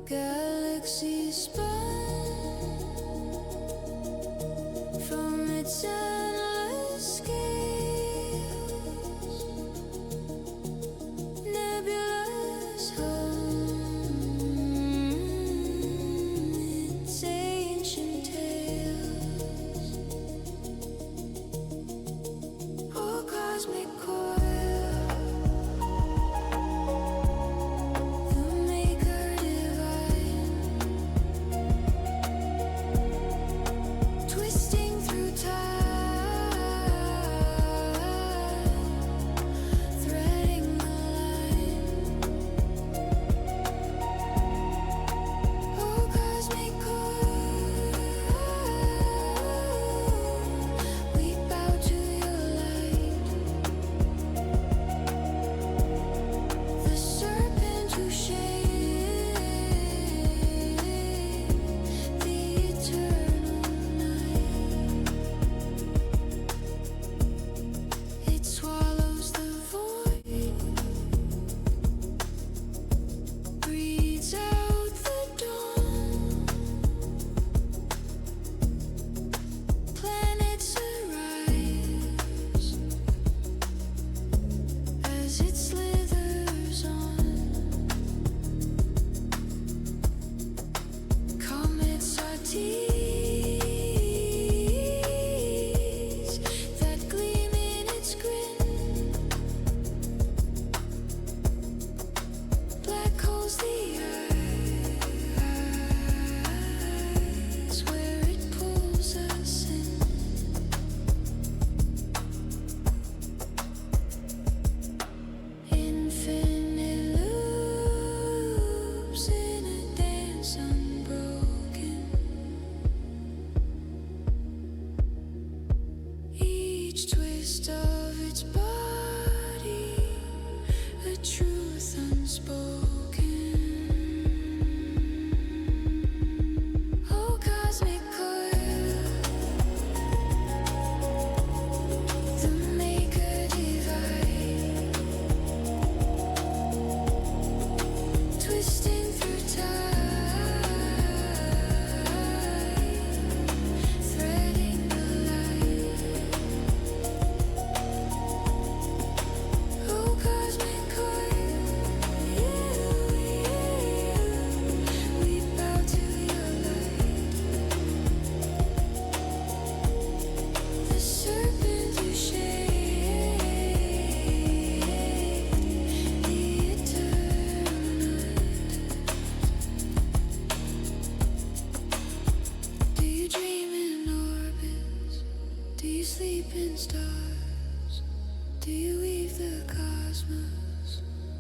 Galaxy spun from its endless scales, nebulous hum its ancient tales, oh cosmic coil.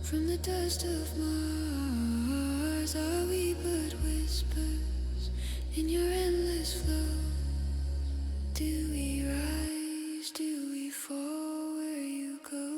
From the dust of Mars, are we but whispers in your endless flow? Do we rise, do we fall where you go?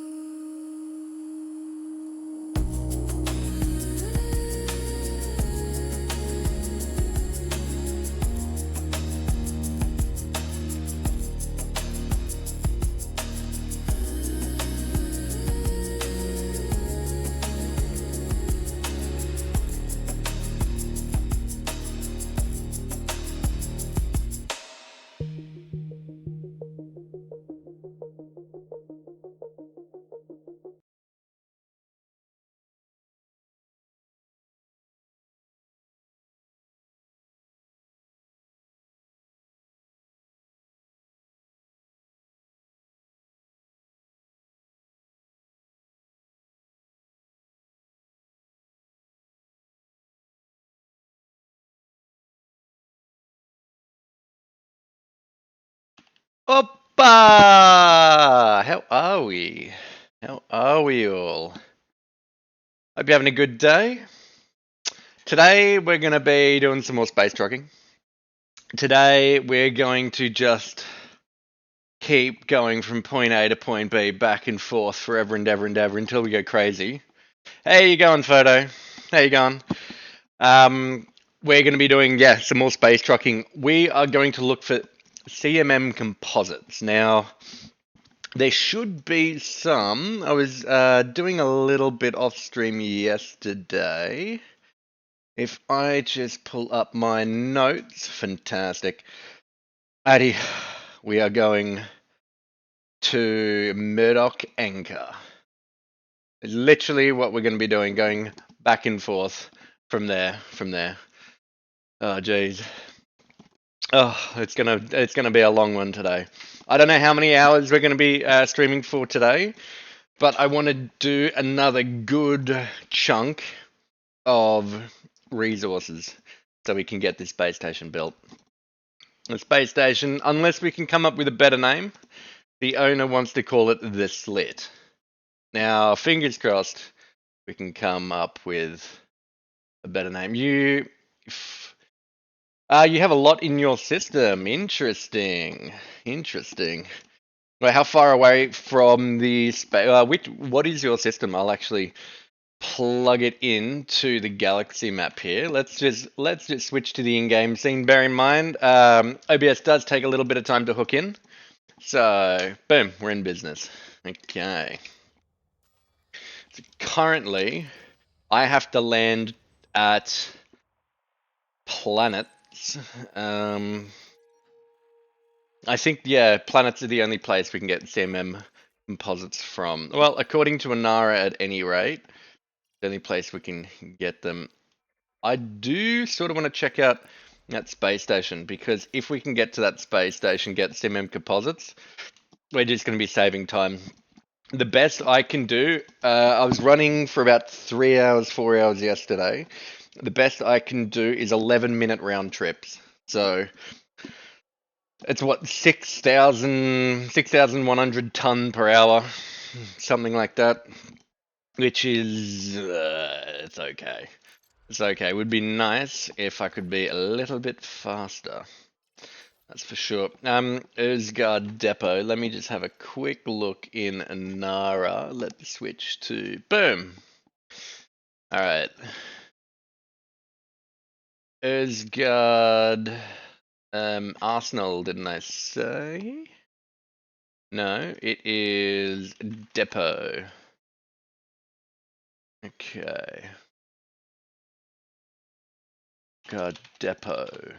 Oppa! How are we? How are we all? Hope you're having a good day. Today we're going to be doing some more space trucking. Today we're going to just keep going from point A to point B, back and forth, forever and ever and ever until we go crazy. How you going, Photo? How you going? We're going to be doing, some more space trucking. We are going to look for CMM composites. Now, there should be some. I was doing a little bit off stream yesterday If I just pull up my notes, fantastic. Addy, we are going to Murdoch Anchor. It's literally what we're going to be doing, going back and forth from there. Oh, jeez. Oh, it's gonna be a long one today. I don't know how many hours we're going to be streaming for today, but I want to do another good chunk of resources so we can get this space station built. The space station, unless we can come up with a better name, the owner wants to call it the Slit. Now, fingers crossed, we can come up with a better name. You have a lot in your system. Interesting. Well, how far away from the space? What is your system? I'll actually plug it into the galaxy map here. Let's just switch to the in-game scene. Bear in mind, OBS does take a little bit of time to hook in. So, boom, we're in business. Okay. So currently, I have to land at planets. I think, yeah, planets are the only place we can get CMM composites from. Well, according to Inara, at any rate, the only place we can get them. I do sort of want to check out that space station, because if we can get to that space station, get CMM composites, we're just going to be saving time. The best I can do, I was running for about 3 hours, 4 hours yesterday. The best I can do is 11-minute round trips. So it's what, 6,100 ton per hour, something like that, which is it's okay. It's okay. It would be nice if I could be a little bit faster. That's for sure. Ursgard Depot. Let me just have a quick look in Nara. Let's switch to... Boom! Alright. Ursgard... Arsenal, didn't I say? No, it is Depot. Okay. God, Depot.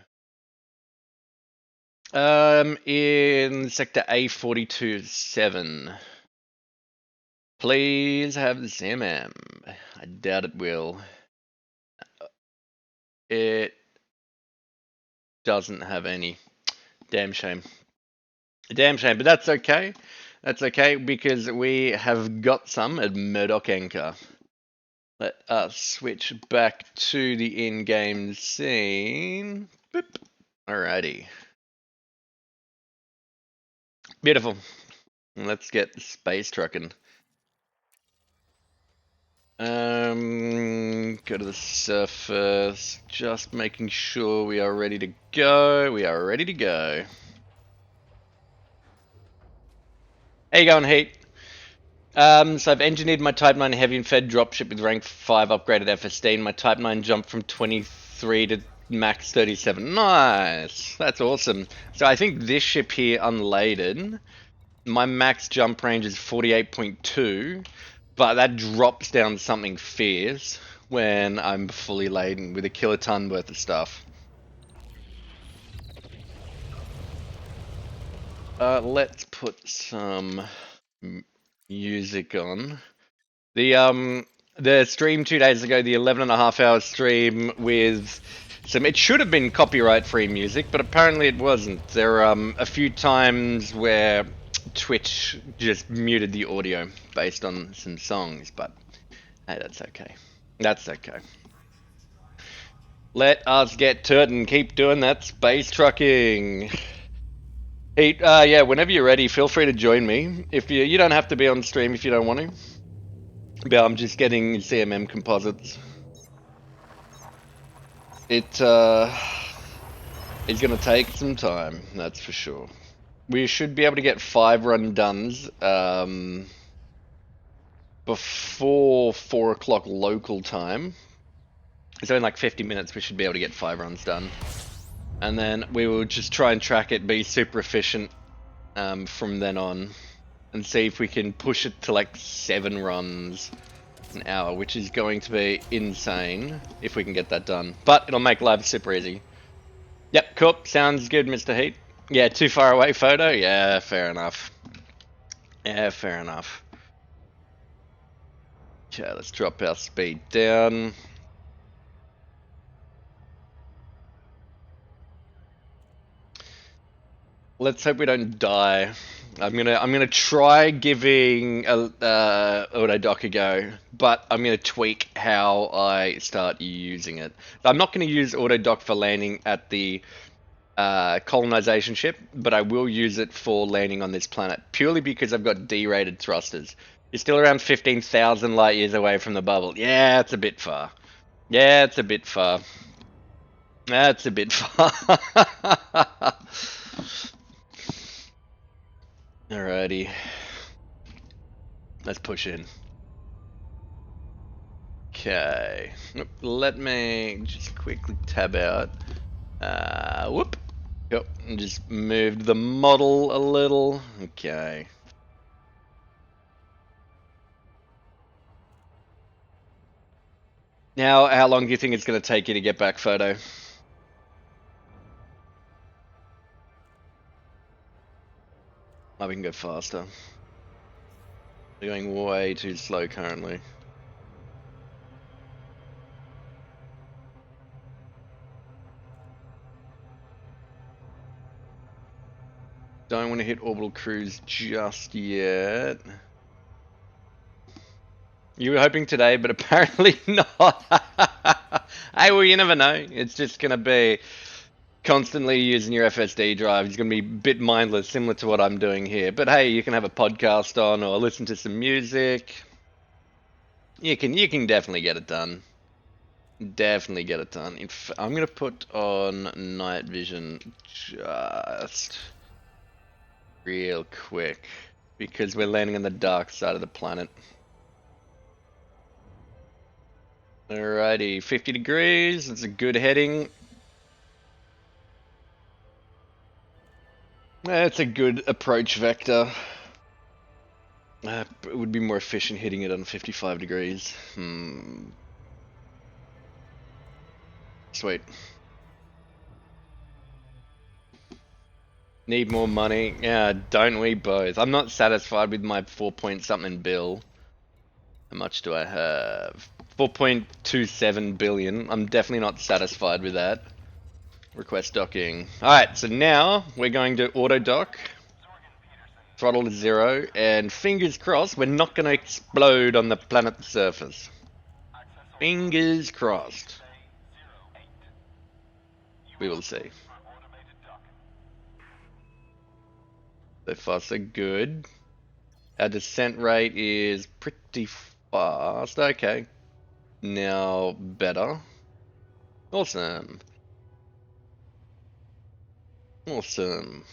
In sector A42-7. Please have the CMM. I doubt it will. It doesn't have any. Damn shame. Damn shame, but that's okay. That's okay, because we have got some at Murdoch Anchor. Let us switch back to the in-game scene. Boop. Alrighty. Beautiful. Let's get space trucking. Go to the surface. Just making sure we are ready to go. We are ready to go. How you going, Heat? So I've engineered my Type 9 heavy and fed dropship with rank 5 upgraded F-15. My Type 9 jumped from 23 to max 37. Nice! That's awesome. So I think this ship here unladen, my max jump range is 48.2, but that drops down something fierce when I'm fully laden with a kiloton worth of stuff. Let's put some music on. The stream 2 days ago, the 11.5-hour stream with some, it should have been copyright free music, but apparently it wasn't. There are a few times where Twitch just muted the audio based on some songs, but hey, that's okay. That's okay. Let us get to it and keep doing that space trucking. Heat, yeah, whenever you're ready, feel free to join me. If you don't have to be on stream if you don't want to. But I'm just getting CMM composites. It's gonna take some time, that's for sure. We should be able to get 5 run dones before 4 o'clock local time. It's only like 50 minutes, we should be able to get 5 runs done. And then we will just try and track it, be super efficient from then on. And see if we can push it to like 7 runs an hour, which is going to be insane if we can get that done. But it'll make life super easy. Yep, cool. Sounds good, Mr. Heat. Yeah, too far away photo? Yeah, fair enough. Yeah, fair enough. Okay, let's drop our speed down. Let's hope we don't die. I'm gonna try giving AutoDock a go, but I'm gonna tweak how I start using it. I'm not gonna use AutoDock for landing at the colonization ship, but I will use it for landing on this planet purely because I've got D-rated thrusters. You're still around 15,000 light years away from the bubble. Yeah, it's a bit far. Yeah, it's a bit far. That's a bit far. Alrighty. Let's push in. Okay. Let me just quickly tab out. Whoop. Yep. And just moved the model a little. Okay. Now, how long do you think it's going to take you to get back, photo? Oh, we can go faster. We're going way too slow currently. Don't want to hit orbital cruise just yet. You were hoping today, but apparently not. Hey, well, you never know. It's just going to be constantly using your FSD drive. It's going to be a bit mindless, similar to what I'm doing here. But hey, you can have a podcast on or listen to some music. You can definitely get it done. Definitely get it done. I'm going to put on night vision just real quick because we're landing on the dark side of the planet. Alrighty, 50 degrees. That's a good heading. That's a good approach vector. It would be more efficient hitting it on 55 degrees. Sweet. Need more money? Yeah, don't we both? I'm not satisfied with my 4-point-something bill. How much do I have? 4.27 billion. I'm definitely not satisfied with that. Request docking. Alright, so now we're going to auto dock. Throttle to 0, and fingers crossed we're not going to explode on the planet's surface. Fingers crossed. We will see. So far so good. Our descent rate is pretty fast. Okay. Now better. Awesome. Awesome.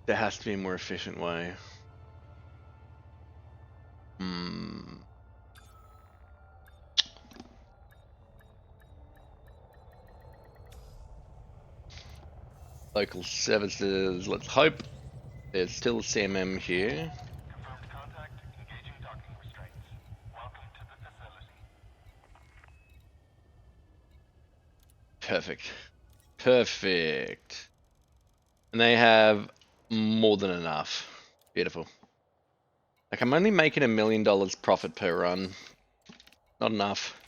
There has to be a more efficient way. Local services, let's hope there's still CMM here. Confirmed contact, engaging docking restraints. Welcome to the facility. Perfect. Perfect. And they have more than enough. Beautiful. Like, I'm only making $1 million profit per run. Not enough.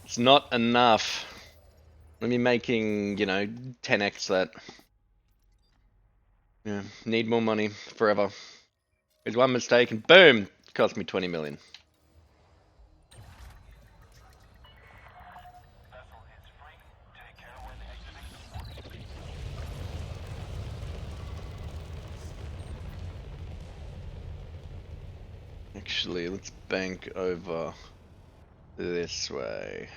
It's not enough. Let me making, 10x that. Yeah, need more money forever. There's one mistake and boom, it cost me 20 million. Vessel is free. Take care when exiting. Actually, let's bank over this way.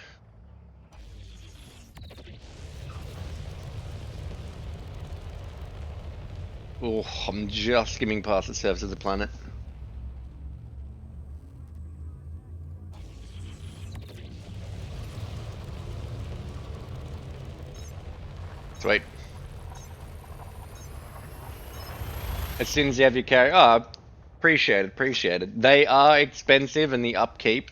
Oh, I'm just skimming past the surface of the planet. Sweet. As soon as you have your carry, oh, appreciate it. They are expensive, and the upkeep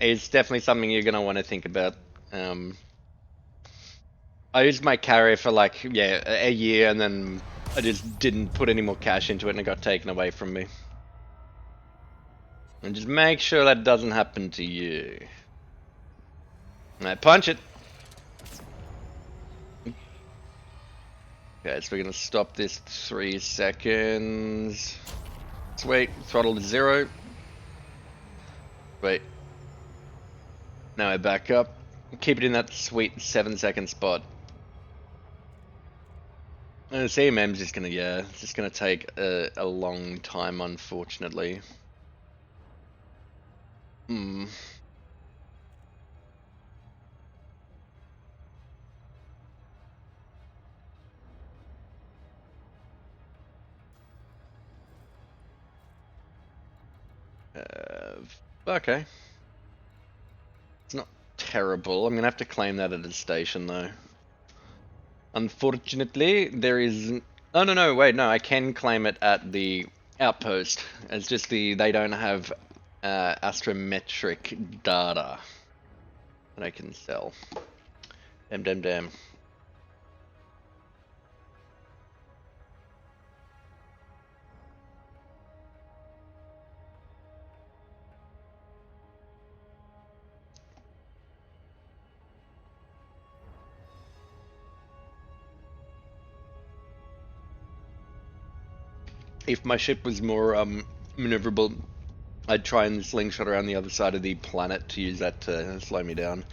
is definitely something you're gonna want to think about. I used my carrier for like a year, and then I just didn't put any more cash into it, and it got taken away from me. And just make sure that doesn't happen to you. Alright, punch it. Okay, so we're gonna stop this 3 seconds. Sweet, throttle to 0. Wait. Now I back up. Keep it in that sweet 7-second spot. CMM's just gonna, it's just gonna take a long time, unfortunately. Okay. It's not terrible. I'm gonna have to claim that at a station, though. Unfortunately, there is... Oh, no, wait, no, I can claim it at the outpost. It's just they don't have astrometric data that I can sell. Damn. If my ship was more maneuverable, I'd try and slingshot around the other side of the planet to use that to slow me down.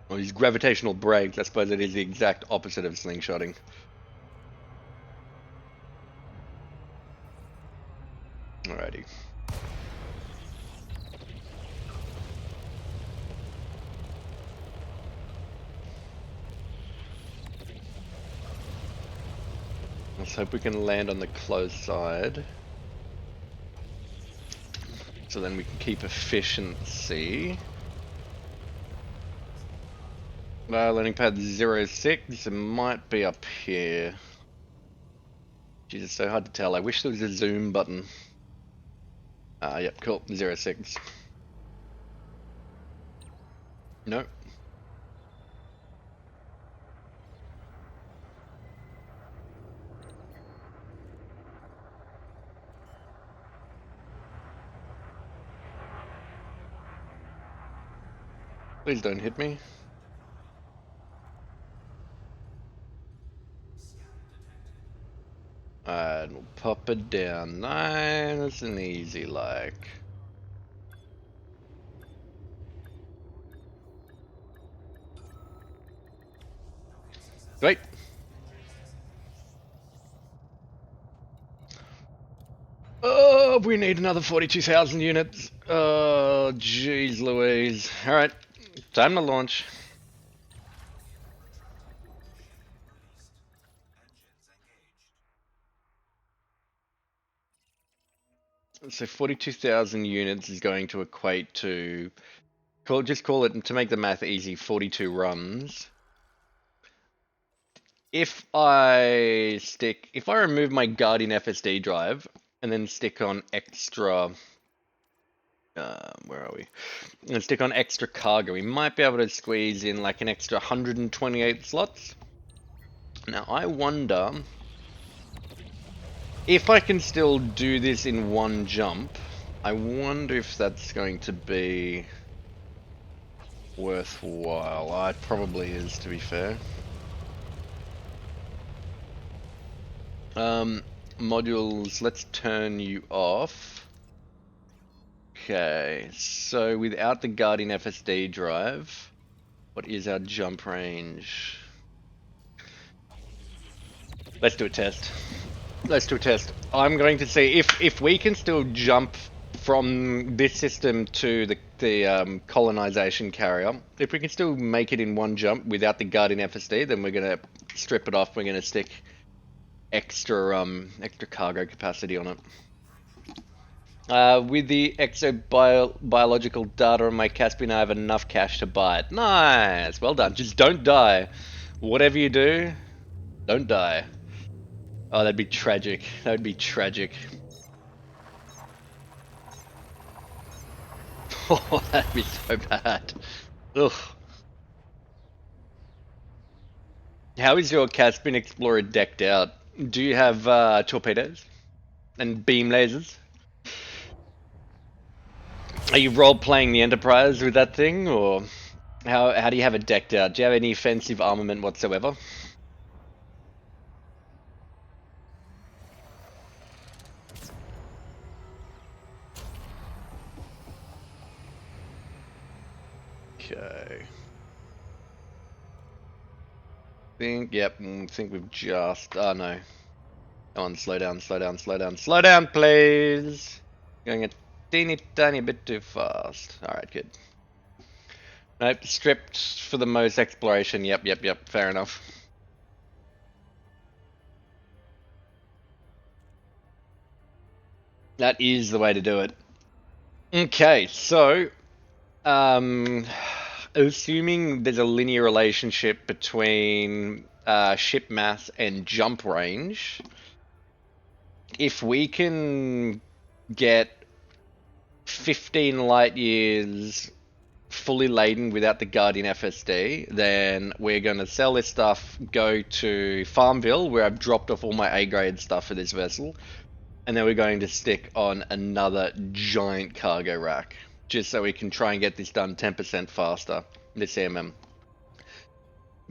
Or use gravitational brakes. I suppose it is the exact opposite of slingshotting. Alrighty. Let's hope we can land on the close side. So then we can keep efficiency. Landing pad 06, it might be up here. Jeez, it's so hard to tell. I wish there was a zoom button. Yep, cool, 06. Nope. Please don't hit me. And we'll pop it down. Nice and easy like. Wait. Oh, we need another 42,000 units. Oh, jeez Louise. Alright, time to launch. So 42,000 units is going to equate to, just call it, to make the math easy, 42 runs. If I remove my Guardian FSD drive and then stick on extra, where are we? And stick on extra cargo, we might be able to squeeze in like an extra 128 slots. Now I wonder if I can still do this in one jump. I wonder if that's going to be worthwhile. It probably is, to be fair. Modules, let's turn you off. Okay, so without the Guardian FSD drive, what is our jump range? Let's do a test. I'm going to see if we can still jump from this system to the colonization carrier. If we can still make it in one jump without the Guardian FSD, then we're gonna strip it off. We're gonna stick extra cargo capacity on it. With the exobiological data on my Caspian, I have enough cash to buy it. Nice, well done. Just don't die. Whatever you do, don't die. Oh, that'd be tragic. That would be tragic. Oh, that'd be so bad. Ugh. How is your Caspian Explorer decked out? Do you have torpedoes and beam lasers? Are you role playing the Enterprise with that thing, or how do you have it decked out? Do you have any offensive armament whatsoever? Okay. Think we've just. Oh no. Come on, slow down, slow down, slow down, slow down, please. Going a teeny tiny bit too fast. Alright, good. Nope, stripped for the most exploration. Yep, fair enough. That is the way to do it. Okay, so, assuming there's a linear relationship between ship mass and jump range, if we can get 15 light years fully laden without the Guardian FSD, then we're going to sell this stuff, go to Farmville, where I've dropped off all my A-grade stuff for this vessel, and then we're going to stick on another giant cargo rack, just so we can try and get this done 10% faster, this AMM.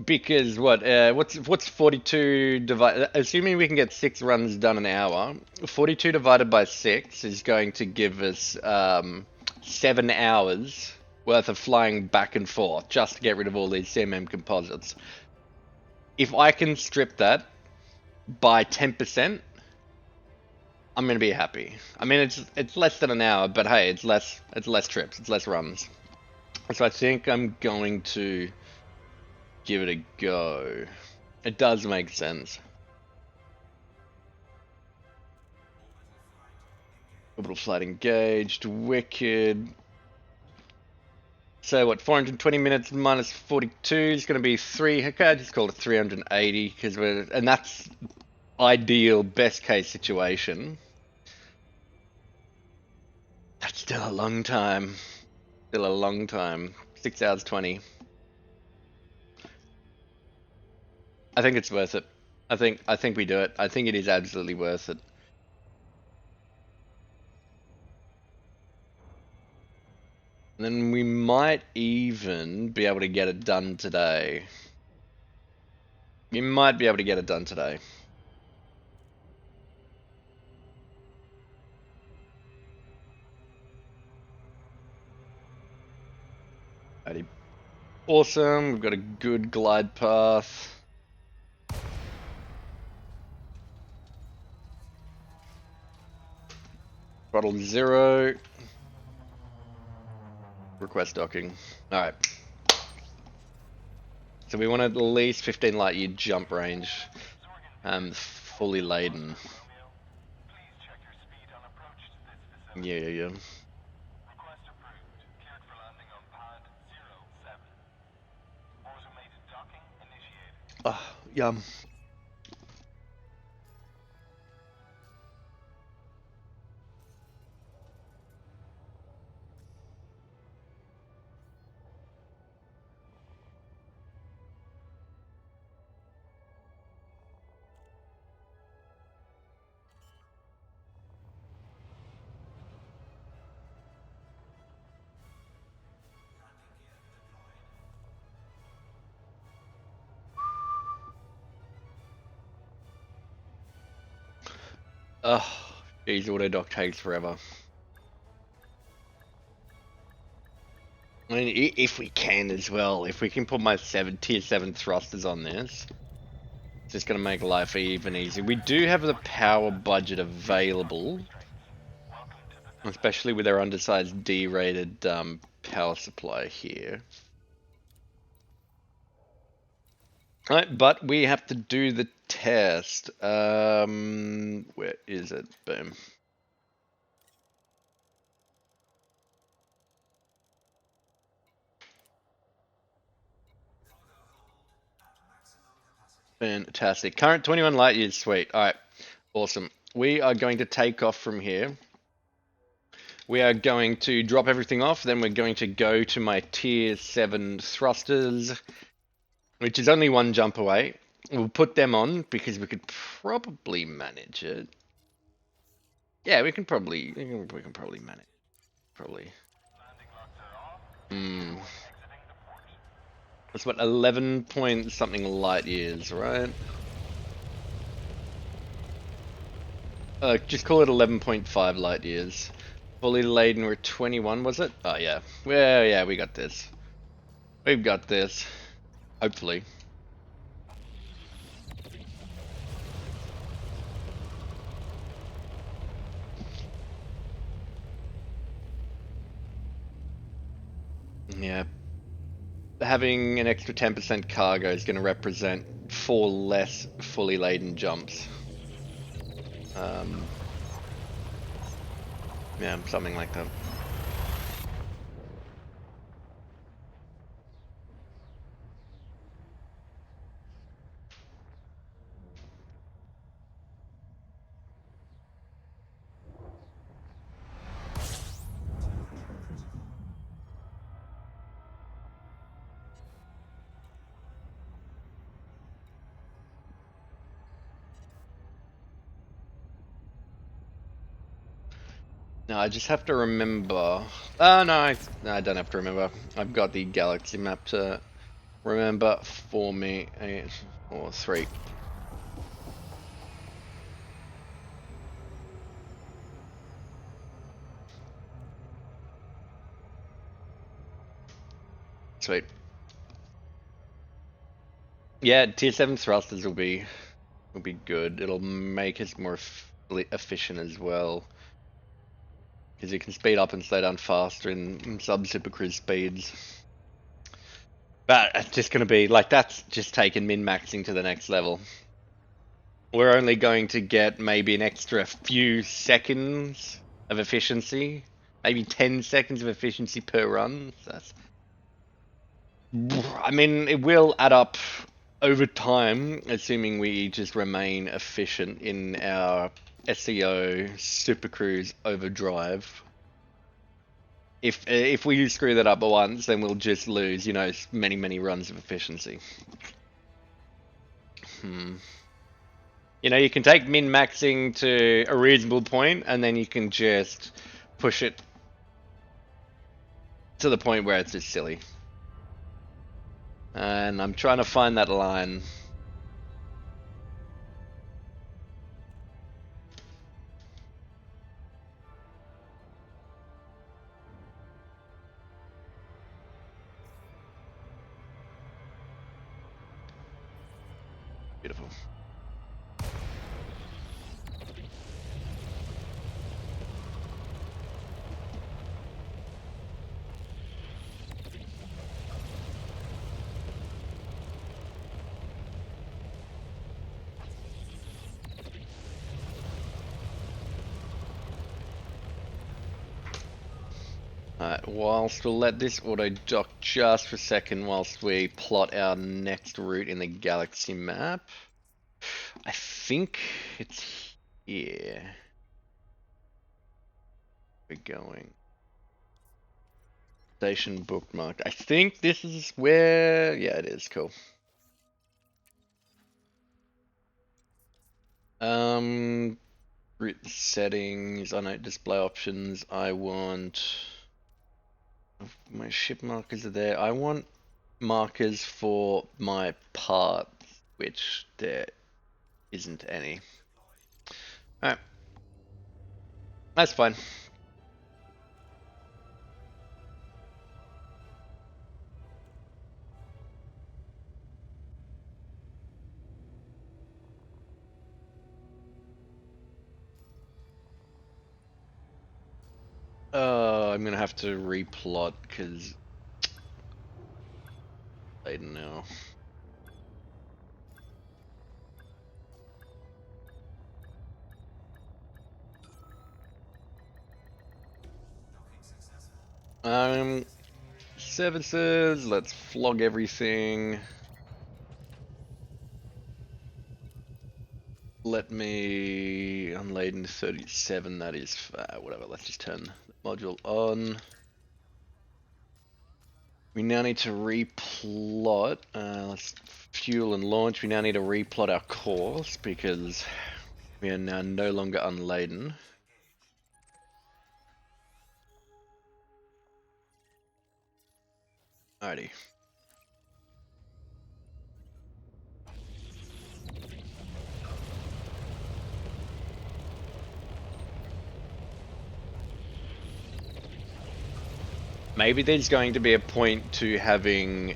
Because what's 42 divided, assuming we can get 6 runs done an hour, 42 divided by 6 is going to give us 7 hours worth of flying back and forth just to get rid of all these CMM composites. If I can strip that by 10%, I'm gonna be happy. I mean, it's less than an hour, but hey, it's less trips, it's less runs. So I think I'm going to give it a go. It does make sense. Orbital flight engaged, wicked. So what, 420 minutes minus 42 is going to be 3, okay, I just call it 380, because and that's ideal, best case situation. That's still a long time. Still a long time. 6 hours 20. I think it's worth it. I think we do it. I think it is absolutely worth it. And then we might even be able to get it done today. We might be able to get it done today. Alrighty. Awesome, we've got a good glide path. Throttle 0. Request docking. Alright. So we want at least 15 light year jump range. Fully laden. Romeo, please check your speed on approach to this facility. Yeah. Request approved. Cleared for landing on pad 07. Automated docking initiated. Oh, yum. Oh, geez, auto dock takes forever. I mean, if we can as well, if we can put my tier 7 thrusters on this, it's just gonna make life even easier. We do have the power budget available, especially with our undersized D-rated power supply here. Alright, but we have to do the test. Where is it? Boom. Fantastic. Current 21 light years. Sweet. All right. Awesome. We are going to take off from here. We are going to drop everything off. Then we're going to go to my tier 7 thrusters, which is only one jump away. We'll put them on because we could probably manage it. Yeah, we can probably manage. Probably. That's what 11 point something light years, right? Just call it 11.5 light years. Fully laden, we're 21, was it? Oh yeah. Well, yeah, we got this. We've got this. Hopefully. Yeah. Having an extra 10% cargo is going to represent 4 less fully laden jumps. Yeah, something like that. No, I just have to remember. Oh no, I don't have to remember. I've got the galaxy map to remember for me. 8 or 3. Sweet. Yeah, tier 7 thrusters will be good. It'll make us more efficient as well. Because you can speed up and slow down faster in sub super cruise speeds. But it's just gonna be like that's just taking min-maxing to the next level. We're only going to get maybe an extra few seconds of efficiency. Maybe 10 seconds of efficiency per run. So that's, I mean, it will add up over time, assuming we just remain efficient in our SEO Super Cruise Overdrive. If we screw that up once, then we'll just lose, you know, many runs of efficiency. You know, you can take min-maxing to a reasonable point, and then you can just push it to the point where it's just silly. And I'm trying to find that line. Beautiful. Alright, whilst we'll let this auto dock just for a second whilst we plot our next route in the galaxy map. I think it's here. We're going. Station bookmarked. I think this is where... Yeah, it is. Cool. Route settings. I know display options. I want... My ship markers are there. I want markers for my parts, which there isn't any. Alright. That's fine. I'm gonna have to replot because I don't know. Services, let's flog everything. let me unladen 37. That is whatever. Let's just turn the module on. We now need to replot. Let's fuel and launch. We now need to replot our course because we are now no longer unladen. Alrighty. Maybe there's going to be a point to having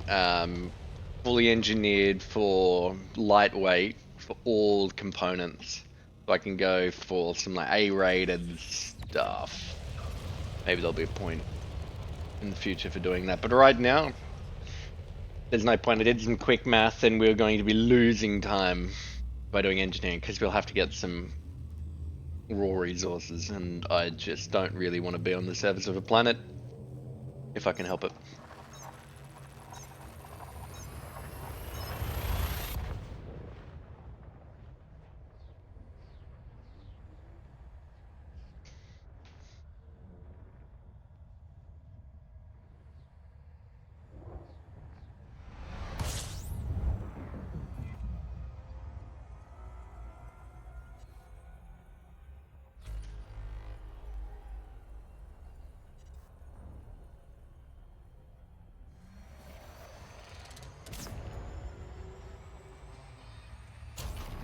fully engineered for lightweight for all components. So I can go for some like A-rated stuff. Maybe there'll be a point in the future for doing that. But right now, there's no point. I did some quick math and we're going to be losing time by doing engineering because we'll have to get some raw resources and I just don't really want to be on the surface of a planet if I can help it.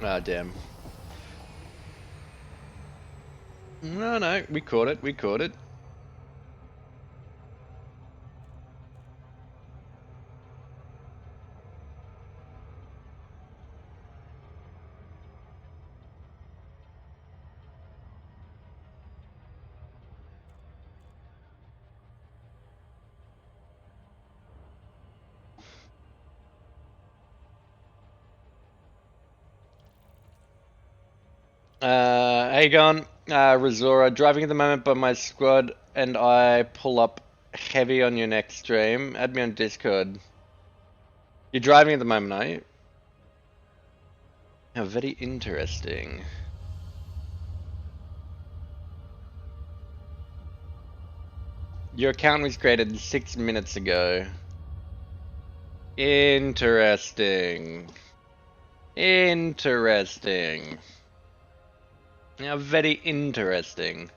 Ah, damn. No, we caught it, we caught it. How you going? Razora, driving at the moment by my squad and I pull up heavy on your next stream. Add me on Discord. You're driving at the moment, are you? How very interesting. Your account was created 6 minutes ago. Interesting. Interesting. Now, very interesting.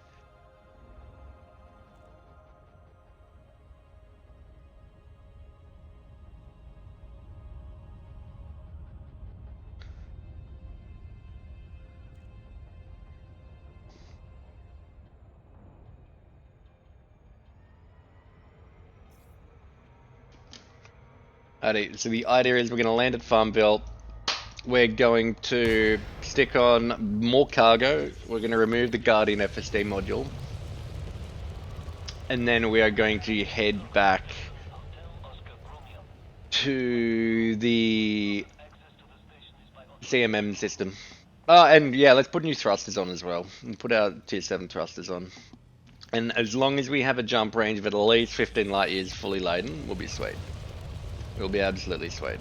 Alrighty, so the idea is we're going to land at Farmville. We're going to stick on more cargo. We're going to remove the Guardian FSD module. And then we are going to head back to the CMM system. And yeah, let's put new thrusters on as well. And put our tier 7 thrusters on. And as long as we have a jump range of at least 15 light years fully laden, we'll be sweet. We'll be absolutely sweet.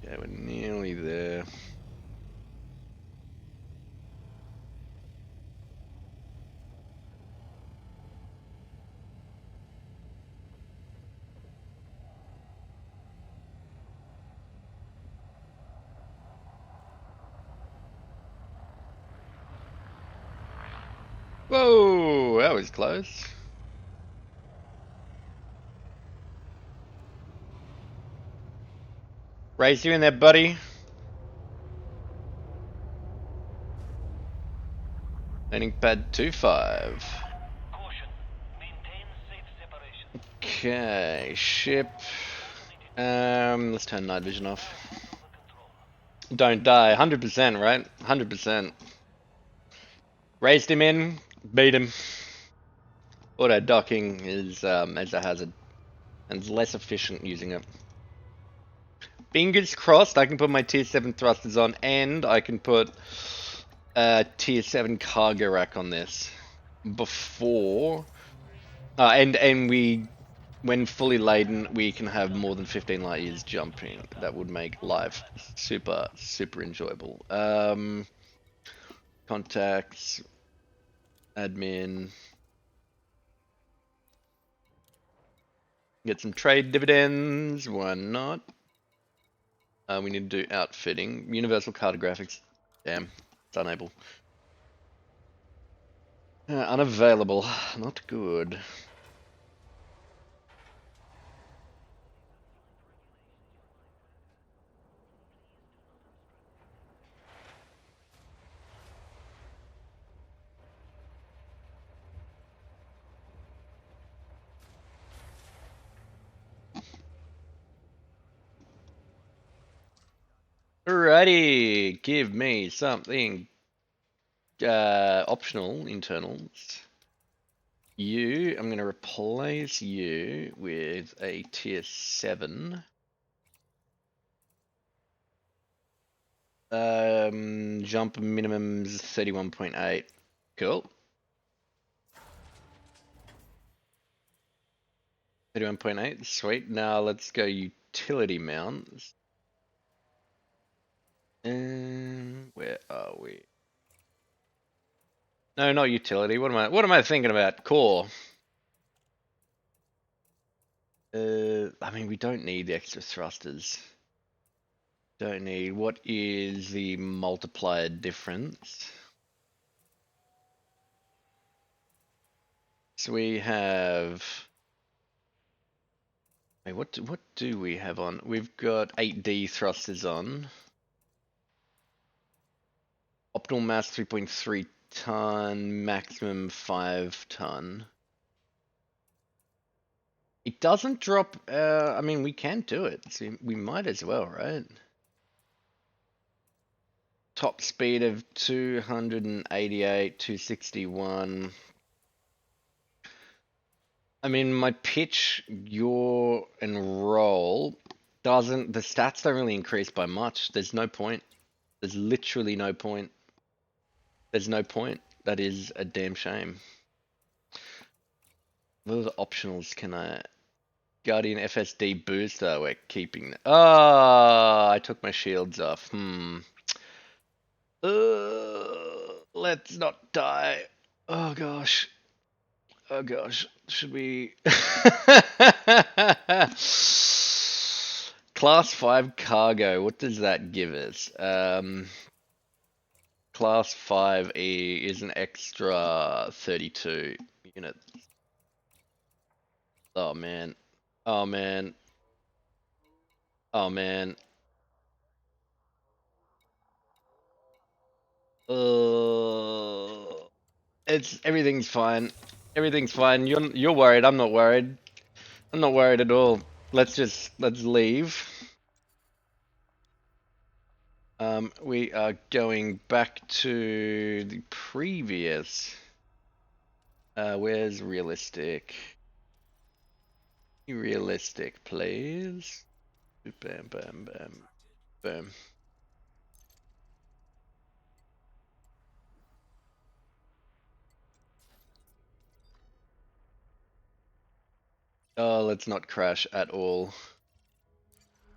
Yeah, we're nearly there. Whoa, that was close. Race you in there, buddy. Landing pad 25. Caution. Maintain safe separation. Okay, ship. Let's turn night vision off. Don't die. 100%, right? 100%. Raced him in, beat him. Auto docking is as a hazard, and it's less efficient using it. Fingers crossed, I can put my tier 7 thrusters on, and I can put tier 7 cargo rack on this before, and we, when fully laden, we can have more than 15 light years jumping. That would make life super enjoyable. Contacts, admin, get some trade dividends. Why not? We need to do outfitting. Universal cartographics. Damn, it's unable. Unavailable. Not good. Alrighty, give me something optional internals. I'm going to replace you with a tier 7. Jump minimum's 31.8. Cool. 31.8, sweet. Now let's go utility mounts. Where are we? No, not utility. What am I thinking about? Core. I mean, we don't need the extra thrusters. Don't need. What is the multiplier difference? So we have. Wait, what do we have on? We've got 8D thrusters on. Optimal mass 3.3 ton, maximum 5 ton. It doesn't drop. I mean, we can do it. So we might as well, right? Top speed of 288, 261. I mean, my pitch, yaw, and roll doesn't. The stats don't really increase by much. There's no point. There's literally no point. There's no point. That is a damn shame. What other optionals can I? Guardian FSD booster. We're keeping. Ah, I took my shields off. Let's not die. Oh gosh. Oh gosh. Should we? Class 5 cargo. What does that give us? Class 5E is an extra 32 units. Oh man. Oh man. Oh man. Everything's fine. Everything's fine. You're worried. I'm not worried. I'm not worried at all. Let's leave. We are going back to the previous. Where's realistic? Realistic, please. Bam, bam, bam, bam. Oh, let's not crash at all.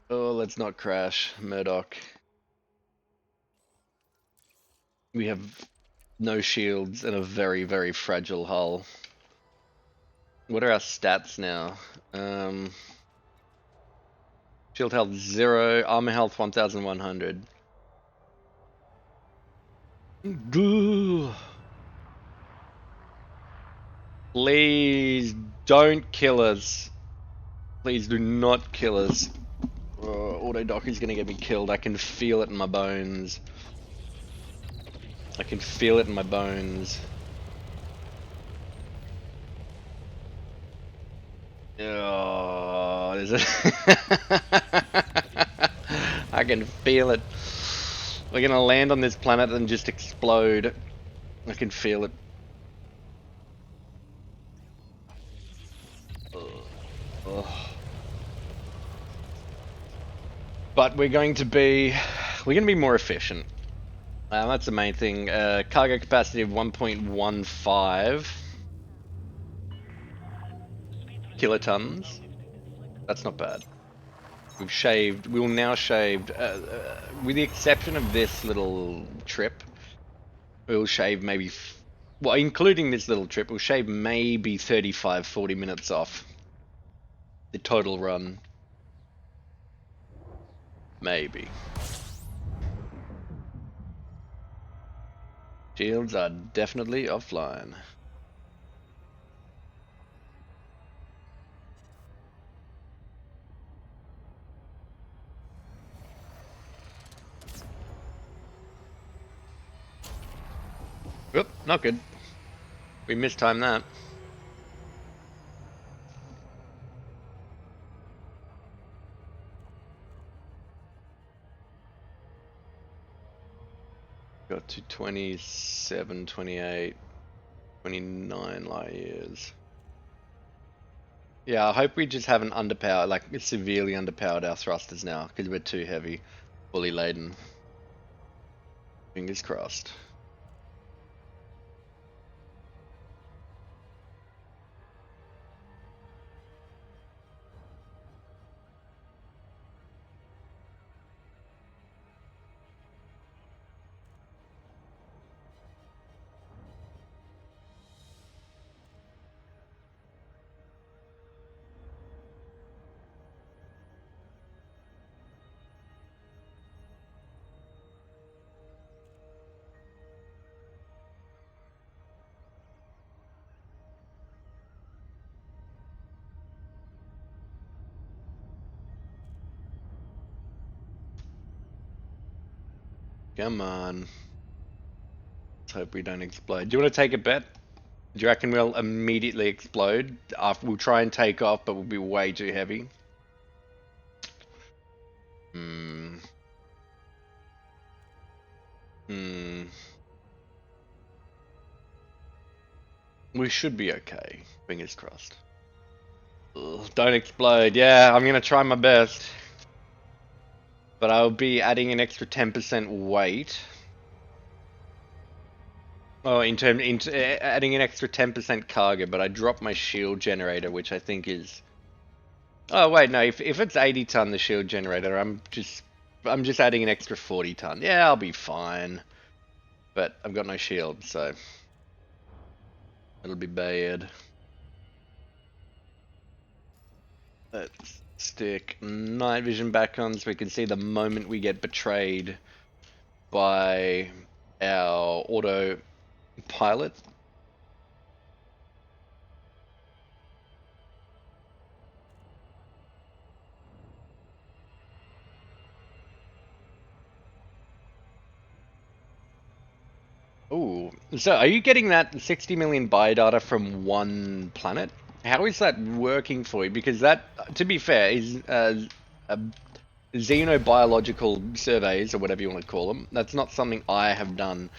Oh, let's not crash, Murdoch. We have no shields and a very, very fragile hull. What are our stats now? Shield health 0, armor health 1100. Please don't kill us. Please do not kill us. Auto dock is gonna get me killed. I can feel it in my bones. I can feel it in my bones. Oh, is it? I can feel it. We're gonna land on this planet and just explode. I can feel it. But we're gonna be more efficient. That's the main thing. Cargo capacity of 1.15 kilotons. That's not bad. We've shaved. We will now shaved, with the exception of this little trip. We'll shave maybe, well, including this little trip, we'll shave maybe 35, 40 minutes off the total run. Maybe. Shields are definitely offline. Oop, not good. We mistimed that. Got to 27, 28, 29 light years. Yeah, I hope we just haven't underpowered, like severely underpowered our thrusters now, because we're too heavy, fully laden. Fingers crossed. Come on. Let's hope we don't explode. Do you want to take a bet? Do you reckon we'll immediately explode? After we'll try and take off, but we'll be way too heavy. Hmm. Hmm. We should be okay. Fingers crossed. Ugh, don't explode. Yeah, I'm gonna try my best. But I'll be adding an extra 10% weight. Oh, adding an extra 10% cargo, but I dropped my shield generator, which I think is. Oh wait, no. If it's 80 ton, the shield generator, I'm just adding an extra 40 ton. Yeah, I'll be fine. But I've got no shield, so it'll be bad. Let's stick night vision back on so we can see the moment we get betrayed by our autopilot. Ooh, so are you getting that 60 million biodata from one planet? How is that working for you? Because that, to be fair, is xenobiological surveys, or whatever you want to call them. That's not something I have done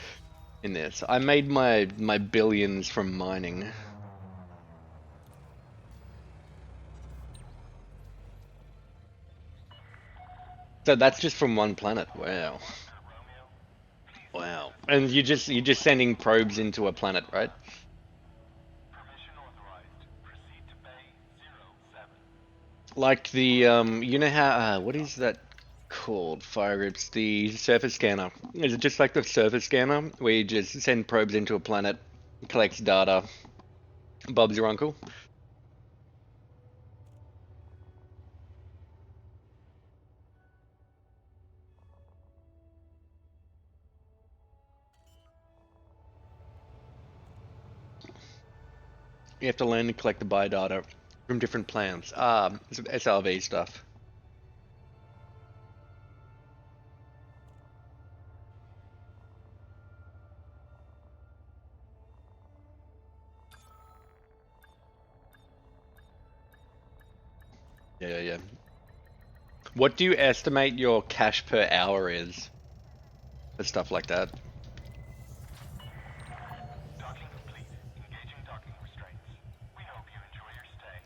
in this. I made my billions from mining. So that's just from one planet. Wow. Wow. And you're just sending probes into a planet, right? Permission authorized. Proceed to Bay 07. Like the you know how what is that called? Fire grips, the surface scanner. Is it just like the surface scanner where you just send probes into a planet, collects data? Bob's your uncle. You have to land and collect the biodata from different plants. Some SRV stuff. Yeah, yeah. What do you estimate your cash per hour is for stuff like that? Docking complete. Engaging docking restraints. We hope you enjoy your stay.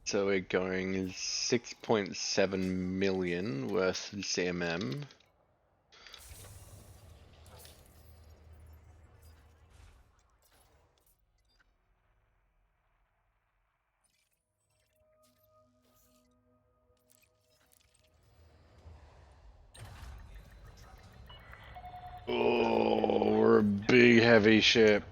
So we're going 6.7 million worth of CMM. Oh, we're a big heavy ship.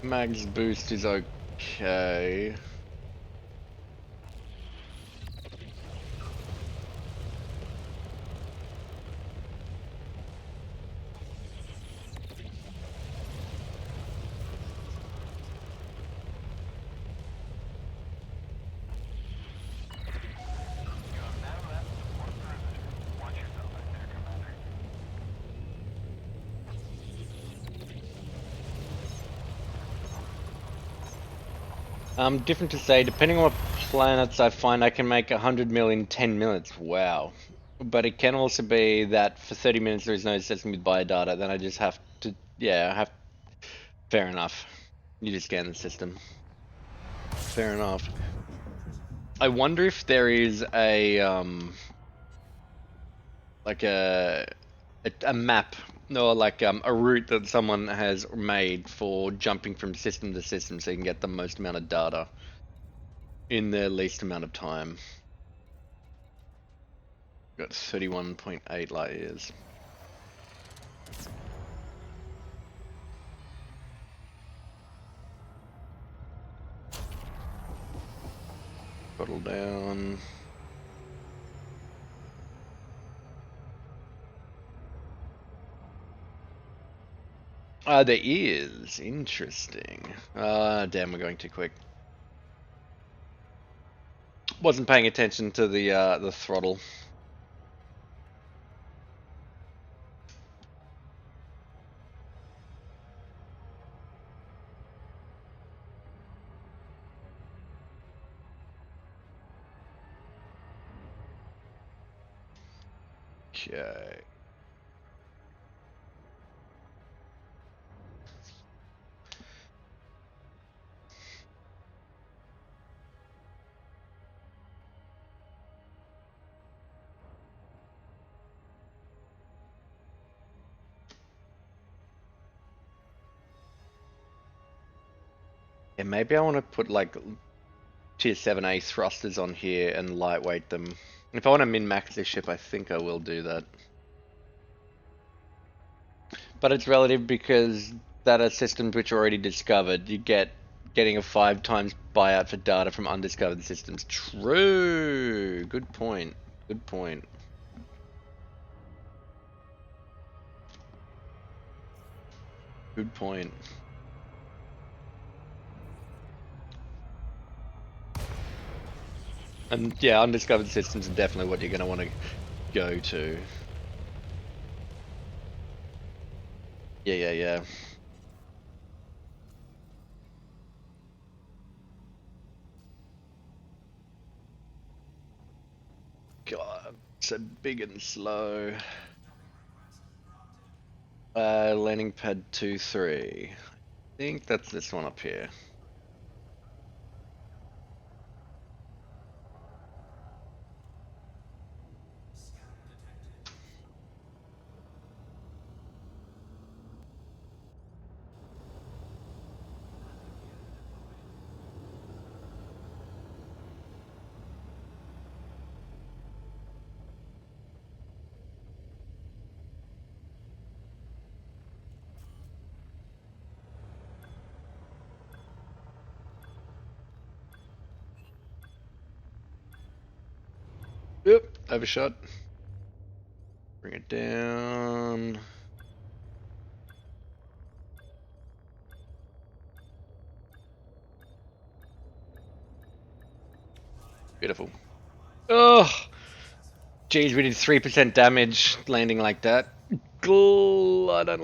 Mag's boost is okay. You have now left the port perimeter. Watch yourself out there, Commander. Different to say, depending on what planets I find, I can make 100 million in 10 minutes. Wow. But it can also be that for 30 minutes there is no system with biodata, then I just have to, yeah, fair enough. You just scan the system. Fair enough. I wonder if there is like a map or like a route that someone has made for jumping from system to system so you can get the most amount of data in the least amount of time. Got 31.8 light years. Throttle down. Ah, there is. Interesting. Ah, damn, we're going too quick. Wasn't paying attention to the throttle. Okay. Yeah, maybe I want to put like tier 7A thrusters on here and lightweight them. If I want to min-max this ship, I think I will do that. But it's relative because that are systems which are already discovered. You getting a 5 times buyout for data from undiscovered systems. True. Good point. Good point. Good point. And yeah, undiscovered systems are definitely what you're going to want to go to. Yeah. God, so big and slow. Landing pad 2-3. I think that's this one up here. Yep, overshot. Bring it down. Beautiful. Oh, geez, we did 3% damage landing like that. I don't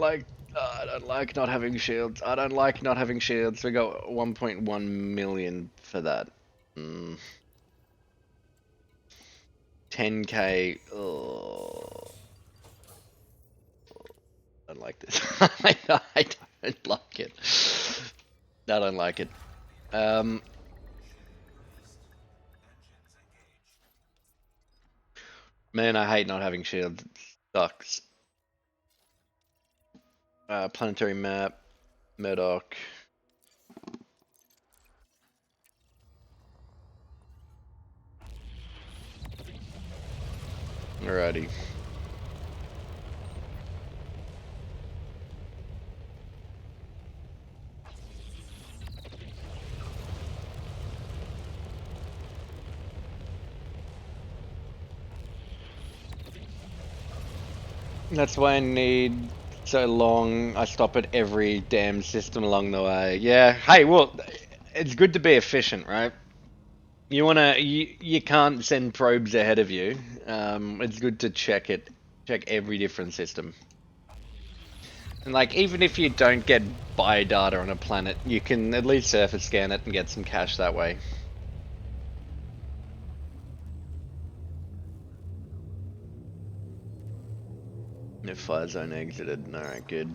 don't like not having shields. I don't like not having shields. We got 1.1 million for that. 10k. Oh, I don't like this. I don't like it. I don't like it. Man, I hate not having shields. It sucks. Planetary map, Murdoch. Alrighty. That's why I need so long. I stop at every damn system along the way. Yeah. Hey, well, it's good to be efficient, right? You can't send probes ahead of you. It's good to check every different system. And like, even if you don't get buy data on a planet, you can at least surface scan it and get some cash that way. No fire zone exited. Alright, good.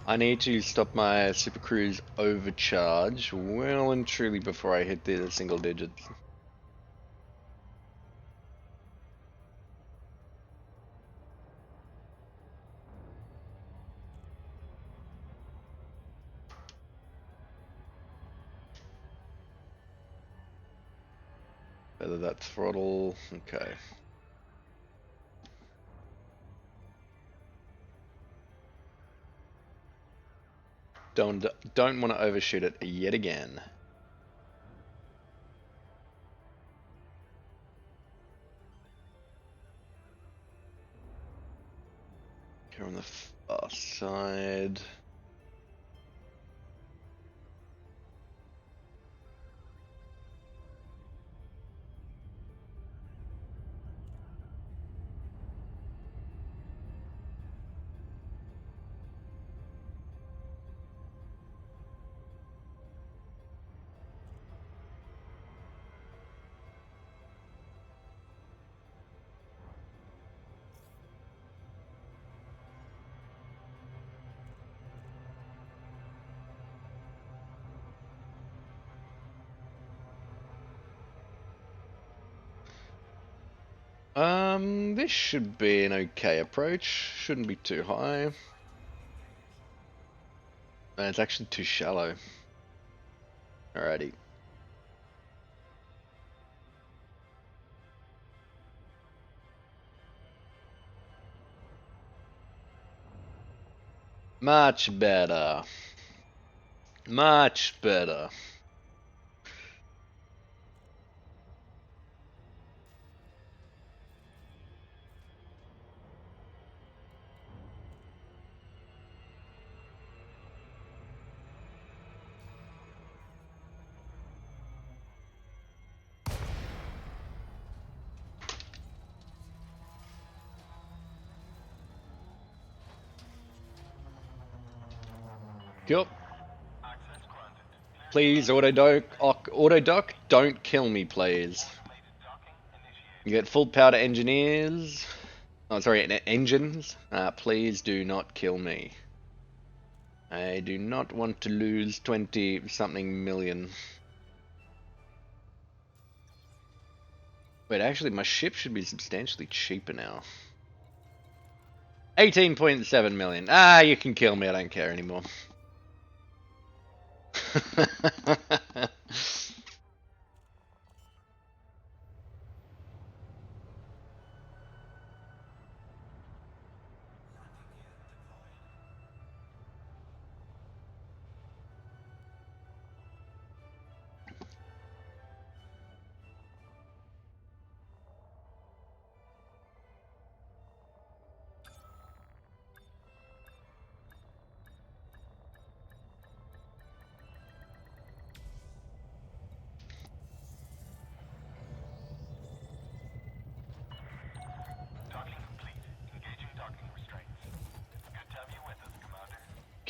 I need to stop my Super Cruise overcharge well and truly before I hit the single digits. Whether that's throttle, okay. Don't want to overshoot it yet again. Here on the far side. This should be an okay approach. Shouldn't be too high. It's actually too shallow. Alrighty. Much better. Much better. Cool. Access granted. Please, Autodoc, don't kill me, please. Docking initiated. You get full power engineers. Oh, sorry, engines. Please do not kill me. I do not want to lose 20-something million. Wait, actually, my ship should be substantially cheaper now. 18.7 million. Ah, you can kill me, I don't care anymore.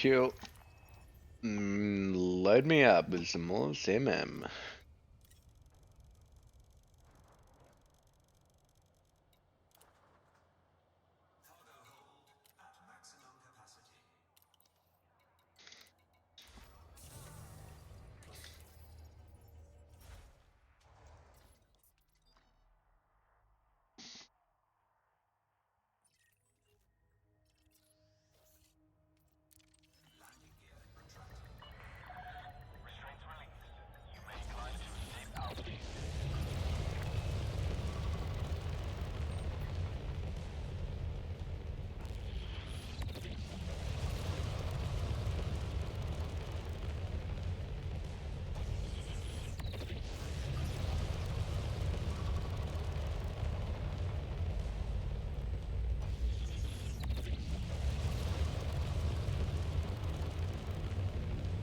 Cool. Load me up with some more CMM. Restraints released. You may climb to a safe altitude.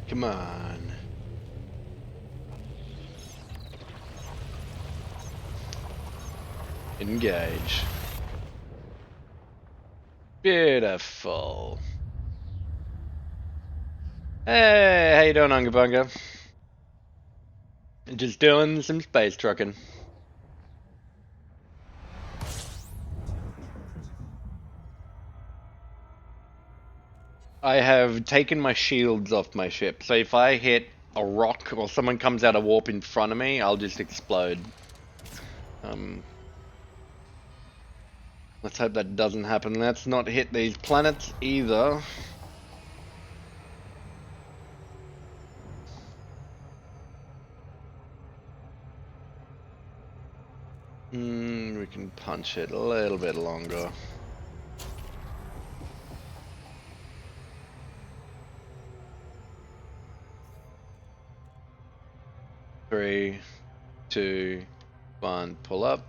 Come on. Engage. Beautiful. Hey, how you doing, Unga Bunga? Just doing some space trucking. I have taken my shields off my ship, so if I hit a rock or someone comes out of warp in front of me, I'll just explode. Let's hope that doesn't happen. Let's not hit these planets either. We can punch it a little bit longer. Three, two, one, pull up.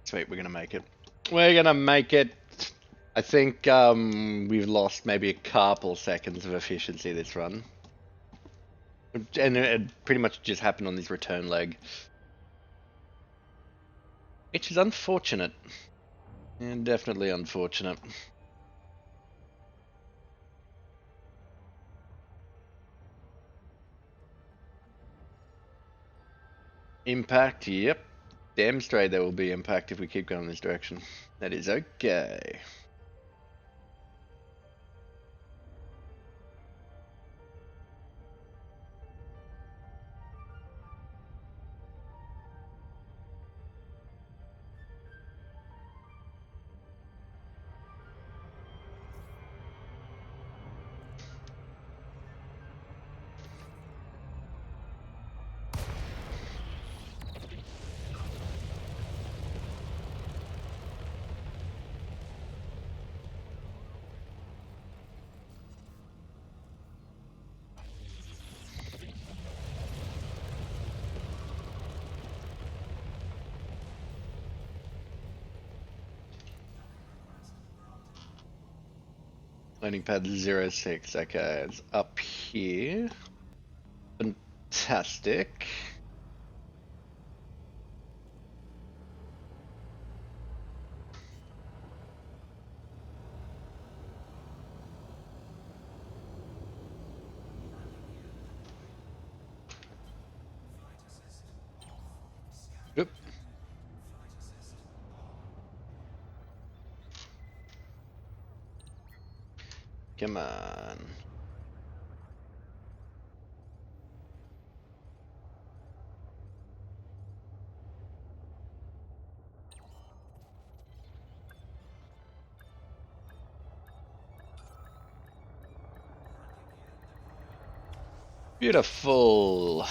Sweet, we're gonna make it. We're gonna make it. I think we've lost maybe a couple seconds of efficiency this run. And it pretty much just happened on this return leg. Which is unfortunate. And definitely unfortunate. Impact, yep. Damn straight there will be impact if we keep going this direction. That is okay. Landing pad 06, okay, it's up here. Fantastic. Oop. Come on. Beautiful.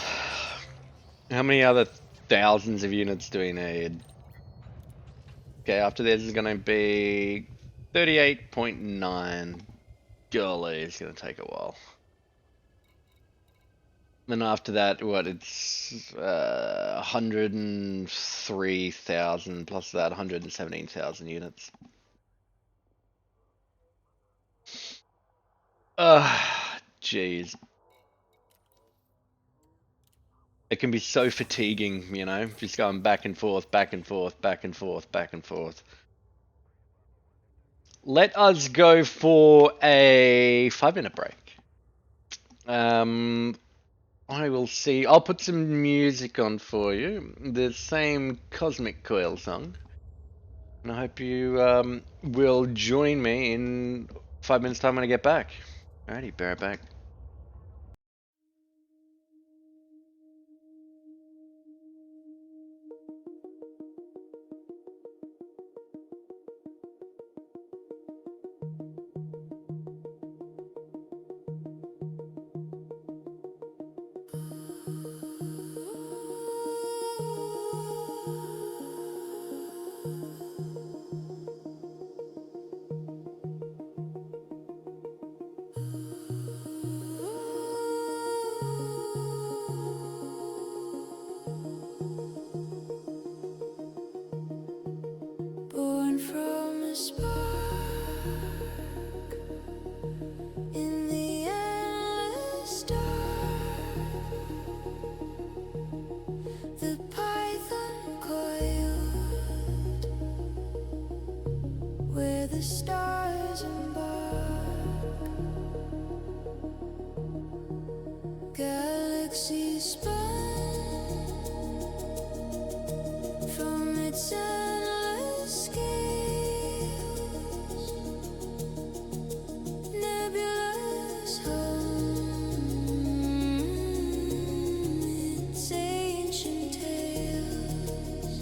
How many other thousands of units do we need? Okay, after this is going to be 38.9. Golly, it's going to take a while. Then after that, what, it's 103,000 plus that 117,000 units. Jeez. It can be so fatiguing, you know, just going back and forth, back and forth, back and forth, back and forth. Let us go for a 5-minute break. I will see. I'll put some music on for you. The same Cosmic Coil song. And I hope you will join me in 5 minutes time when I get back. Alrighty, bear it back. Born from a spark in the endless dark, the python coiled where the stars embark, galaxies spun from its endless scales, nebulous hum its ancient tales.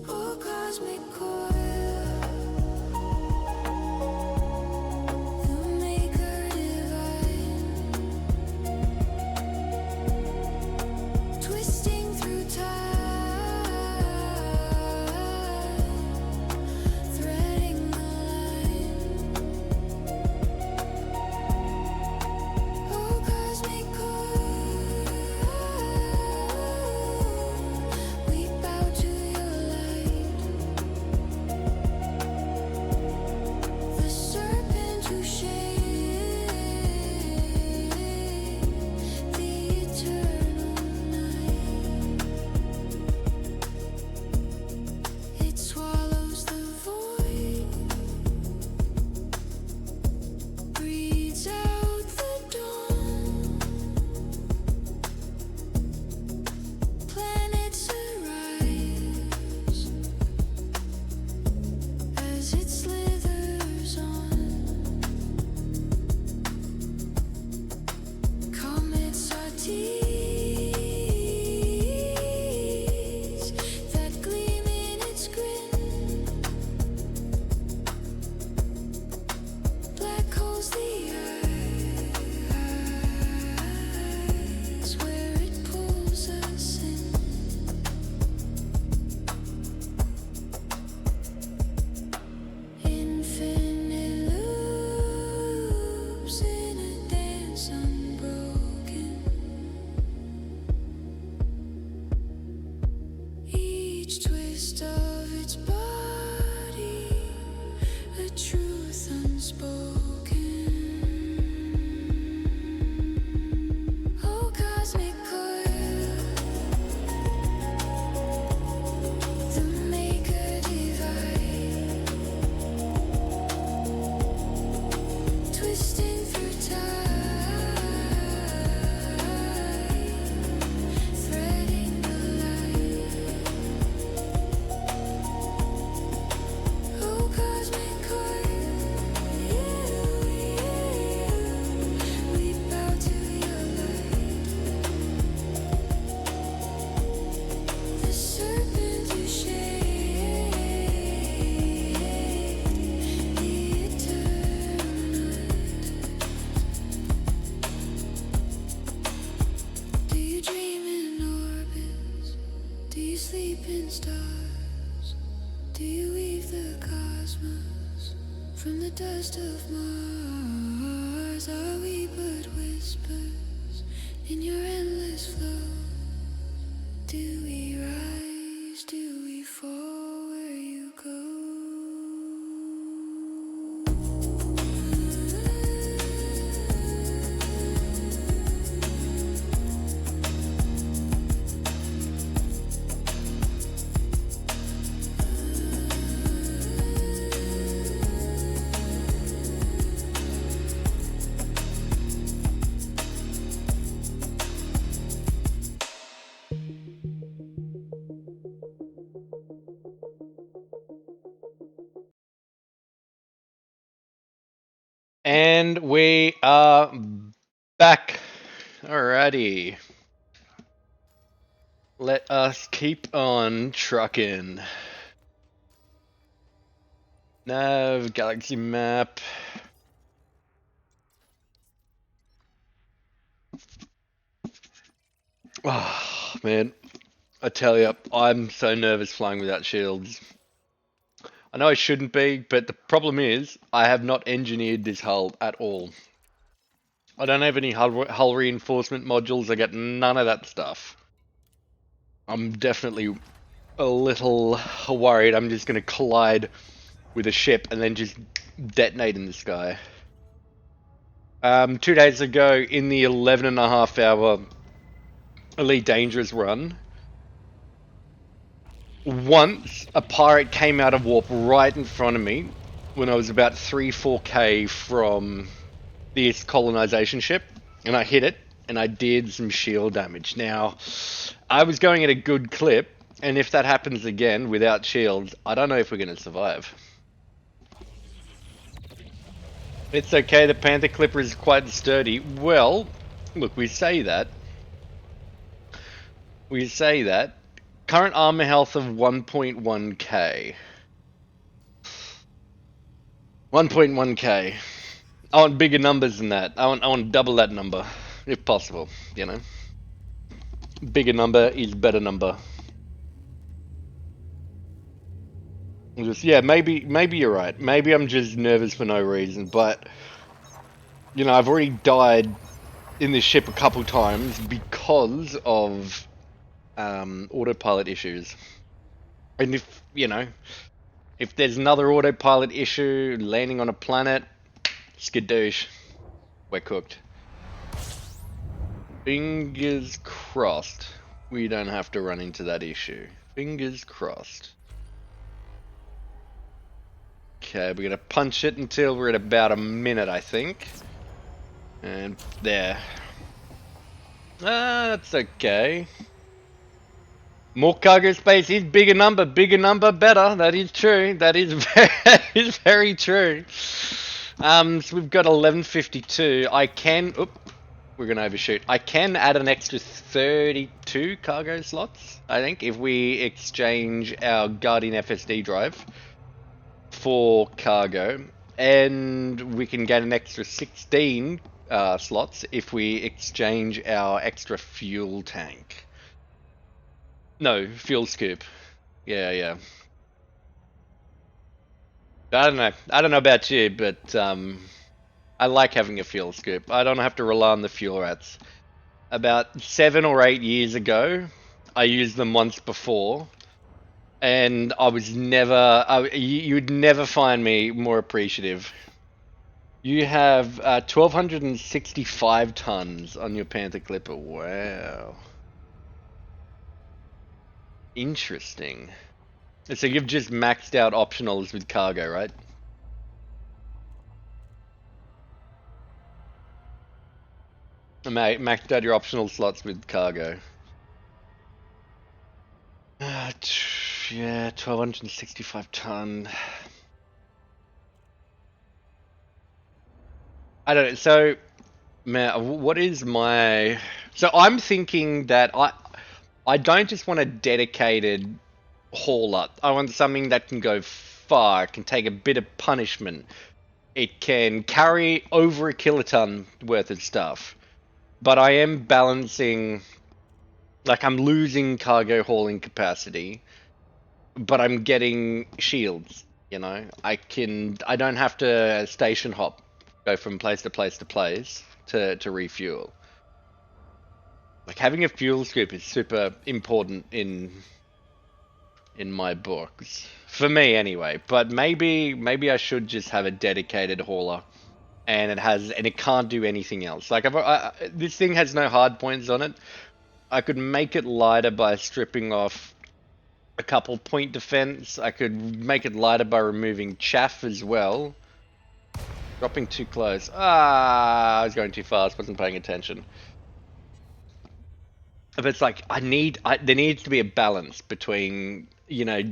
Oh, cosmic coil, the maker divine, twisting through time. And we are back. Alrighty. Let us keep on trucking. Nav, galaxy map. Oh, man. I tell you, I'm so nervous flying without shields. I know I shouldn't be, but the problem is, I have not engineered this hull at all. I don't have any hull reinforcement modules, I get none of that stuff. I'm definitely a little worried I'm just going to collide with a ship and then just detonate in the sky. 2 days ago, in the 11.5-hour Elite Dangerous run, once a pirate came out of warp right in front of me when I was about 3-4k from this colonization ship, and I hit it and I did some shield damage. Now, I was going at a good clip, and if that happens again without shields, I don't know if we're going to survive. It's okay, the Panther Clipper is quite sturdy. Well, look, we say that. Current armor health of 1.1k. 1.1k. I want bigger numbers than that. I want double that number, if possible, you know. Bigger number is better number. Yeah, maybe you're right. Maybe I'm just nervous for no reason, but you know, I've already died in this ship a couple times because of autopilot issues. And if, you know, if there's another autopilot issue landing on a planet, skadoosh, we're cooked. Fingers crossed we don't have to run into that issue. Fingers crossed. Okay, we're gonna punch it until we're at about a minute, I think. And there. That's okay. More cargo space is bigger number, better. That is true. That is very true. So we've got 1152. I can, we're gonna overshoot. I can add an extra 32 cargo slots, I think, if we exchange our Guardian FSD drive for cargo, and we can get an extra 16 slots if we exchange our extra fuel tank. No, fuel scoop. Yeah. I don't know about you, but I like having a fuel scoop. I don't have to rely on the fuel rats. About 7 or 8 years ago, I used them once before, and I was never. You'd never find me more appreciative. You have 1,265 tons on your Panther Clipper. Wow. Interesting. So you've just maxed out optionals with cargo, right? Maxed out your optional slots with cargo. Yeah, 1,265 ton. I don't know. So, man, what is my... So I'm thinking that I don't just want a dedicated hauler. I want something that can go far, can take a bit of punishment. It can carry over a kiloton worth of stuff. But I am balancing, like I'm losing cargo hauling capacity, but I'm getting shields, you know? I don't have to station hop, go from place to place to place to refuel. Like having a fuel scoop is super important in my books. For me anyway, but maybe I should just have a dedicated hauler. And it can't do anything else. Like this thing has no hard points on it. I could make it lighter by stripping off a couple point defense. I could make it lighter by removing chaff as well. Dropping too close. I was going too fast. Wasn't paying attention. But it's like there needs to be a balance between, you know,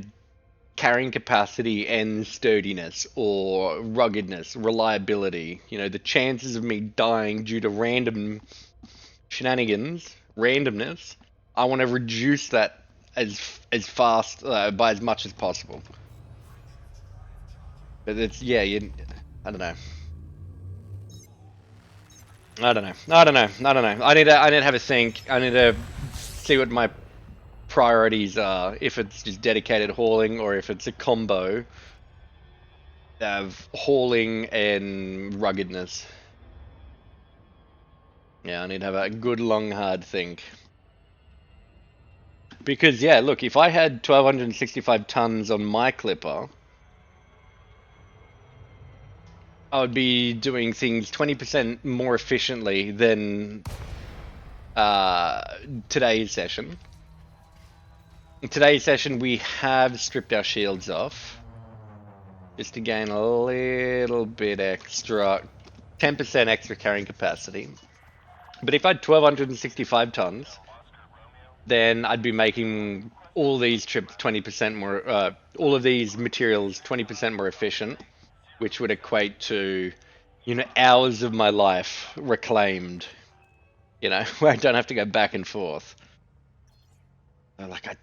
carrying capacity and sturdiness or ruggedness, reliability. You know, the chances of me dying due to random shenanigans, randomness, I want to reduce that as fast by as much as possible. But it's yeah, I don't know. I don't know. I don't know. I don't know. I need to have a think. I need to see what my priorities are. If it's just dedicated hauling or if it's a combo of hauling and ruggedness. Yeah, I need to have a good long hard think. Because yeah, look, if I had 1265 tons on my clipper, I would be doing things 20% more efficiently than today's session. In today's session, we have stripped our shields off just to gain a little bit extra, 10% extra carrying capacity. But if I had 1265 tons, then I'd be making all these trips 20% more, all of these materials 20% more efficient, which would equate to, you know, hours of my life reclaimed, you know, where I don't have to go back and forth. Like I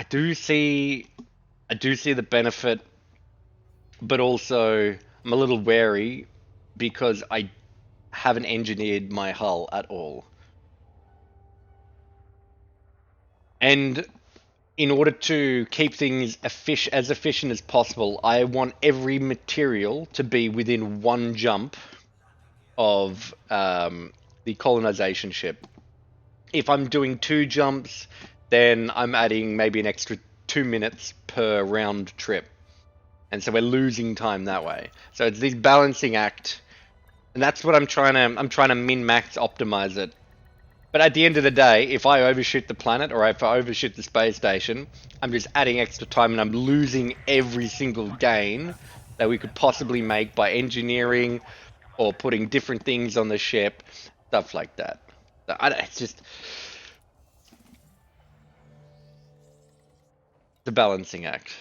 do see the benefit, but also I'm a little wary because I haven't engineered my hull at all. And in order to keep things as efficient as possible, I want every material to be within one jump of the colonization ship. If I'm doing 2 jumps, then I'm adding maybe an extra 2 minutes per round trip. And so we're losing time that way. So it's this balancing act, and that's what I'm trying to min-max optimize it. But at the end of the day, if I overshoot the planet or if I overshoot the space station, I'm just adding extra time and I'm losing every single gain that we could possibly make by engineering or putting different things on the ship, stuff like that. It's just the balancing act.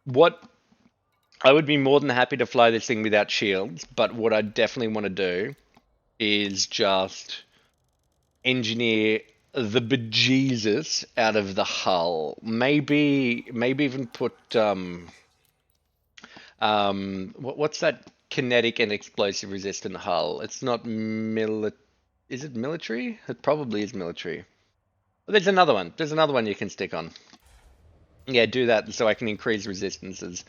What I would be more than happy to fly this thing without shields, but what I definitely want to do is just engineer the bejesus out of the hull. Maybe even put what's that kinetic and explosive resistant hull? It's not is it military? It probably is military. Well, there's another one. There's another one you can stick on. Yeah, do that so I can increase resistances.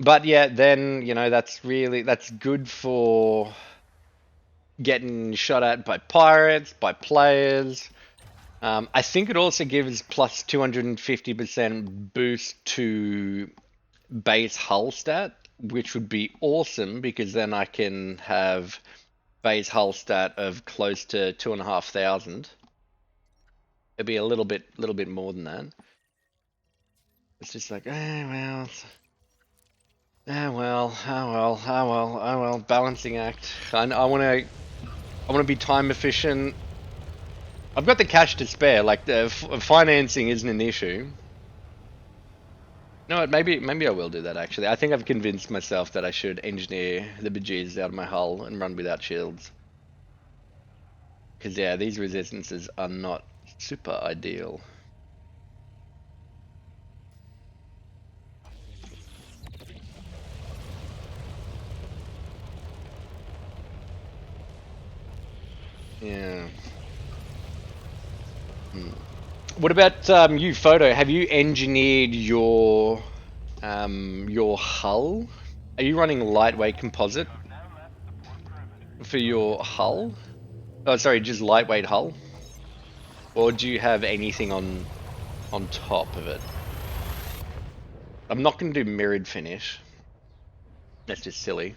But yeah, then, you know, that's good for getting shot at by pirates, by players. I think it also gives plus 250% boost to base hull stat, which would be awesome because then I can have base hull stat of close to 2,500. It'd be a little bit more than that. It's just like, well, balancing act. I want to be time efficient. I've got the cash to spare. Like the financing isn't an issue. No, maybe I will do that actually. I think I've convinced myself that I should engineer the bejesus out of my hull and run without shields. Because yeah, these resistances are not super ideal. Yeah. What about you, Photo? Have you engineered your hull? Are you running lightweight composite for your hull? Oh, sorry, just lightweight hull? Or do you have anything on top of it? I'm not going to do mirrored finish. That's just silly.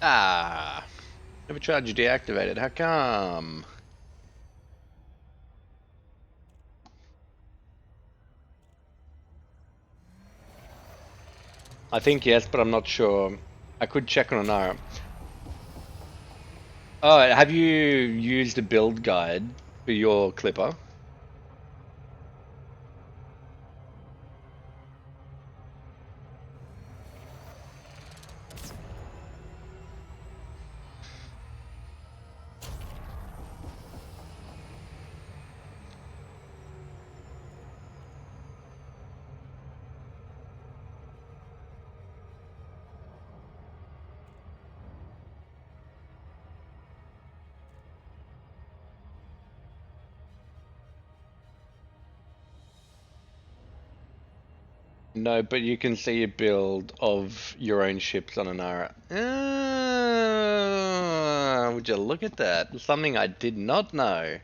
Ah, never tried to deactivate it. How come? I think yes, but I'm not sure. I could check on Anara. Oh, have you used a build guide for your clipper? No, but you can see a build of your own ships on Anara. Would you look at that? Something I did not know.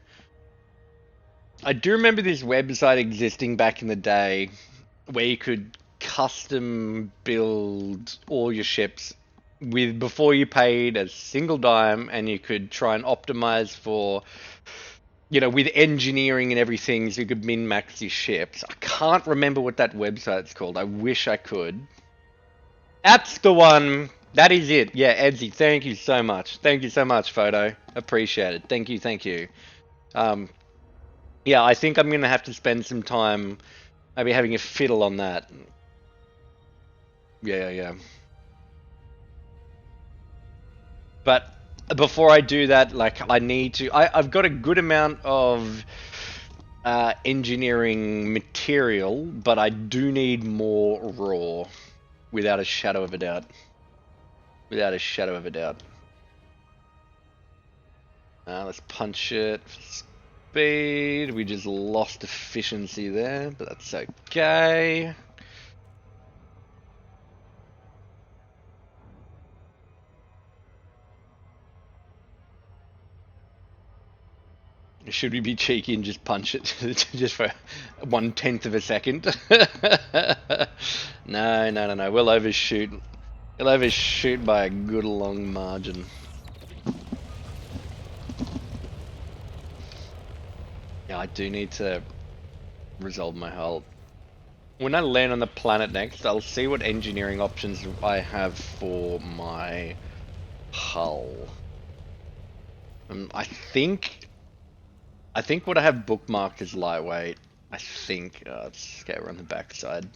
I do remember this website existing back in the day where you could custom build all your ships with before you paid a single dime, and you could try and optimize for, you know, with engineering and everything, so you could min max your ships. I can't remember what that website's called. I wish I could. That's the one. That is it. Yeah, Edsy, thank you so much. Thank you so much, Photo. Appreciate it. Thank you, thank you. Yeah, I think I'm gonna have to spend some time maybe having a fiddle on that. Yeah. But before I do that, like I need to. I've got a good amount of engineering material, but I do need more raw, without a shadow of a doubt. Without a shadow of a doubt. Let's punch it for speed. We just lost efficiency there, but that's okay. Should we be cheeky and just punch it just for 1/10 of a second? No. We'll overshoot. We'll overshoot by a good long margin. Yeah, I do need to resolve my hull. When I land on the planet next, I'll see what engineering options I have for my hull. I think what I have bookmarked is lightweight. I think. Let's go around the backside.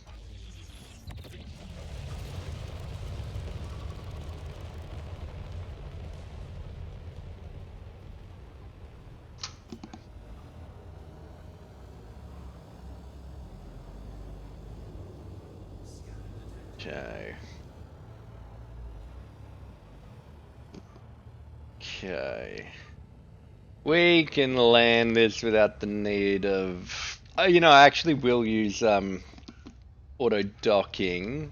Okay. Okay. We can land this without the need of... you know, I actually will use auto docking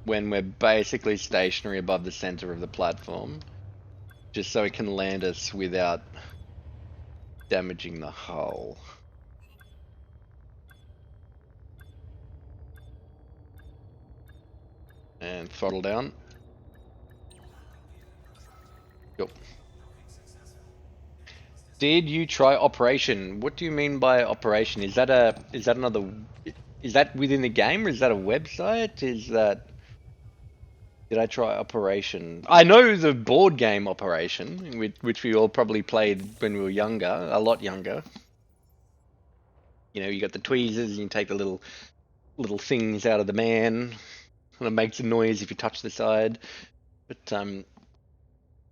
when we're basically stationary above the center of the platform, just so it can land us without damaging the hull. And throttle down. Yep. Did you try Operation? What do you mean by Operation? Is that within the game, or is that a website? Did I try Operation? I know the board game Operation, which we all probably played when we were younger, a lot younger. You know, you got the tweezers and you take the little things out of the man, and it makes a noise if you touch the side. But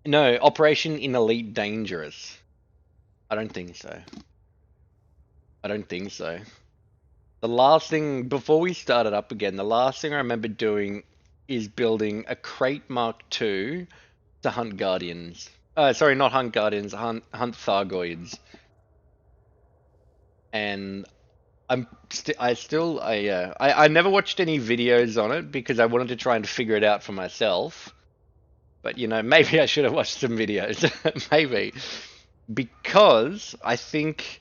no, Operation in Elite Dangerous. I don't think so. I don't think so. The last thing, before we started up again, the last thing I remember doing is building a Crate Mark II to hunt Guardians. Sorry, not hunt Guardians, hunt Thargoids. And I never watched any videos on it because I wanted to try and figure it out for myself. But you know, maybe I should have watched some videos. Maybe. Because I think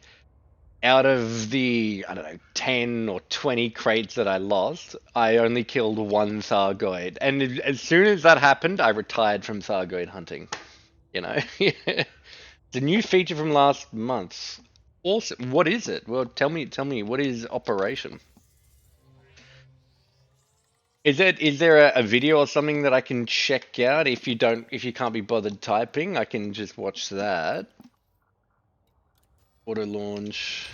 out of the, I don't know, 10 or 20 crates that I lost, I only killed one Thargoid. And as soon as that happened, I retired from Thargoid hunting. You know? It's a new feature from last month. Awesome. What is it? Well, tell me, what is Operation? Is there a video or something that I can check out if you can't be bothered typing? I can just watch that. Auto launch.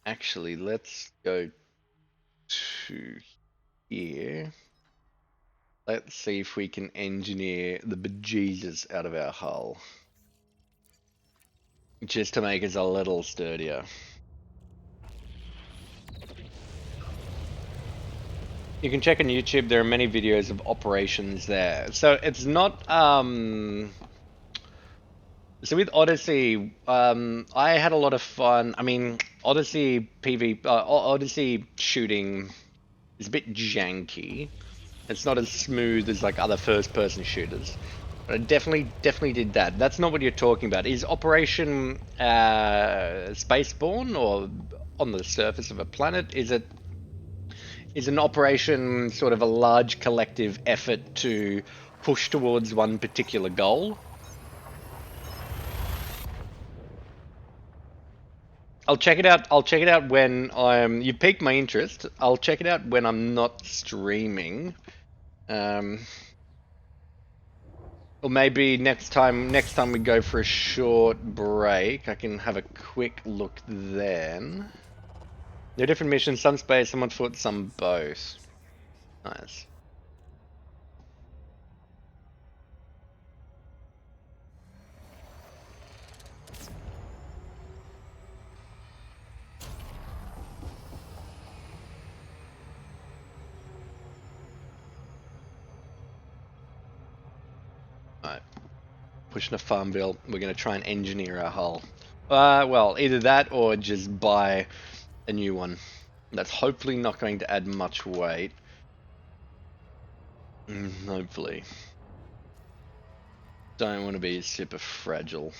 Actually, let's go to here. Let's see if we can engineer the bejesus out of our hull. Just to make us a little sturdier. You can check on YouTube, there are many videos of operations there. So it's not, so with Odyssey, I had a lot of fun. I mean, Odyssey Odyssey shooting is a bit janky. It's not as smooth as like other first-person shooters. But I definitely did that. That's not what you're talking about. Is Operation Spaceborne or on the surface of a planet? Is an operation sort of a large collective effort to push towards one particular goal? I'll check it out. I'll check it out when I'm. You piqued my interest. I'll check it out when I'm not streaming. Or maybe next time we go for a short break, I can have a quick look then. There are different missions, some space, some on foot, some both. Nice. Alright. Pushing a Farmville, we're going to try and engineer our hull. Well, either that or just buy a new one. That's hopefully not going to add much weight. Hopefully. Don't want to be super fragile.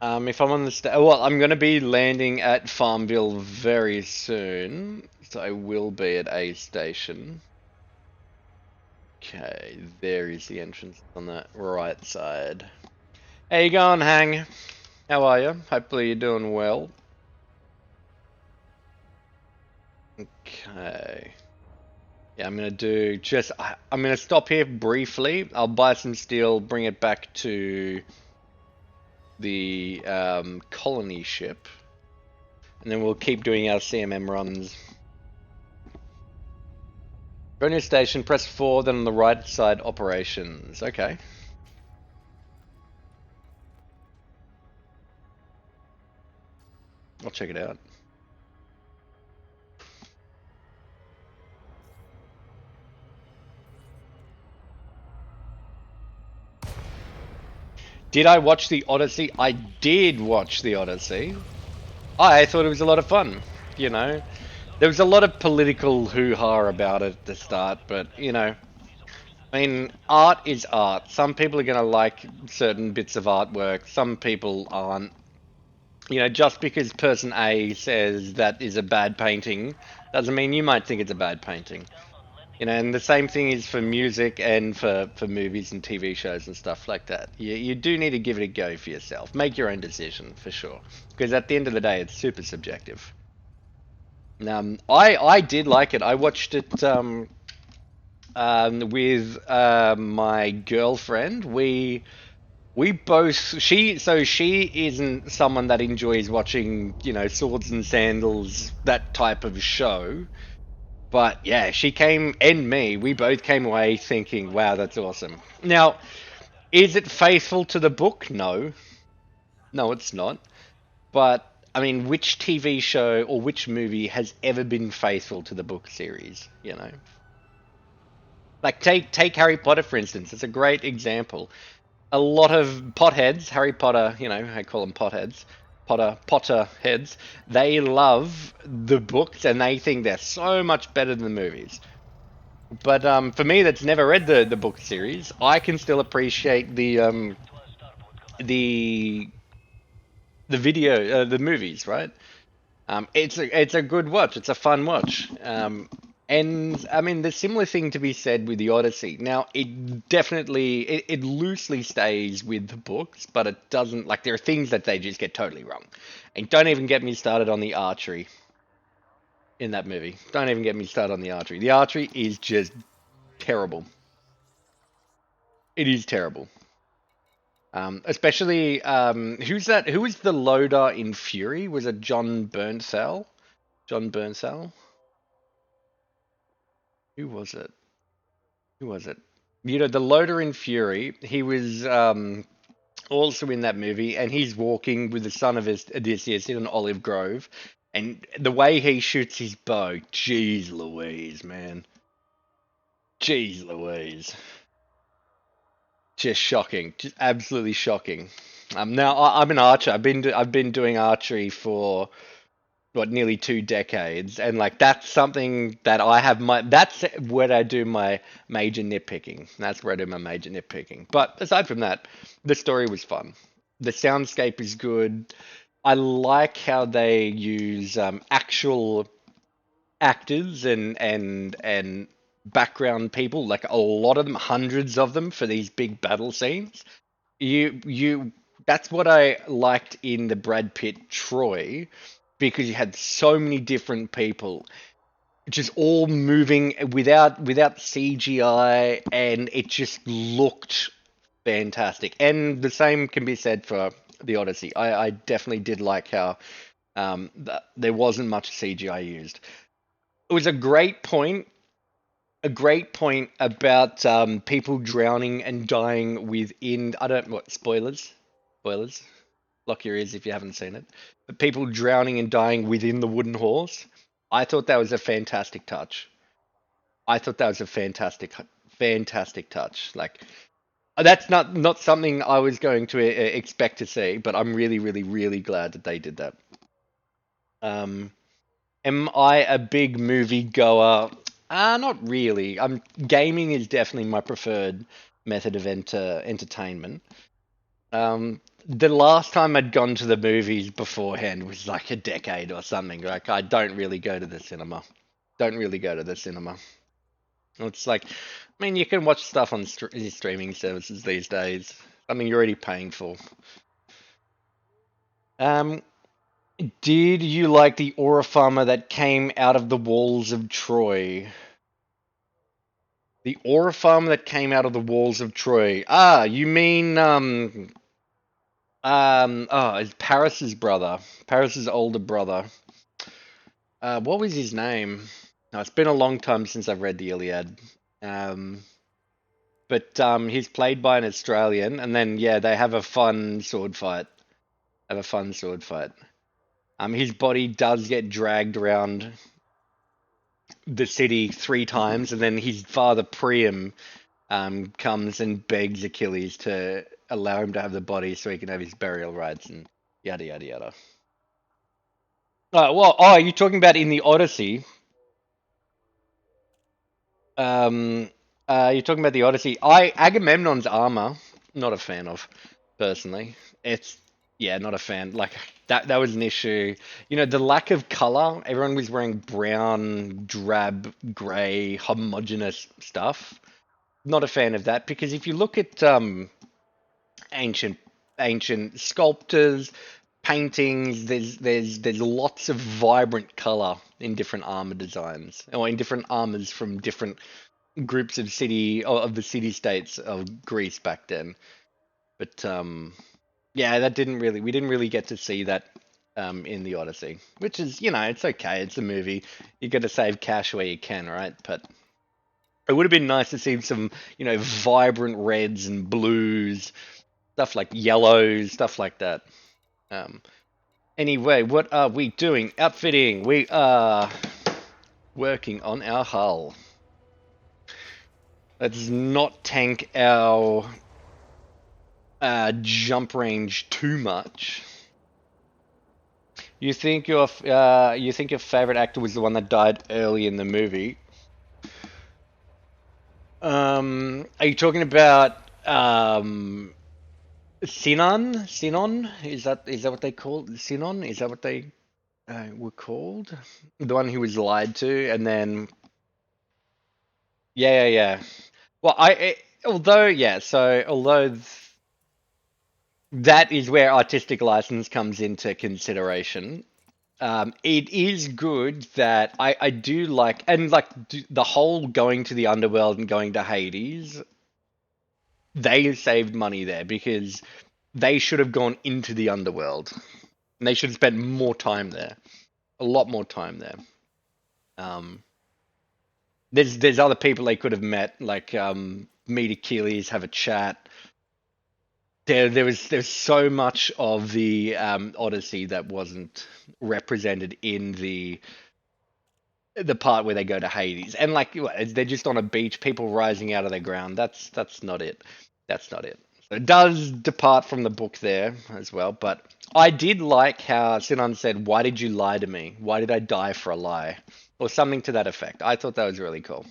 If I'm on the well, I'm going to be landing at Farmville very soon, so I will be at a station. Okay, there is the entrance on the right side. How you going, Hang? How are you? Hopefully you're doing well. Okay. Yeah, I'm gonna do just. I'm gonna stop here briefly. I'll buy some steel, bring it back to the colony ship, and then we'll keep doing our CMM runs. Go to your station, press 4, then on the right side, operations. Okay. I'll check it out. Did I watch the Odyssey? I did watch the Odyssey. I thought it was a lot of fun, you know. There was a lot of political hoo-ha about it at the start, but, you know, I mean, art is art. Some people are going to like certain bits of artwork, some people aren't. You know, just because person A says that is a bad painting, doesn't mean you might think it's a bad painting. You know, and the same thing is for music and for movies and TV shows and stuff like that. You do need to give it a go for yourself. Make your own decision, for sure. Because at the end of the day, it's super subjective. I did like it. I watched it with my girlfriend. We both she isn't someone that enjoys watching, you know, swords and sandals, that type of show. But yeah, she came, and me, we both came away thinking, wow, that's awesome. Now, is it faithful to the book? No. No, it's not. But I mean, which TV show or which movie has ever been faithful to the book series, you know? Like take Harry Potter for instance. It's a great example. a lot of potheads, Harry Potter, I call them potheads, Potter heads. They love the books and they think they're so much better than the movies. But for me, that's never read the book series, I can still appreciate the the movies, right? It's a good watch. It's a fun watch. And I mean, there's similar thing to be said with the Odyssey. Now, it loosely stays with the books, but it doesn't, like, there are things that they just get totally wrong. And don't even get me started on the archery in that movie. Don't even get me started on the archery. The archery is just terrible. It is terrible. Especially who's that? Who was the loader in Fury? Was it John Bernthal? John Bernthal? Who was it? Who was it? The loader in Fury. He was also in that movie, and he's walking with the son of Odysseus in an olive grove, and the way he shoots his bow, jeez Louise, man, jeez Louise, just shocking, just absolutely shocking. Now I'm an archer. I've been doing archery for what, nearly 2 decades, and like that's something that that's where I do my major nitpicking. That's where I do my major nitpicking. But aside from that, the story was fun. The soundscape is good. I like how they use actual actors and background people, like a lot of them, hundreds of them, for these big battle scenes. You That's what I liked in the Brad Pitt Troy, because you had so many different people just all moving without CGI, and it just looked fantastic. And the same can be said for the Odyssey. I definitely did like how there wasn't much CGI used. It was a great point. A great point about people drowning and dying within. I don't what spoilers. Spoilers. Lock your ears if you haven't seen it. But people drowning and dying within the wooden horse. I thought that was a fantastic touch. I thought that was a fantastic touch. Like, that's not something I was going to expect to see, but I'm really, really, really glad that they did that. Am I a big movie goer? Not really. Gaming is definitely my preferred method of entertainment. The last time I'd gone to the movies beforehand was like a decade or something. Like, I don't really go to the cinema. Don't really go to the cinema. It's like, I mean, you can watch stuff on streaming services these days. Something you're already paying for. Did you like the aura farmer that came out of the walls of Troy? The aura farmer that came out of the walls of Troy. Ah, you mean it's Paris's brother, Paris's older brother. What was his name? No, it's been a long time since I've read the Iliad. But he's played by an Australian, and then yeah, they have a fun sword fight. His body does get dragged around the city 3 times, and then his father Priam comes and begs Achilles to allow him to have the body so he can have his burial rites and yada yada yada. You're talking about in the Odyssey? You're talking about the Odyssey. Agamemnon's armor, not a fan of, personally. Not a fan. Like, that was an issue. The lack of color. Everyone was wearing brown, drab, grey, homogeneous stuff. Not a fan of that, because if you look at ancient sculptors, paintings, there's lots of vibrant color in different armor designs, or in different armors from different groups of the city states of Greece back then. But we didn't really get to see that in the Odyssey, which is, it's okay. It's a movie. You got to save cash where you can, right? But it would have been nice to see some, vibrant reds and blues, stuff like yellows, stuff like that. Anyway, what are we doing? Outfitting. We are working on our hull. Let's not tank our jump range too much. You think your favorite actor was the one that died early in the movie? Are you talking about Sinon? Sinon? Is that what they called? Sinon? Is that what they were called? The one who was lied to, and then yeah. Well, although that is where artistic license comes into consideration. It is good that I do like, and like the whole going to the underworld and going to Hades, they saved money there because they should have gone into the underworld and they should have spent more time there, a lot more time there. There's other people they could have met, like meet Achilles, have a chat. There's so much of the Odyssey that wasn't represented in the part where they go to Hades, and like they're just on a beach, people rising out of the ground. That's not it. That's not it. So it does depart from the book there as well, but I did like how Sinon said, "Why did you lie to me? Why did I die for a lie?" Or something to that effect. I thought that was really cool.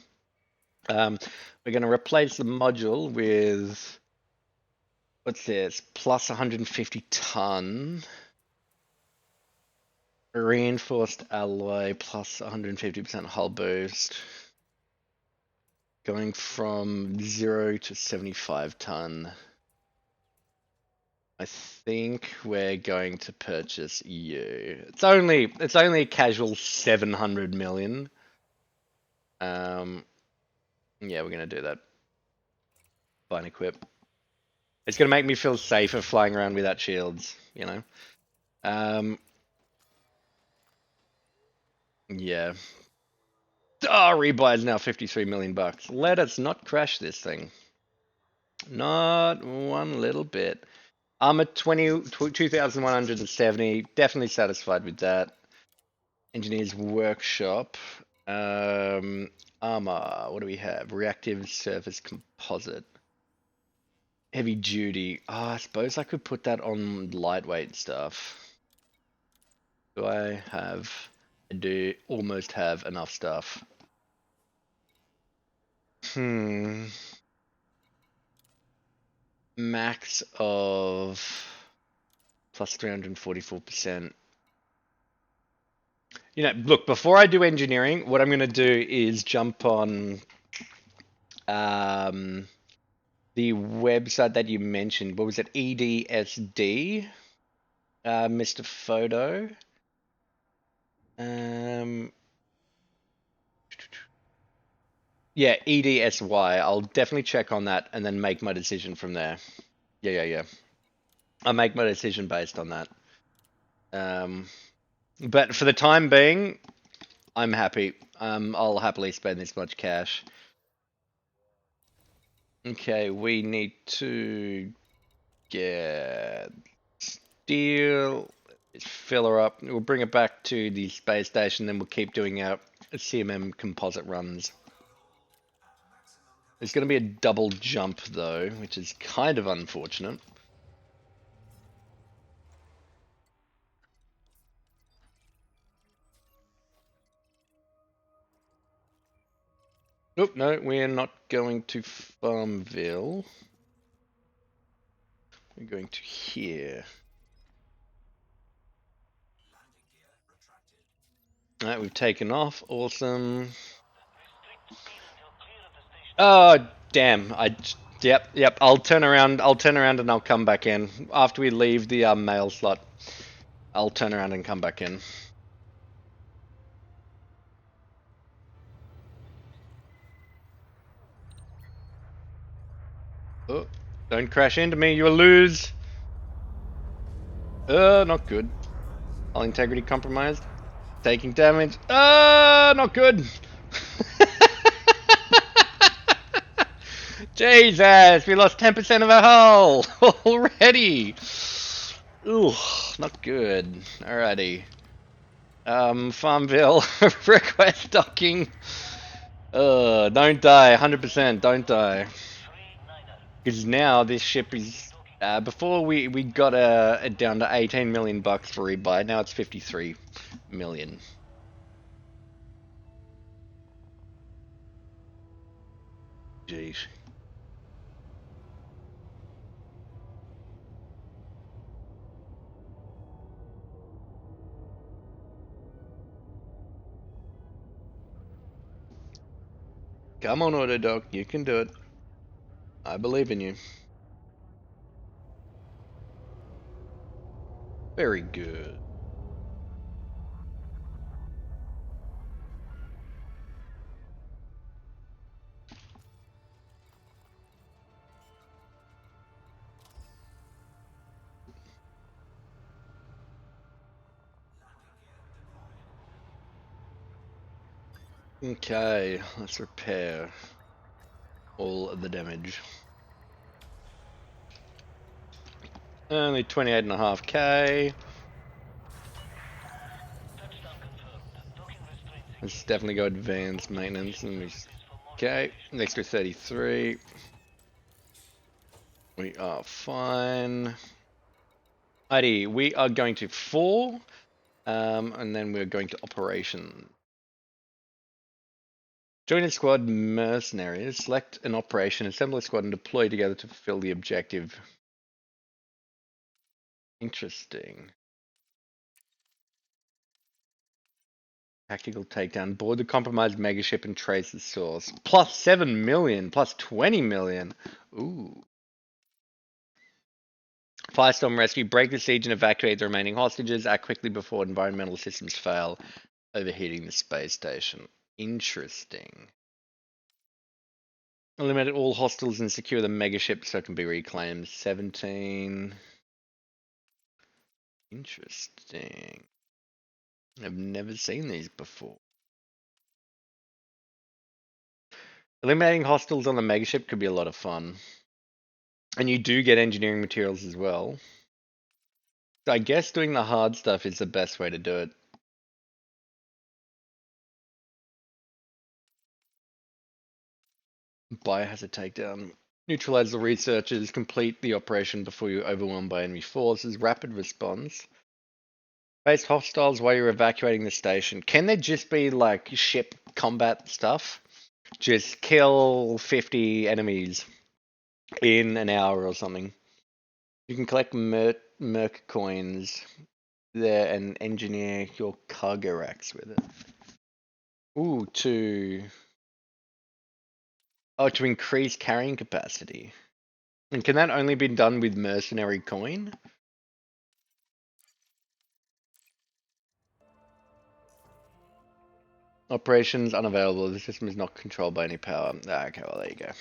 We're going to replace the module with, what's this? Plus 150 ton. Reinforced alloy plus 150% hull boost. Going from 0 to 75 ton. I think we're going to purchase you. It's only a casual 700 million. Yeah, we're gonna do that. Fine equip. It's gonna make me feel safer flying around without shields, you know. Yeah. Rebuy is now 53 million bucks. Let us not crash this thing. Not one little bit. Armor 2,170. Definitely satisfied with that. Engineer's workshop. Armor. What do we have? Reactive surface composite. Heavy duty. I suppose I could put that on lightweight stuff. Do I have? I do almost have enough stuff. Max of plus 344%. You know, look, before I do engineering, what I'm going to do is jump on the website that you mentioned. What was it? EDSD, Mr. Photo. Yeah, EDSY. I'll definitely check on that and then make my decision from there. Yeah. I'll make my decision based on that. But for the time being, I'm happy. I'll happily spend this much cash. Okay, we need to get steel, fill her up. We'll bring it back to the space station, then we'll keep doing our CMM composite runs. There's going to be a double jump though, which is kind of unfortunate. Nope, no, we're not going to Farmville. We're going to here. Alright, we've taken off. Awesome. Oh, damn. Yep. I'll turn around and I'll come back in. After we leave the mail slot, I'll turn around and come back in. Oh, don't crash into me, you'll lose. Not good. Hull integrity compromised. Taking damage. Not good. Jesus, we lost 10% of our hull already. Ooh, not good. Alrighty. Farmville, request docking. Don't die, 100%, don't die. Because now this ship is Before we got it down to 18 million bucks for rebuy. Now it's 53 million. Jeez. Come on, Autodoc, you can do it. I believe in you. Very good. Okay, let's repair all of the damage. Only 28.5k. Let's definitely go advanced maintenance. Okay, an extra 33. We are fine. Alrighty, we are going to 4, and then we're going to operation. Join a squad mercenaries, select an operation, assemble a squad, and deploy together to fulfill the objective. Interesting. Tactical takedown. Board the compromised megaship and trace the source. Plus 7 million, plus 20 million. Ooh. Firestorm rescue. Break the siege and evacuate the remaining hostages. Act quickly before environmental systems fail. Overheating the space station. Interesting. Eliminate all hostiles and secure the megaship so it can be reclaimed. 17. Interesting. I've never seen these before. Eliminating hostiles on the megaship could be a lot of fun. And you do get engineering materials as well. So I guess doing the hard stuff is the best way to do it. Biohazard takedown. Neutralize the researchers. Complete the operation before you're overwhelmed by enemy forces. Rapid response. Face hostiles while you're evacuating the station. Can there just be like ship combat stuff? Just kill 50 enemies in an hour or something. You can collect merc coins there and engineer your cargo racks with it. Ooh, to increase carrying capacity. And can that only be done with mercenary coin? Operations unavailable. The system is not controlled by any power. Okay, well there you go.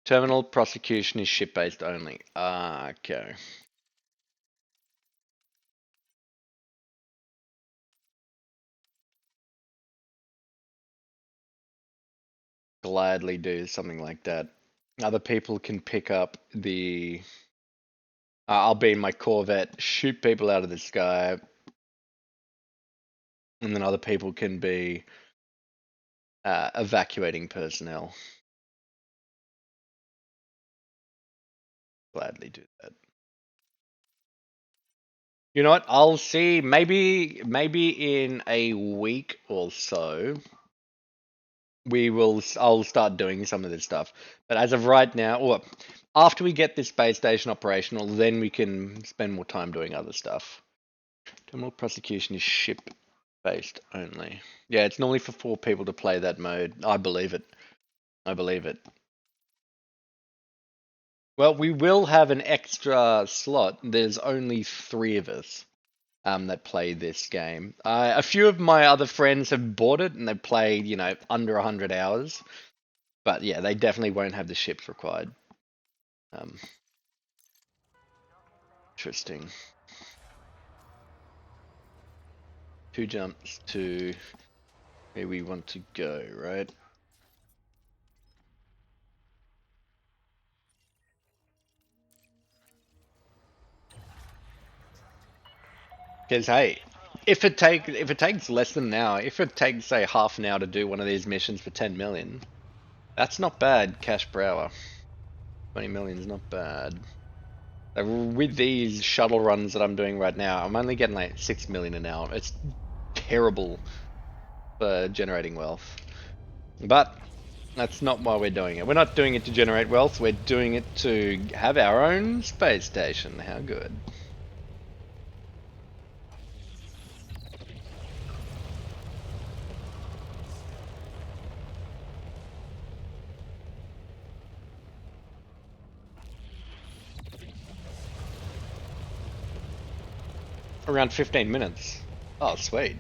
Terminal prosecution is ship-based only. Okay. Gladly do something like that. Other people can pick up the... I'll be in my Corvette, shoot people out of the sky, and then other people can be evacuating personnel. Gladly do that. You know what? I'll see. Maybe in a week or so, I'll start doing some of this stuff. But as of right now, or after we get this base station operational, then we can spend more time doing other stuff. Terminal prosecution is ship-based only. Yeah, it's normally for 4 people to play that mode. I believe it. I believe it. Well, we will have an extra slot. There's only 3 of us that play this game. A few of my other friends have bought it and they've played, under 100 hours. But yeah, they definitely won't have the ships required. Interesting. 2 jumps to where we want to go, right? Because hey, if it takes less than an hour, if it takes say half an hour to do one of these missions for 10 million, that's not bad cash per hour. 20 million is not bad. With these shuttle runs that I'm doing right now, I'm only getting like 6 million an hour. It's terrible for generating wealth. But that's not why we're doing it. We're not doing it to generate wealth, we're doing it to have our own space station. How good. Around 15 minutes. Oh, sweet.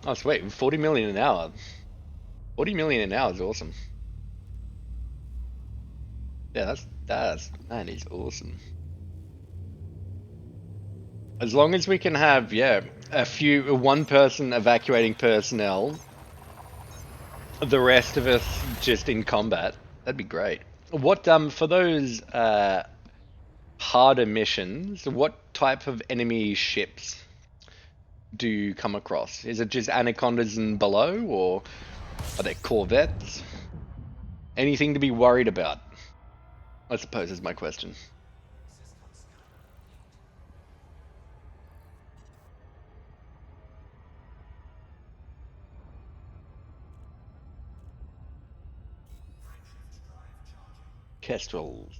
Oh, sweet. 40 million an hour. 40 million an hour is awesome. Yeah, that is awesome. As long as we can have, yeah, one person evacuating personnel, the rest of us just in combat, that'd be great. What, for those, harder missions, what type of enemy ships do you come across? Is it just Anacondas and below, or are there corvettes? Anything to be worried about? I suppose is my question. Kestrels.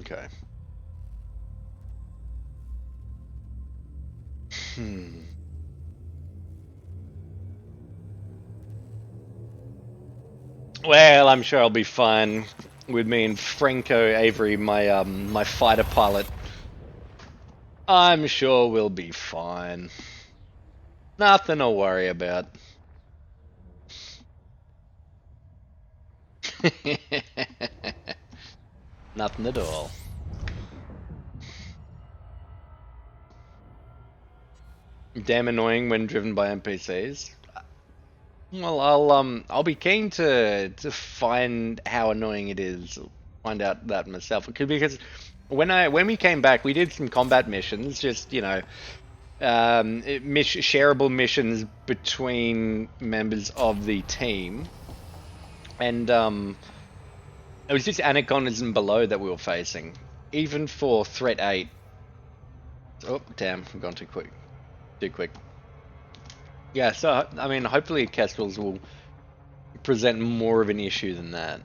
Okay. Hmm. Well, I'm sure I'll be fine with me and Franco Avery, my fighter pilot. I'm sure we'll be fine. Nothing to worry about. Nothing at all. Damn annoying when driven by NPCs. Well, I'll be keen to find how annoying it is. Find out that myself. Because when we came back, we did some combat missions. Just shareable missions between members of the team, and it was just Anacondas and below that we were facing. Even for Threat 8. Oh damn, I've gone too quick. Too quick. Yeah, so I mean, hopefully Kestrels will present more of an issue than that.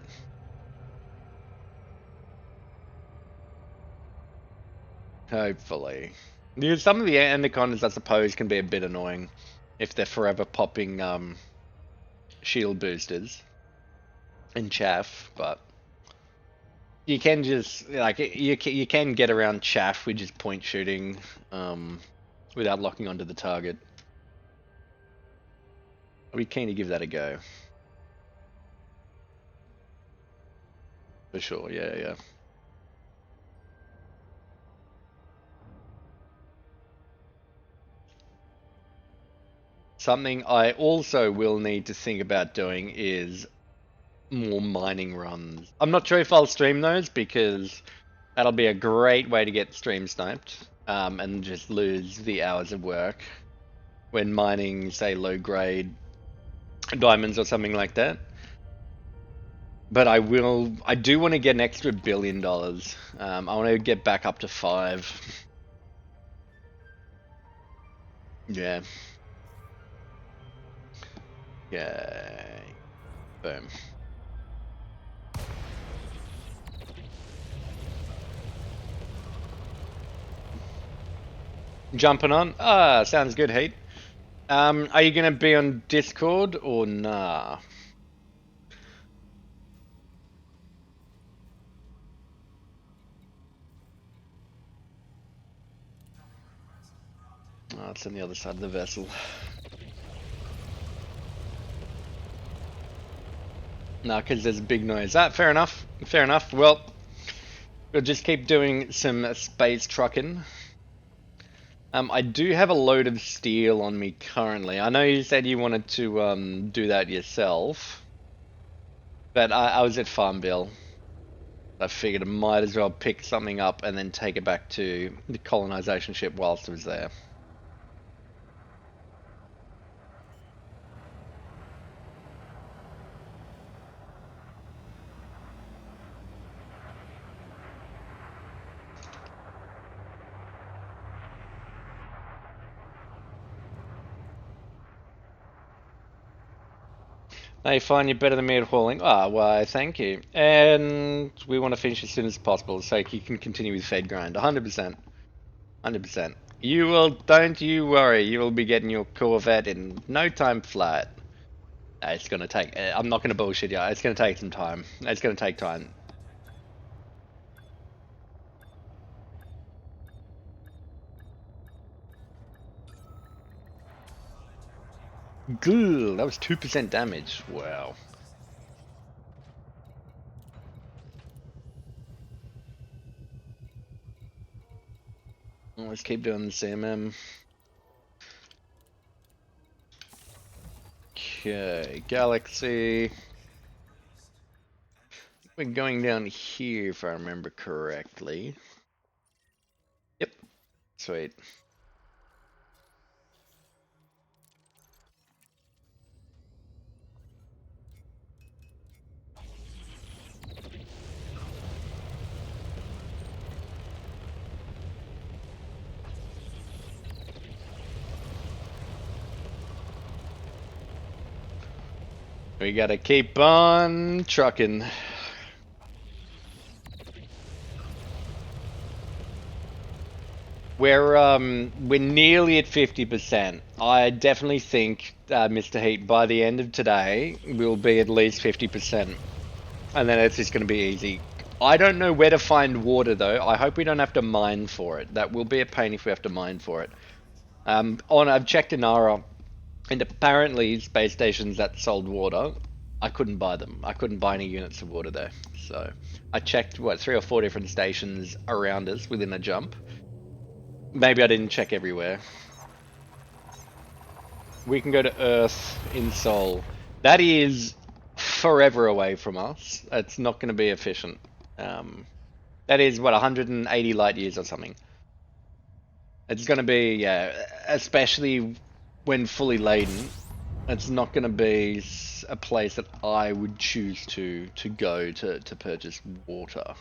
Hopefully. Because some of the Anacondas, I suppose, can be a bit annoying if they're forever popping shield boosters and chaff, but you can just you can get around chaff with just point shooting without locking onto the target. I'll be keen to give that a go. For sure, yeah. Something I also will need to think about doing is more mining runs. I'm not sure if I'll stream those because that'll be a great way to get stream sniped and just lose the hours of work when mining, say, low grade diamonds or something like that. But I do want to get an extra $1 billion. I want to get back up to 5. Yeah. Yay. Boom. Jumping on? Ah, sounds good, Heat. Are you gonna be on Discord or nah? Oh, it's on the other side of the vessel. Nah, because there's a big noise. Ah, fair enough. Fair enough. Well, we'll just keep doing some space trucking. I do have a load of steel on me currently. I know you said you wanted to do that yourself, but I was at Farmville. I figured I might as well pick something up and then take it back to the colonization ship whilst I was there. They find you better than me at hauling. Ah, why, thank you. And we want to finish as soon as possible so you can continue with Fed Grind. 100%. 100%. You will, don't you worry, you will be getting your Corvette in no time flat. It's gonna take, I'm not gonna bullshit you, it's gonna take some time. It's gonna take time. Goo, that was 2% damage. Wow. Well, let's keep doing the CMM. Okay, Galaxy. We're going down here if I remember correctly. Yep. Sweet. We gotta keep on trucking. We're nearly at 50%. I definitely think, Mr. Heat, by the end of today, we'll be at least 50%. And then it's just gonna be easy. I don't know where to find water though. I hope we don't have to mine for it. That will be a pain if we have to mine for it. I've checked Inara, and apparently space stations that sold water, I couldn't buy them. I couldn't buy any units of water there. So I checked, what, 3 or 4 different stations around us within a jump. Maybe I didn't check everywhere. We can go to Earth in Seoul. That is forever away from us. It's not going to be efficient. That is, what, 180 light years or something. It's going to be, yeah, especially when fully laden, it's not going to be a place that I would choose to go to purchase water.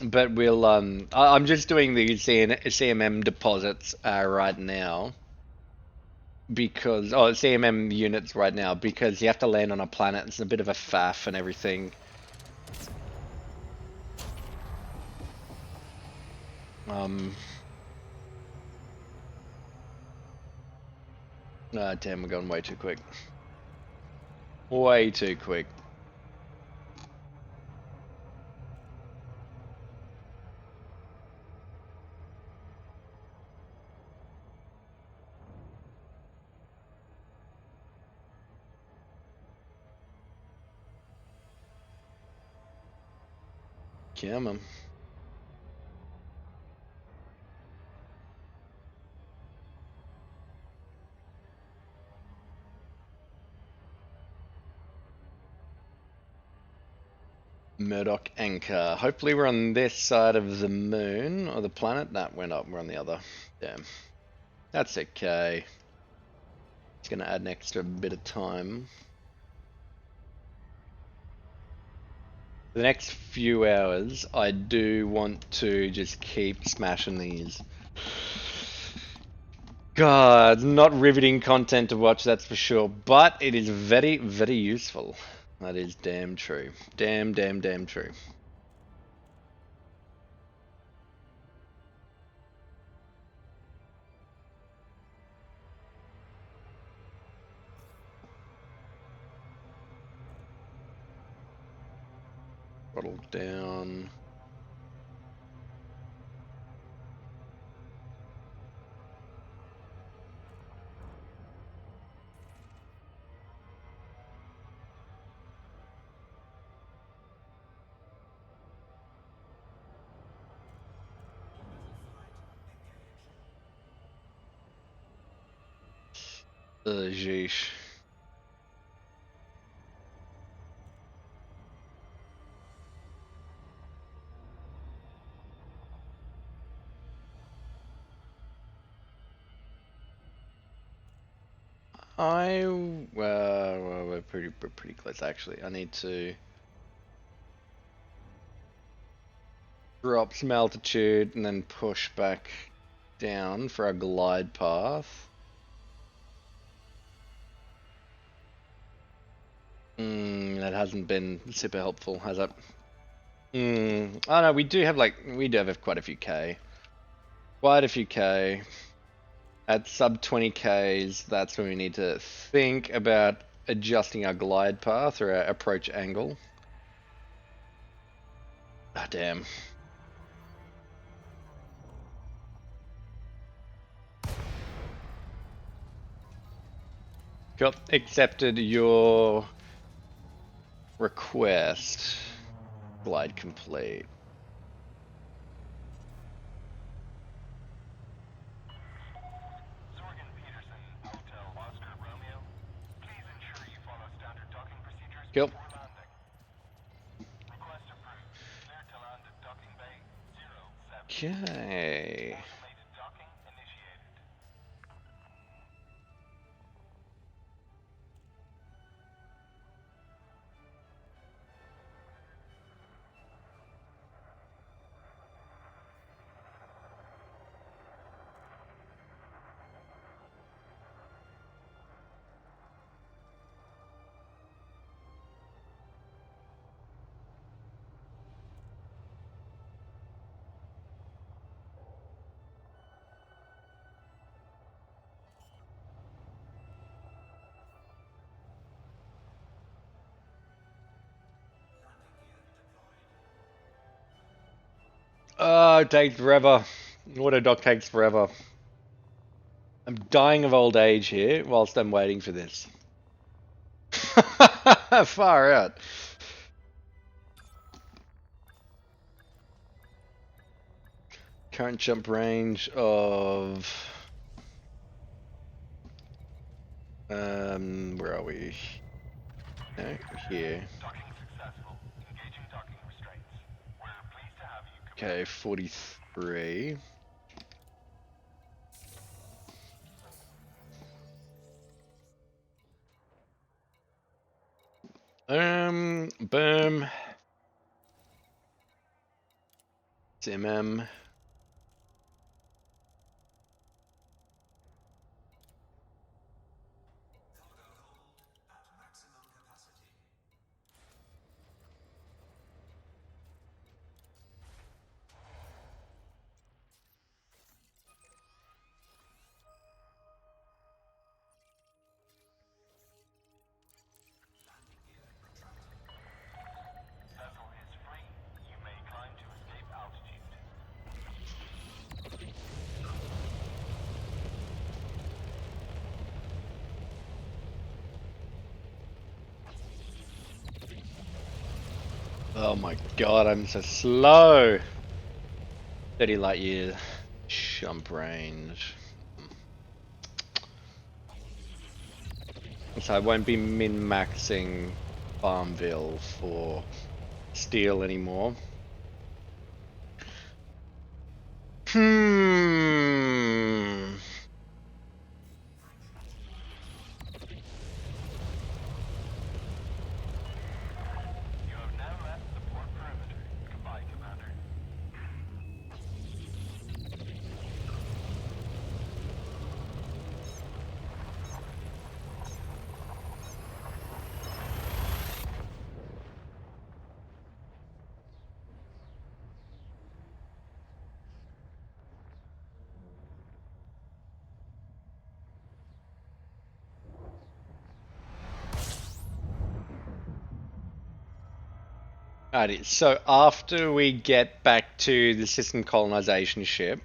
But we'll I'm just doing the CMM deposits right now because CMM units right now because you have to land on a planet. It's a bit of a faff and everything. Damn, we're going way too quick. Way too quick. Come on. Murdoch Anchor. Hopefully we're on this side of the moon or the planet. That went up. We're on the other. Damn. That's okay. It's gonna add an extra bit of time. The next few hours, I do want to just keep smashing these. God, not riveting content to watch, that's for sure. But it is very, very useful. That is damn true. Damn true. Throttle down. Jeesh. Well, we're pretty close actually. I need to drop some altitude and then push back down for our glide path. That hasn't been super helpful, has it? Oh no, we do have quite a few K. Quite a few K. At sub 20Ks, that's when we need to think about adjusting our glide path or our approach angle. Ah, damn. Cool. Accepted your request. Glide complete. Zorgan Peterson, Hotel Oscar Romeo. Please ensure you follow standard docking procedures Cool. before landing. Request approved. Clear to land at docking bay 07. Okay. Automated docking initiated. Oh, it takes forever. Autodoc takes forever. I'm dying of old age here whilst I'm waiting for this. Far out. Current jump range of... where are we? No, here. Docking successful. Engaging docking restraints. We're pleased to have you. Okay, 43. Boom. MM. Vessel is free. You may climb to escape altitude. Oh my god, I'm so slow. 30 light year jump range. So I won't be min-maxing Farmville for steel anymore. You have now left the port perimeter. Goodbye, Commander. Alrighty, so after we get back to the system colonization ship,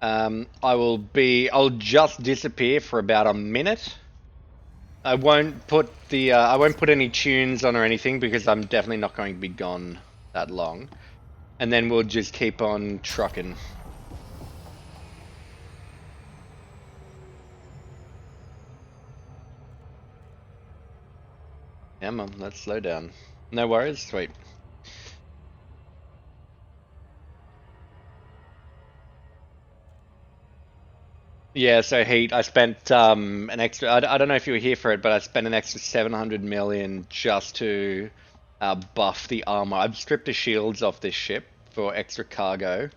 I'll just disappear for about a minute. I won't put any tunes on or anything because I'm definitely not going to be gone that long. And then we'll just keep on trucking. Yeah, man, let's slow down. No worries, sweet. Yeah, so heat, I spent an extra, I don't know if you were here for it, but I spent an extra 700 million just to buff the armor. I've stripped the shields off this ship for extra cargo.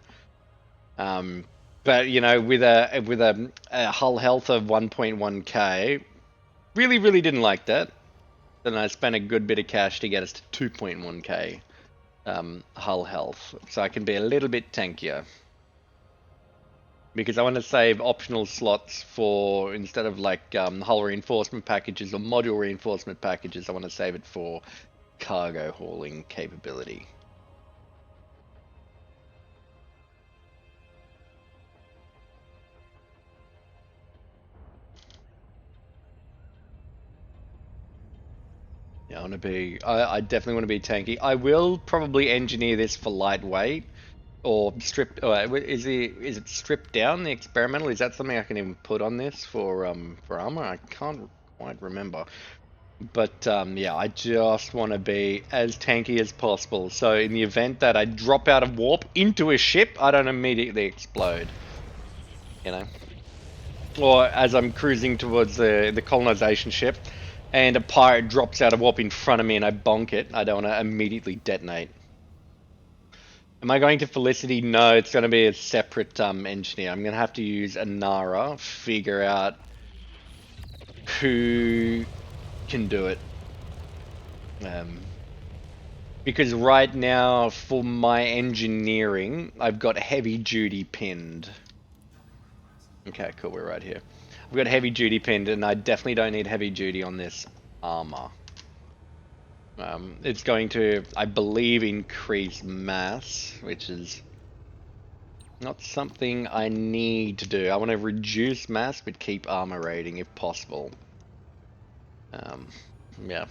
But you know, with a hull health of 1.1k, really didn't like that. Then I spent a good bit of cash to get us to 2.1k hull health, so I can be a little bit tankier. Because I want to save optional slots for, instead of like hull reinforcement packages or module reinforcement packages, I want to save it for cargo hauling capability. Yeah, I definitely want to be tanky. I will probably engineer this for lightweight or stripped. Is it stripped down, the experimental? Is that something I can even put on this for armor? I can't quite remember. But yeah, I just want to be as tanky as possible. So in the event that I drop out of warp into a ship, I don't immediately explode. You know? Or as I'm cruising towards the colonization ship, and a pirate drops out of warp in front of me and I bonk it, I don't want to immediately detonate. Am I going to Felicity? No, it's going to be a separate engineer. I'm going to have to use Anara, figure out who can do it. Because right now, for my engineering, I've got heavy duty pinned. Okay, cool, we're right here. I've got heavy duty pinned, and I definitely don't need heavy duty on this armor. It's going to, I believe, increase mass, which is not something I need to do. I want to reduce mass, but keep armor rating if possible. Yeah.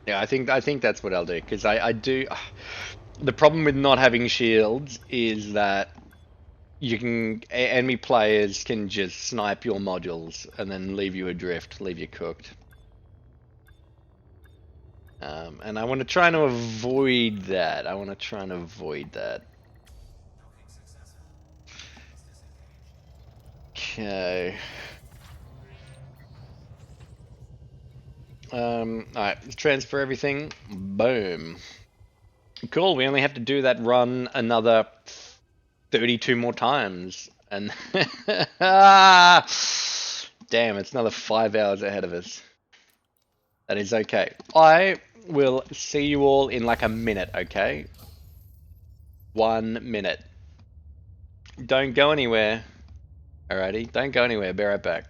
Yeah, I think that's what I'll do, because I do. The problem with not having shields is that enemy players can just snipe your modules and then leave you adrift, leave you cooked. And I want to try to avoid that. Okay. Alright, let's transfer everything. Boom. Cool, we only have to do that run another 32 more times. And damn, it's another 5 hours ahead of us. That is okay. I will see you all in like a minute, okay? 1 minute. Don't go anywhere. Alrighty, don't go anywhere. Be right back.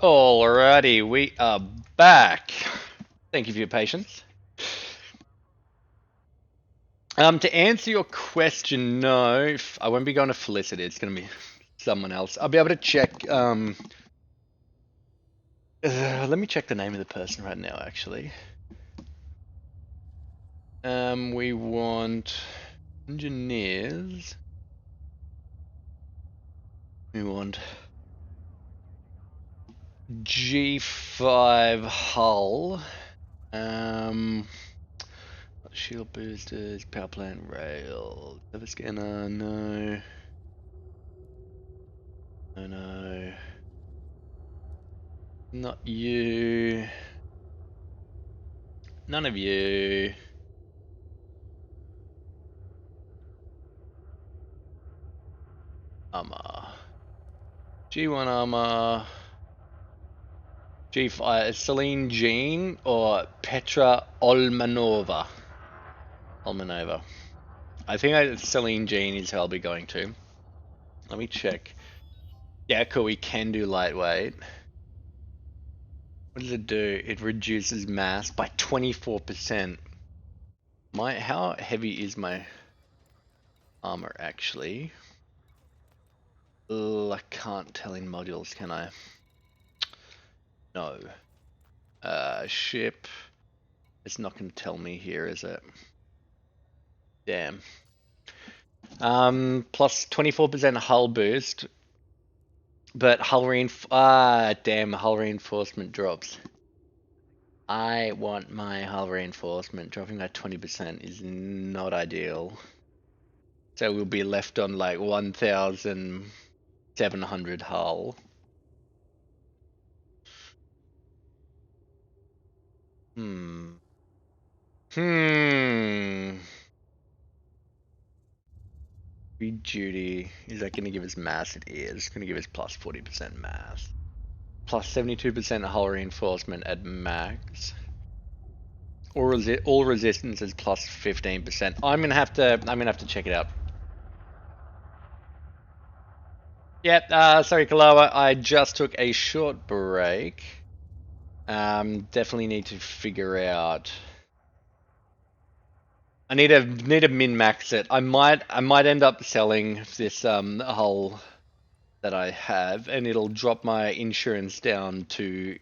Alrighty, we are back. Thank you for your patience. To answer your question, no, I won't be going to Felicity. It's going to be someone else. I'll be able to check Let me check the name of the person right now, actually. We want engineers. We want G5 hull. Shield boosters, power plant rail, service scanner, no. No. Not you. None of you. Armor. G1 armor. G5, Celine Jean or Petra Olmanova? Olmanova. I think Celine Jean is who I'll be going to. Let me check. Yeah, cool, we can do lightweight. What does it do? It reduces mass by 24%. How heavy is my armor actually? I can't tell in modules, can I? No. Ship. It's not going to tell me here, is it? Damn. Plus 24% hull boost, but hull reinforcement drops. I want my hull reinforcement dropping by 20% is not ideal. So we'll be left on like 1,700 hull. Read duty. Is that going to give us mass? It is. It's going to give us plus 40% mass. Plus 72% hull reinforcement at max. All resistance is plus 15%. I'm gonna have to check it out. Yep, sorry Kalawa, I just took a short break. Definitely need to figure out. I need to min-max it. I might end up selling this hull that I have, and it'll drop my insurance down to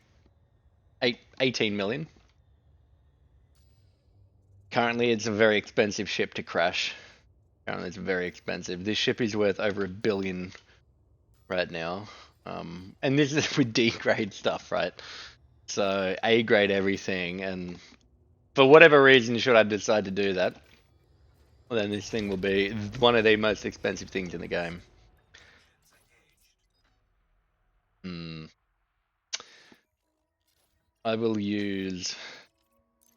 18 million. Currently, it's a very expensive ship to crash. Currently, it's very expensive. This ship is worth over $1 billion right now. And this is with D grade stuff, right? So A grade everything, and for whatever reason, should I decide to do that, well, then this thing will be one of the most expensive things in the game. I will use.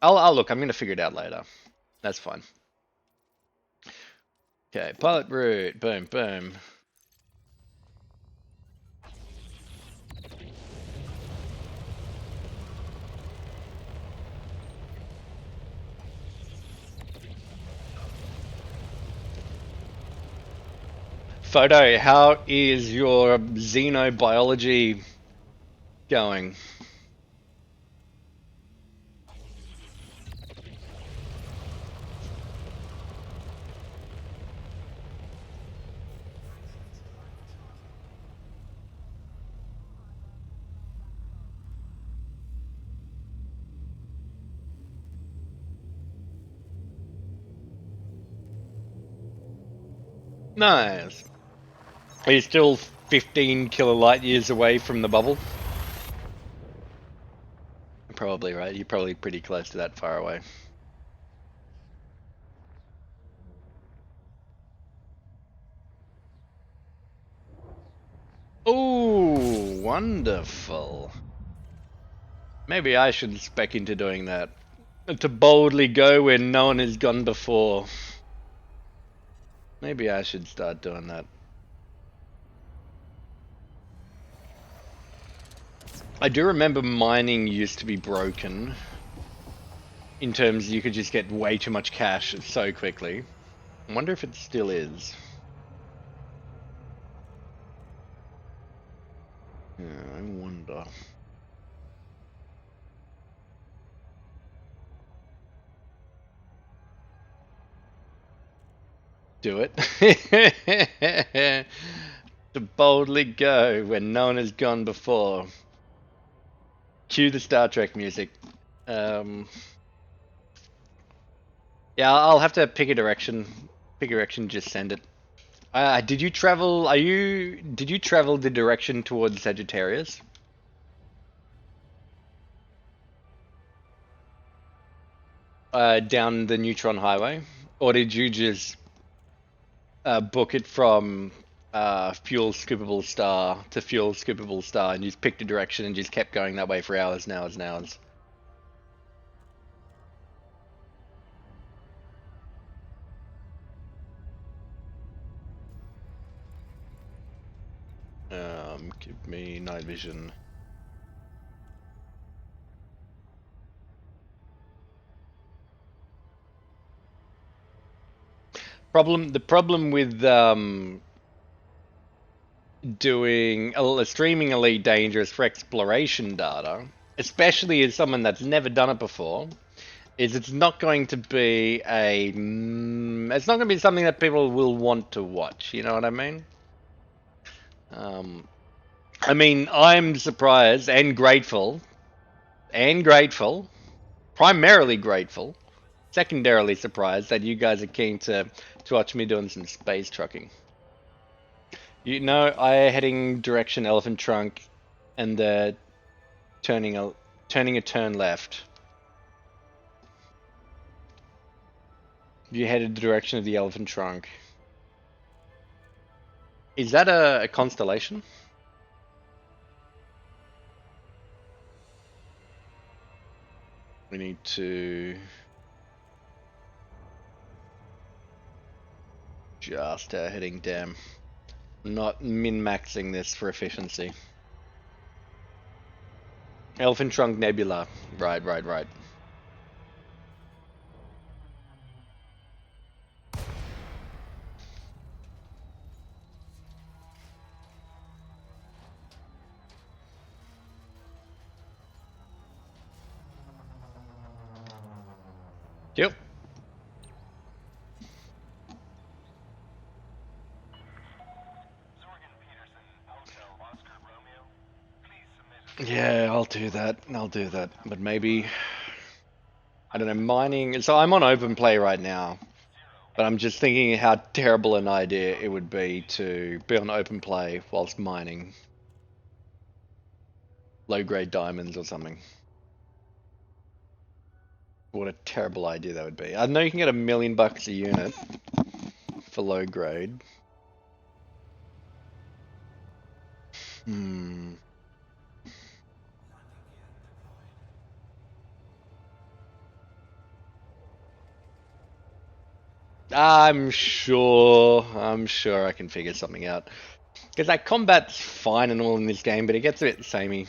I'll look. I'm gonna figure it out later. That's fine. Okay, pilot route. Boom, boom. Photo, how is your xenobiology going? Nice. Are you still 15 kilolight years away from the bubble? Probably, right? You're probably pretty close to that far away. Oh, wonderful. Maybe I should spec into doing that. To boldly go where no one has gone before. Maybe I should start doing that. I do remember mining used to be broken. In terms you could just get way too much cash so quickly. I wonder if it still is. Yeah, I wonder. Do it. To boldly go where no one has gone before. Cue the Star Trek music. Yeah, I'll have to pick a direction. Pick a direction, just send it. Did you travel? Did you travel the direction towards Sagittarius? Down the Neutron Highway, or did you just book it from Fuel Scoopable Star to Fuel Scoopable Star, and you just picked a direction and just kept going that way for hours and hours and hours? Give me night vision. The problem with streaming Elite Dangerous for exploration data, especially as someone that's never done it before, is it's not going to be it's not going to be something that people will want to watch. You know what I mean? I mean, I'm surprised and grateful, primarily grateful, secondarily surprised that you guys are keen to watch me doing some space trucking. You know, I heading direction Elephant Trunk, and turning a turn left. You headed the direction of the Elephant Trunk. Is that a constellation? We need to just heading down. Not min-maxing this for efficiency. Elephant Trunk Nebula. Right. Yep. Zorgan Peterson, Hotel Oscar Romeo. Please submit Yeah, I'll do that. But maybe, I don't know, mining. So I'm on open play right now, but I'm just thinking how terrible an idea it would be to be on open play whilst mining low-grade diamonds or something. What a terrible idea that would be. I know you can get $1 million a unit for low grade. I'm sure I can figure something out. Because like combat's fine and all in this game, but it gets a bit samey.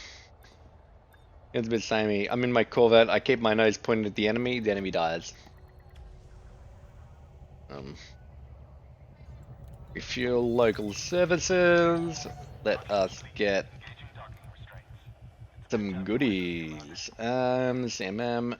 It's a bit samey. I'm in my Corvette, I keep my nose pointed at the enemy dies. Refuel local services. Let us get engaging docking restraints. some goodies. CMM.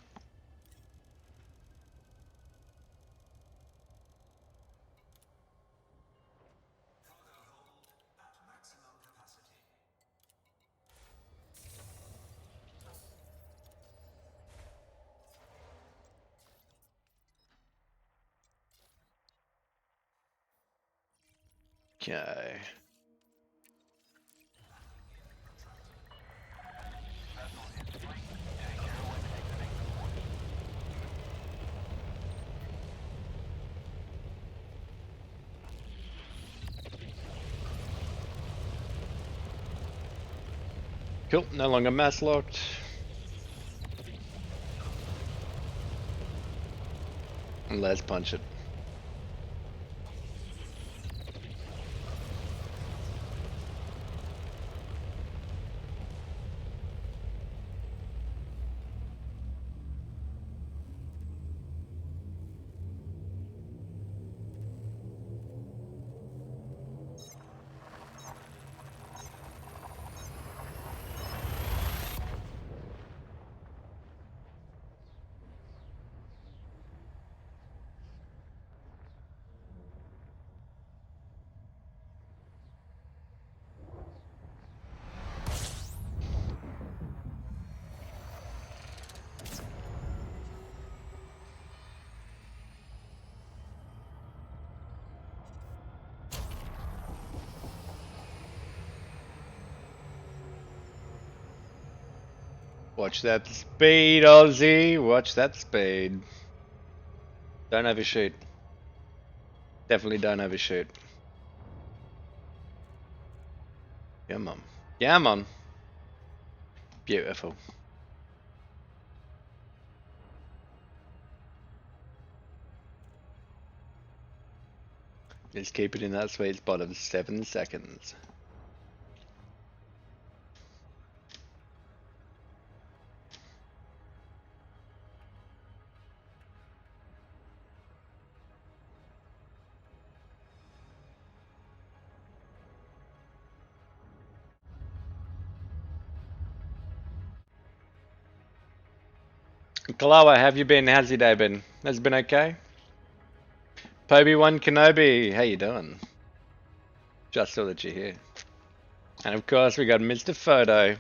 Okay. Cool, no longer mass locked. And let's punch it. Watch that speed, Aussie. Watch that speed. Don't overshoot. Definitely don't overshoot. Come on. Come on. Beautiful. Just keep it in that sweet spot of 7 seconds. Kalawa, have you been? How's your day been? Has it been okay? Poby1 Kenobi, how you doing? Just saw that you're here. And of course we got Mr. Photo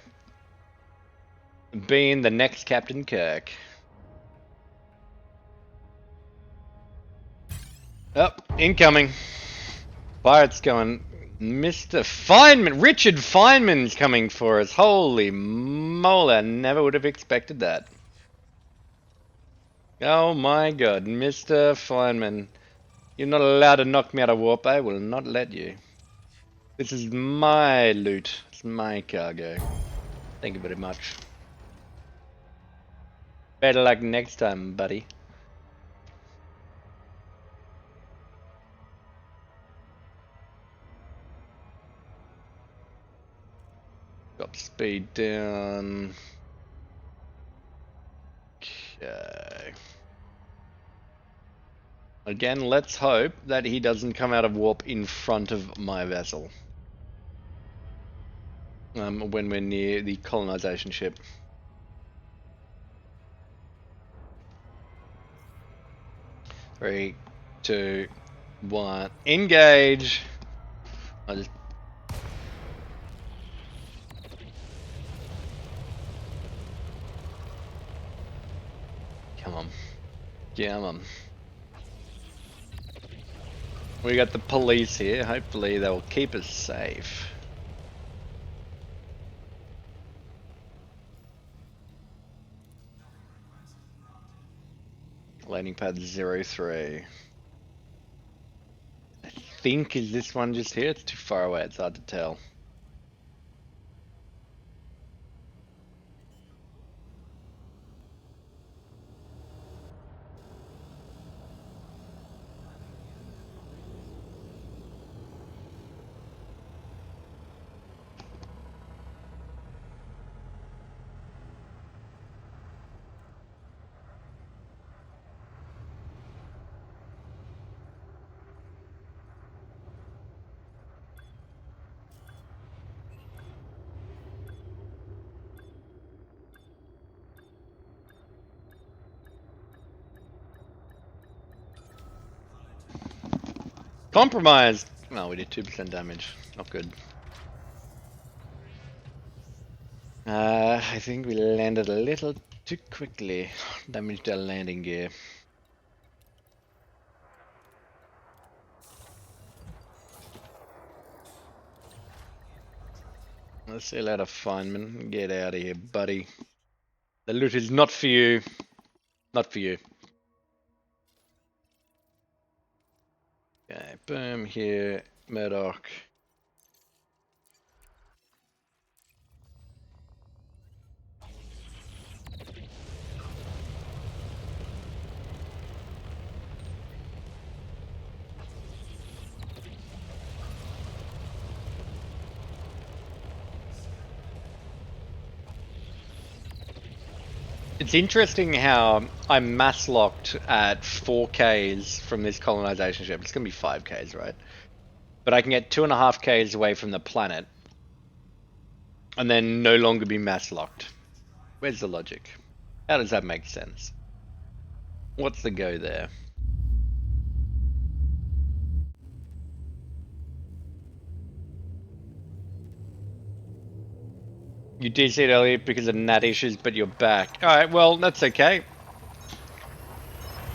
being the next Captain Kirk. Oh, incoming. Pirates going. Mr. Feynman, Richard Feynman's coming for us. Holy moly, I never would have expected that. Oh my god, Mr. Feynman. You're not allowed to knock me out of warp. I will not let you. This is my loot. It's my cargo. Thank you very much. Better luck next time, buddy. Got speed down. Okay. Again, let's hope that he doesn't come out of warp in front of my vessel. When we're near the colonization ship. 3, 2, 1, engage! I'll just... Come on. Come on. We got the police here. Hopefully they will keep us safe. Landing pad 03. I think is this one just here? It's too far away, it's hard to tell. Compromised! No, we did 2% damage. Not good. I think we landed a little too quickly. Damaged our landing gear. Let's see a lot of Feynman. Get out of here, buddy. The loot is not for you. Not for you. Okay, boom here, Murdoch. It's interesting how I'm mass locked at 4Ks from this colonization ship. It's gonna be 5Ks, right? But I can get 2.5Ks away from the planet and then no longer be mass locked. Where's the logic? How does that make sense? What's the go there? You DC'd earlier because of NAT issues, but you're back. Alright, well, that's okay.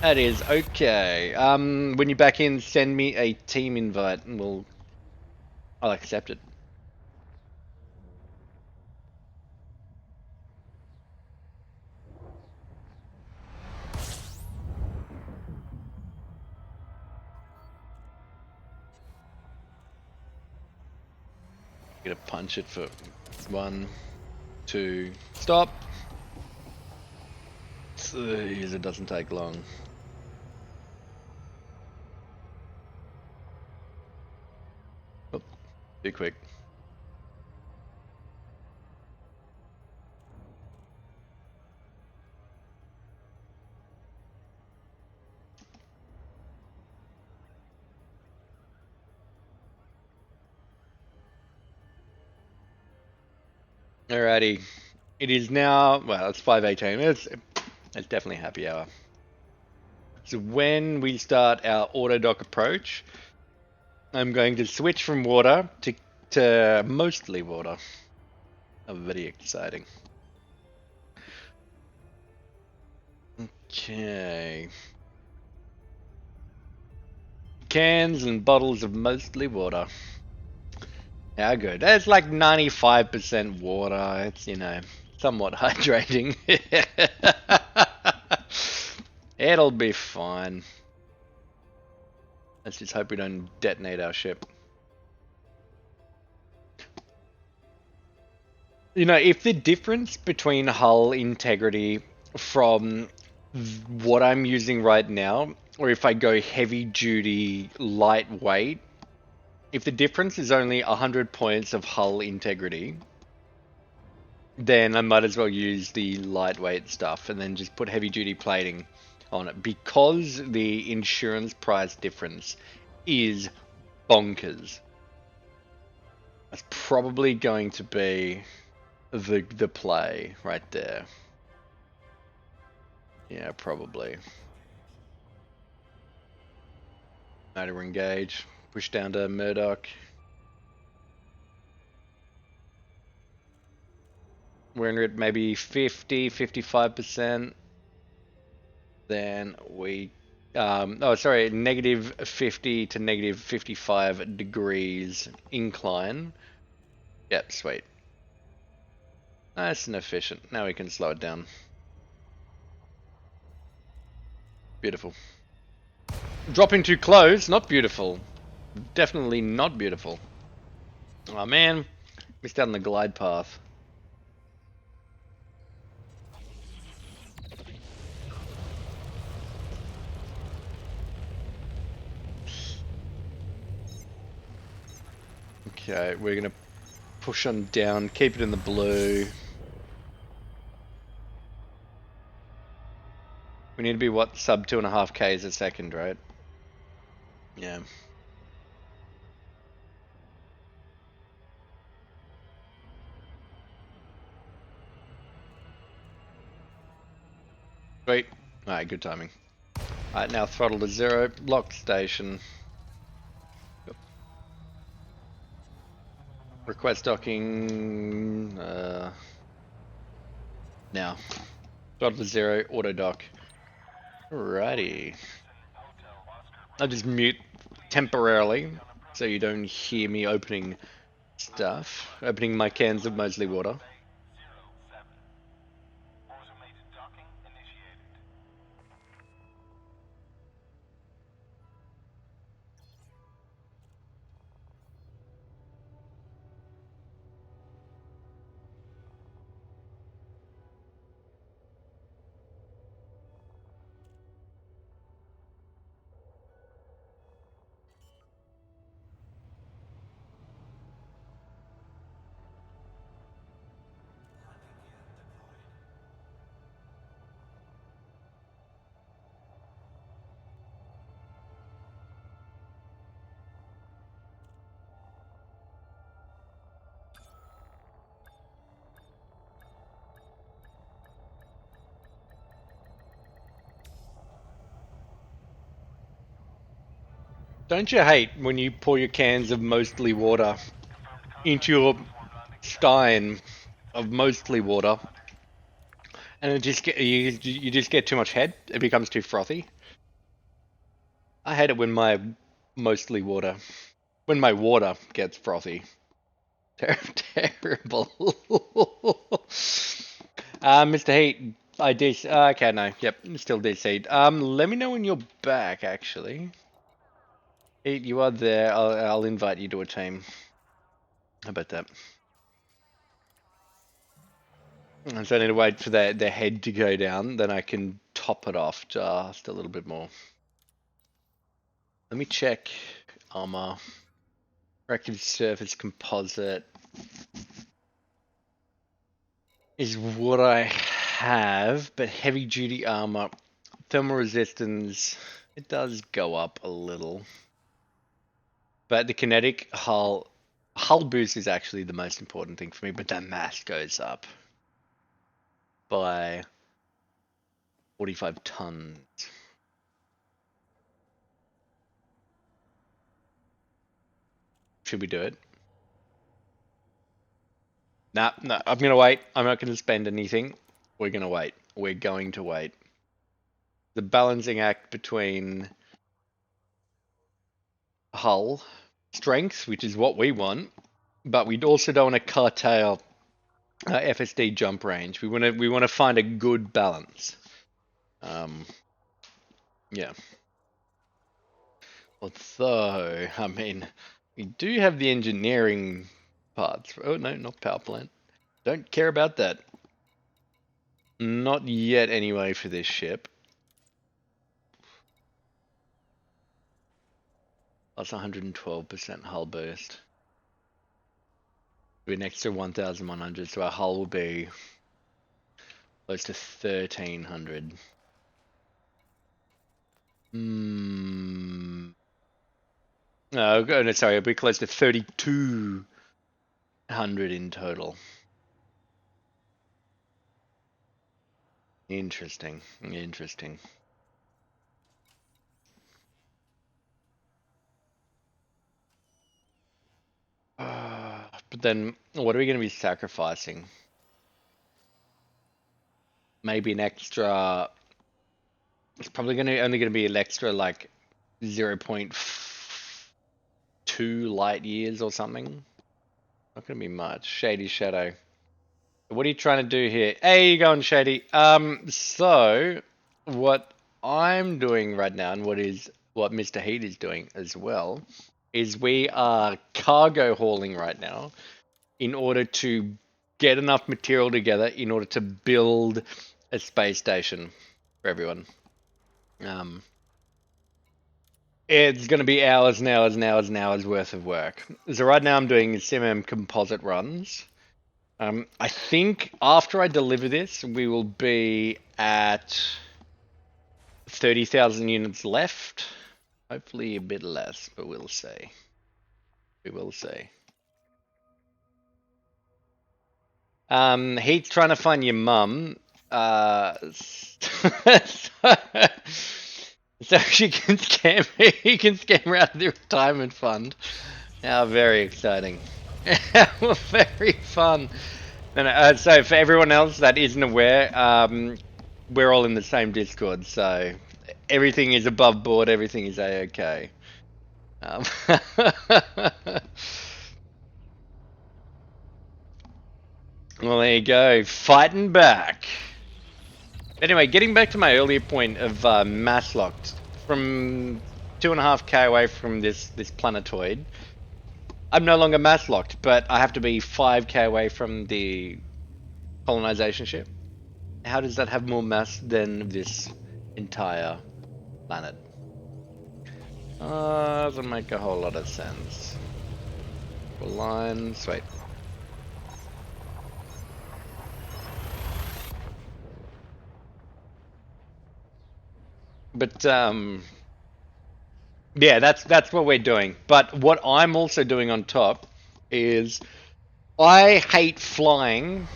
That is okay. When you're back in, send me a team invite and I'll accept it. Gonna punch it for 1, 2, stop. Jeez, it doesn't take long. Oh, too quick. Alrighty, it is now, well, it's 5:18. It's definitely happy hour. So when we start our auto dock approach, I'm going to switch from water to mostly water. Very exciting. Okay. Cans and bottles of mostly water. How good? That's like 95% water. It's, you know, somewhat hydrating. It'll be fine. Let's just hope we don't detonate our ship. You know, if the difference between hull integrity from what I'm using right now, or if I go heavy duty lightweight, if the difference is only 100 points of hull integrity, then I might as well use the lightweight stuff and then just put heavy duty plating on it, because the insurance price difference is bonkers. That's probably going to be the play right there. Yeah, probably. Motor engage. Push down to Murdoch. We're in at maybe 50, 55%. Then we, oh, sorry, negative 50 to negative 55 degrees incline. Yep, sweet. Nice and efficient. Now we can slow it down. Beautiful. Dropping too close, not beautiful. Definitely not beautiful. Oh man, missed out on the glide path. Okay, we're gonna push on down, keep it in the blue. We need to be, what, sub 2.5 Ks a second, right? Yeah. Sweet. Alright, good timing. Alright, now throttle to 0, lock station. Yep. Request docking, now. Throttle to 0, auto dock. Alrighty. I'll just mute temporarily so you don't hear me opening stuff. Opening my cans of mostly water. Automated docking initiated. Don't you hate when you pour your cans of mostly water into your stein of mostly water, and it just you just get too much head? It becomes too frothy. I hate it when my mostly water, when my water gets frothy. Terrible. Mr. Heat, I DC. Okay, no, yep, still DC'd. Let me know when you're back. Actually, Heat, you are there. I'll invite you to a team. How about that? So I need to wait for the head to go down, then I can top it off just a little bit more. Let me check armor. Reactive surface composite is what I have, but heavy duty armor, thermal resistance, it does go up a little. But the kinetic hull boost is actually the most important thing for me, but that mass goes up by 45 tons. Should we do it? Nah, no, I'm gonna wait. I'm not gonna spend anything. We're gonna wait. We're going to wait. The balancing act between hull strength, which is what we want, but we also don't want to curtail FSD jump range. We want to find a good balance. Yeah. Although, I mean, we do have the engineering parts. Oh no, not power plant. Don't care about that. Not yet, anyway, for this ship. That's 112% hull boost. We're next to 1,100, so our hull will be close to 1,300. No, sorry, it'll be close to 3,200 in total. Interesting. But then, what are we going to be sacrificing? Maybe an extra. It's probably only going to be an extra like 0.2 light years or something. Not going to be much. Shady Shadow. What are you trying to do here? Hey, you going, Shady? So what I'm doing right now, and what Mr. Heat is doing as well, is we are cargo hauling right now in order to get enough material together in order to build a space station for everyone. It's going to be hours and hours and hours and hours worth of work. So right now I'm doing CMM composite runs. I think after I deliver this, we will be at 30,000 units left. Hopefully a bit less, but we'll see. We will see. He's trying to find your mum. So she can scam me. He can scam her out of the retirement fund. How very exciting. Very fun. So for everyone else that isn't aware, we're all in the same Discord, so everything is above board, everything is a-okay. Well, there you go, fighting back. Anyway, getting back to my earlier point of mass locked, from 2.5k away from this planetoid, I'm no longer mass locked, but I have to be 5k away from the colonization ship. How does that have more mass than this entire planet? Doesn't make a whole lot of sense. Line, sweet. But yeah, that's what we're doing. But what I'm also doing on top is I hate flying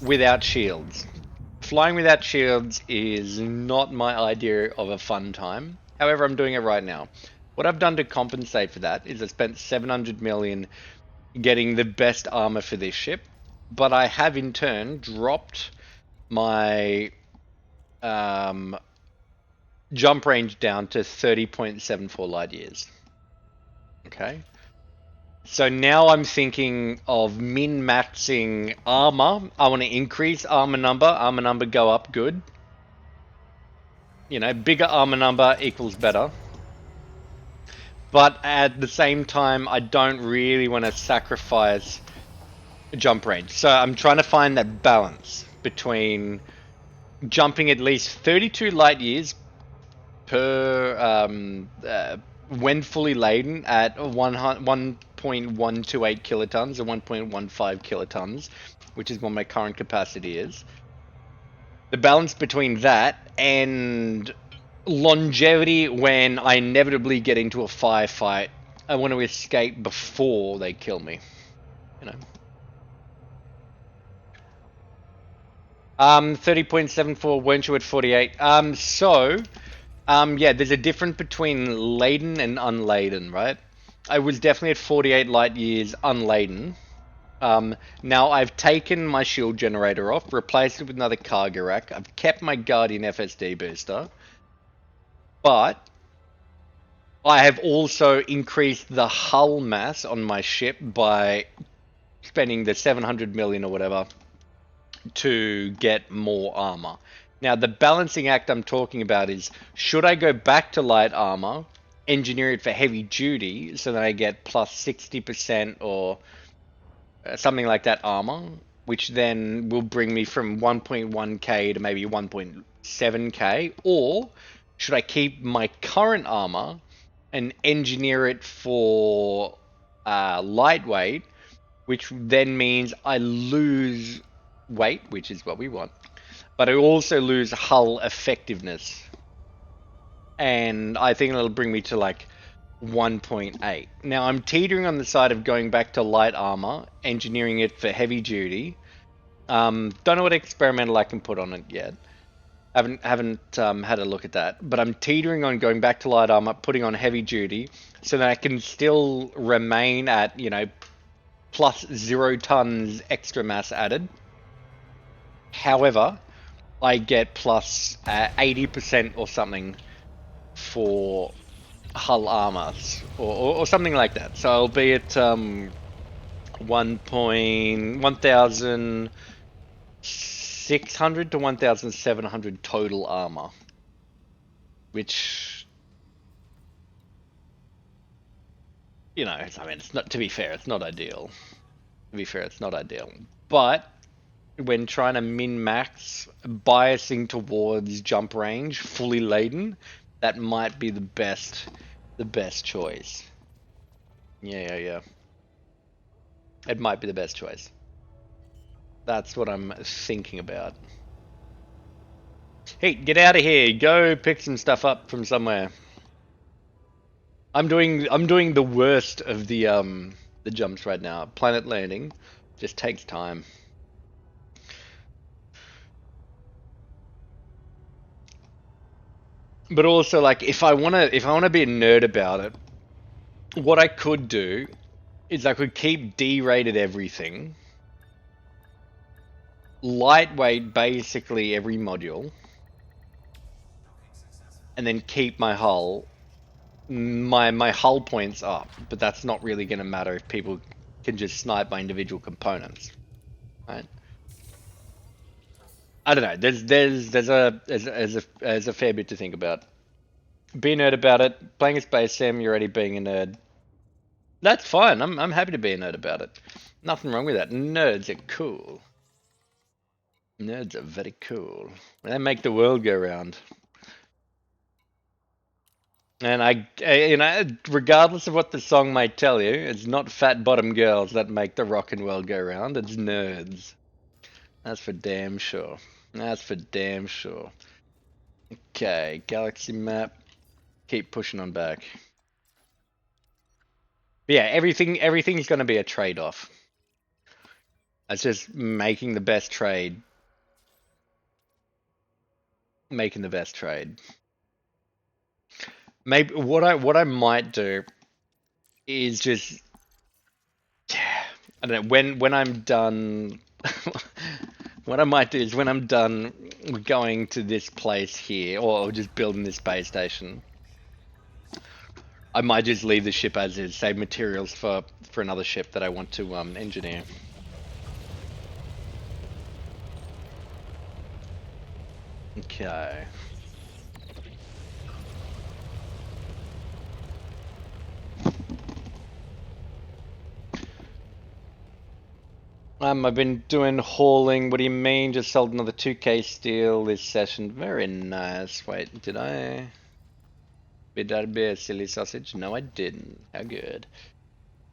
without shields. Flying without shields is not my idea of a fun time. However, I'm doing it right now. What I've done to compensate for that is I spent 700 million getting the best armor for this ship, but I have in turn dropped my jump range down to 30.74 light years. Okay. So now I'm thinking of min-maxing armor. I want to increase armor number go up, good. You know, bigger armor number equals better. But at the same time, I don't really want to sacrifice jump range. So I'm trying to find that balance between jumping at least 32 light years per when fully laden at 1.128 kilotons or 1.15 kilotons, which is what my current capacity is. The balance between that and longevity when I inevitably get into a firefight. I want to escape before they kill me. You know. 30.74, weren't you at 48? Yeah, there's a difference between laden and unladen, right? I was definitely at 48 light years unladen. Now I've taken my shield generator off, replaced it with another cargo rack. I've kept my Guardian FSD booster, but I have also increased the hull mass on my ship by spending the 700 million or whatever to get more armor. Now, the balancing act I'm talking about is, should I go back to light armor, engineer it for heavy duty, so that I get plus 60% or something like that armor, which then will bring me from 1.1k to maybe 1.7k, or should I keep my current armor and engineer it for lightweight, which then means I lose weight, which is what we want, but I also lose hull effectiveness. And I think it'll bring me to like 1.8. Now I'm teetering on the side of going back to light armor, engineering it for heavy duty. Don't know what experimental I can put on it yet. Haven't had a look at that, but I'm teetering on going back to light armor, putting on heavy duty, so that I can still remain at, you know, plus 0 tons extra mass added. However, I get plus 80% or something for hull armors, or something like that. So I'll be at 1,600 to 1,700 total armor, which, you know, I mean, it's not, to be fair, it's not ideal. To be fair, it's not ideal. But when trying to min-max, biasing towards jump range, fully laden, that might be the best choice. Yeah. It might be the best choice. That's what I'm thinking about. Hey, get out of here. Go pick some stuff up from somewhere. I'm doing the worst of the jumps right now. Planet landing just takes time. But also, like, if I wanna be a nerd about it, what I could do is I could keep D-rated everything, lightweight basically every module, and then keep my hull points up. But that's not really going to matter if people can just snipe my individual components, right? I don't know. There's a fair bit to think about. Be a nerd about it. Playing a space sim, you're already being a nerd. That's fine. I'm happy to be a nerd about it. Nothing wrong with that. Nerds are cool. Nerds are very cool. They make the world go round. And you know, regardless of what the song might tell you, it's not fat bottom girls that make the rockin' world go round. It's nerds. That's for damn sure. That's for damn sure. Okay, galaxy map. Keep pushing on back. But yeah, everything's going to be a trade-off. It's just making the best trade. Making the best trade. Maybe what I might do is just, I don't know, when I'm done. What I might do is, when I'm done going to this place here, or just building this base station, I might just leave the ship as is, save materials for another ship that I want to engineer. Okay. I've been doing hauling. What do you mean? Just sold another 2K steel this session. Very nice. Wait, did I? Did that be a silly sausage? No, I didn't. How good.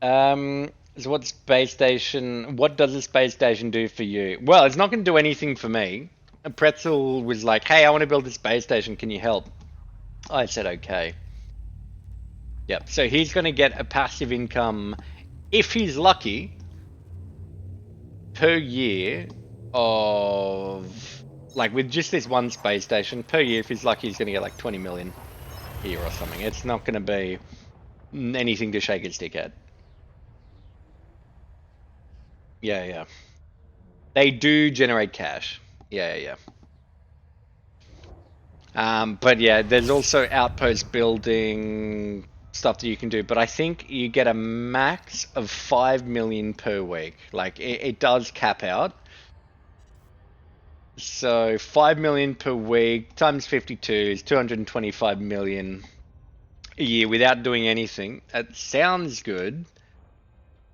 So what space station? What does a space station do for you? Well, it's not going to do anything for me. Pretzel was like, "Hey, I want to build a space station. Can you help?" I said, "Okay." Yep. So he's going to get a passive income, if he's lucky, per year of like with just this one space station per year. If he's lucky, he's going to get like 20 million a year or something. It's not going to be anything to shake his stick at. Yeah, yeah. They do generate cash. Yeah, yeah. But yeah, there's also outpost building stuff that you can do. But I think you get a max of 5 million per week. Like it does cap out. So 5 million per week times 52 is 225 million a year without doing anything. It sounds good.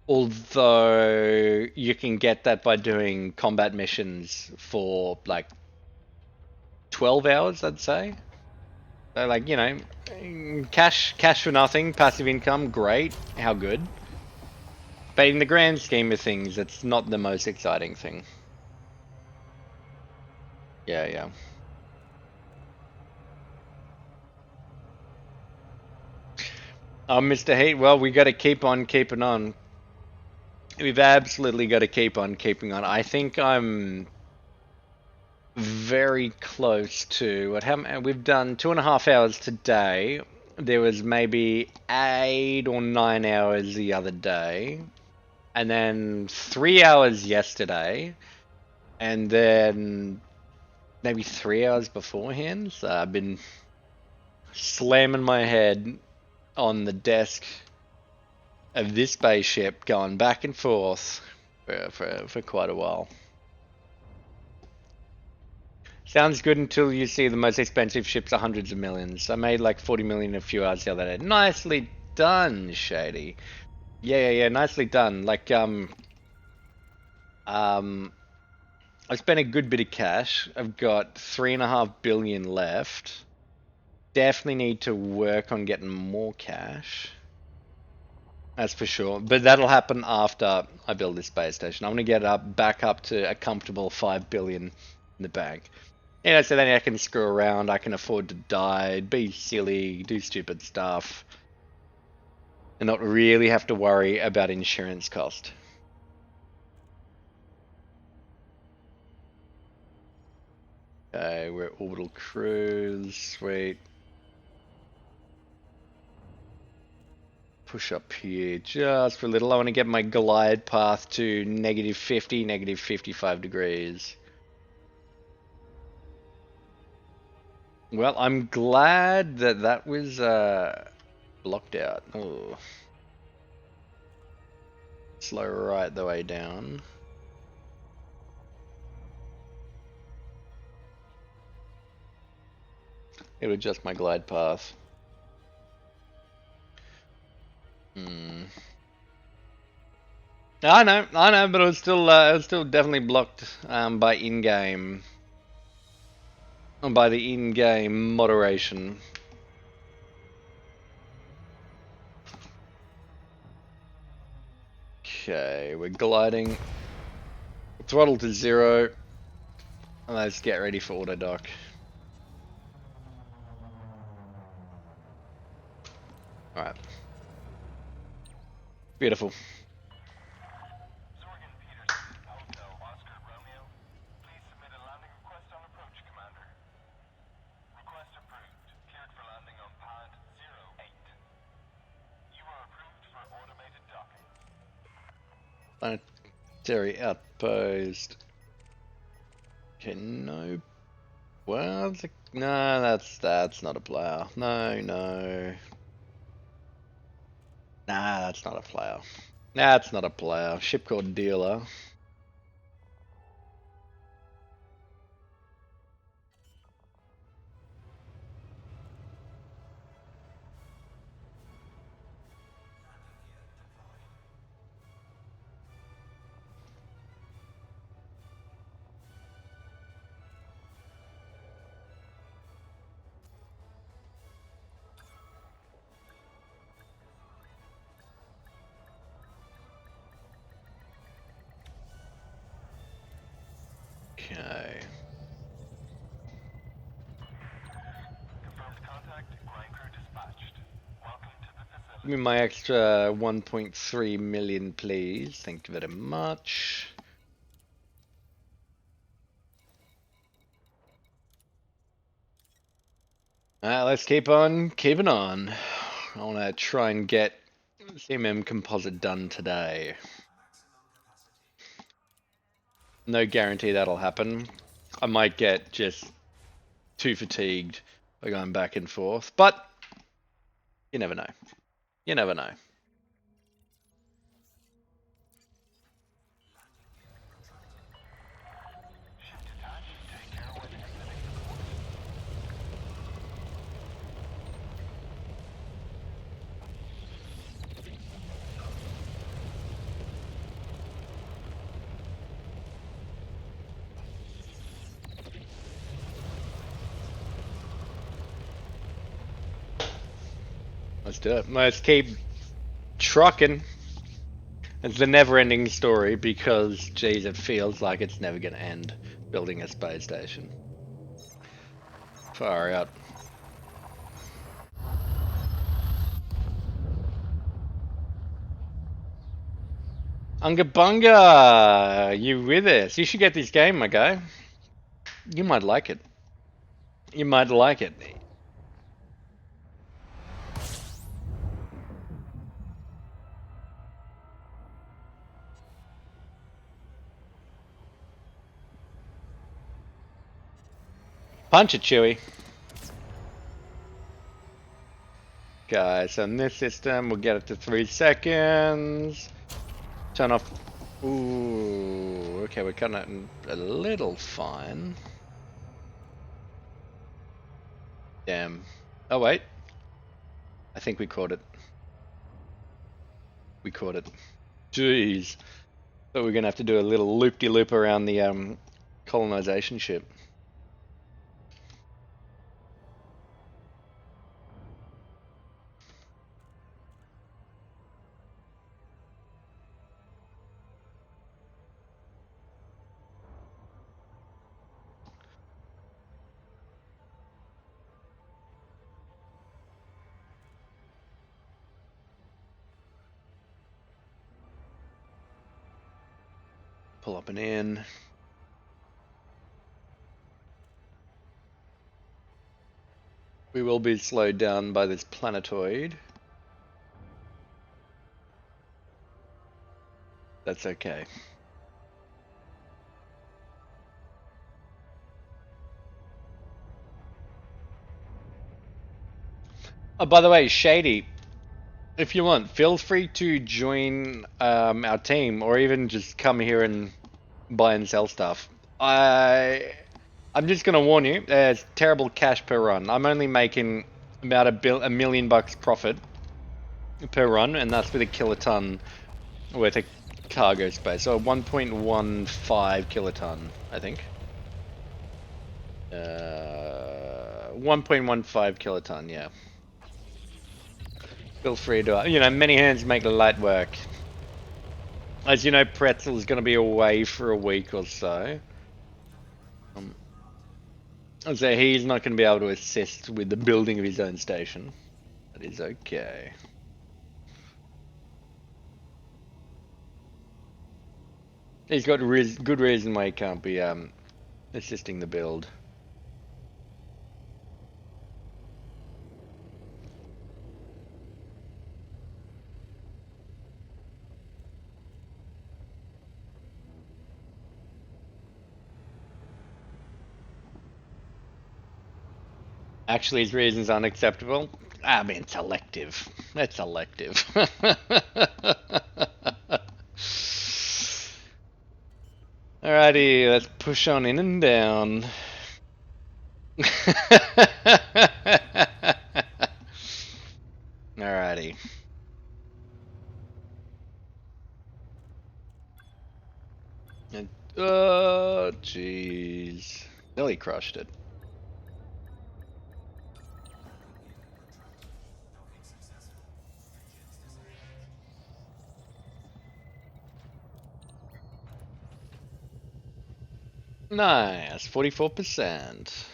Although you can get that by doing combat missions for like 12 hours, I'd say. So like, you know, cash for nothing, passive income, great. How good. But in the grand scheme of things, it's not the most exciting thing. Yeah, yeah. Oh, Mr. Heat, well, we got to keep on keeping on. We've absolutely got to keep on keeping on. I think I'm very close to what happened. We've done 2.5 hours today. There was maybe 8 or 9 hours the other day, and then 3 hours yesterday, and then maybe 3 hours beforehand. So I've been slamming my head on the desk of this spaceship, going back and forth for quite a while. Sounds good until you see the most expensive ships are hundreds of millions. I made like 40 million in a few hours the other day. Nicely done, Shady. Yeah. Nicely done. Like, I spent a good bit of cash. I've got 3.5 billion left. Definitely need to work on getting more cash. That's for sure. But that'll happen after I build this space station. I'm gonna get back up to a comfortable 5 billion in the bank. You know, so then I can screw around, I can afford to die, be silly, do stupid stuff, and not really have to worry about insurance cost. Okay, we're at orbital cruise, sweet. Push up here just for a little. I want to get my glide path to -50, -55 degrees. Well, I'm glad that that was blocked out. Oh. Slow right the way down. It'll adjust my glide path. I know, but it was still definitely blocked by in-game, by the in-game moderation. Okay, we're gliding. Throttle to 0. Let's get ready for auto dock. All right. Beautiful. Zorgan Peterson, Hotel Oscar Romeo. Please submit a landing request on approach, Commander. Request approved. Cleared for landing on pad 08. You are approved for automated docking. Planetary outpost. Okay, no. Well, no, that's not a player. No. Nah, that's not a player. That's not a player. Ship called Dealer. Okay. Confirmed contact. Ground crew dispatched. Welcome to the facility. Give me my extra 1.3 million, please. Thank you very much. Let's keep on keeping on. I want to try and get CMM composite done today. No guarantee that'll happen. I might get just too fatigued by going back and forth, but you never know. You never know. Ship detached. Take care when exiting the port. Let's do it. Let's keep trucking. It's the never-ending story because, geez, it feels like it's never going to end building a space station. Far out. Unga Bunga! You with us? You should get this game, my guy. You might like it. You might like it. Punch it, Chewie. Okay, so in this system, we'll get it to 3 seconds. Turn off. Ooh, okay, we're cutting it a little fine. Damn. Oh, wait. I think we caught it. We caught it. Jeez. But we're gonna have to do a little loop-de-loop around the colonization ship. Pull up and in. We will be slowed down by this planetoid. That's okay. Oh, by the way, Shady, if you want, feel free to join our team, or even just come here and buy and sell stuff. I'm just gonna warn you, there's terrible cash per run. I'm only making about $1 million profit per run, and that's with a kiloton worth of cargo space. So 1.15 kiloton, I think. 1.15 kiloton, yeah. Feel free to, many hands make light work. As you know, Pretzel is going to be away for a week or so. So he's not going to be able to assist with the building of his own station. That is okay. He's got good reason why he can't be assisting the build. Actually, his reasons aren't acceptable. I mean, it's elective. It's elective. Alrighty, let's push on in and down. Alrighty. Oh, jeez. Nearly crushed it. Nice, 44%.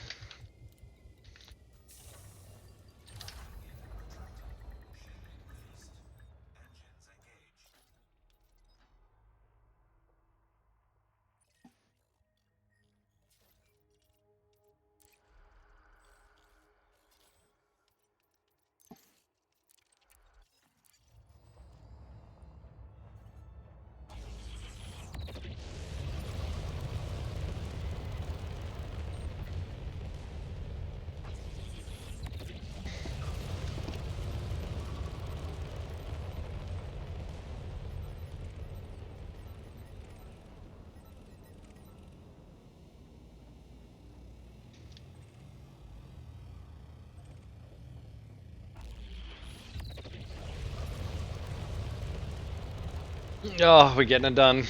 Oh, we're getting it done.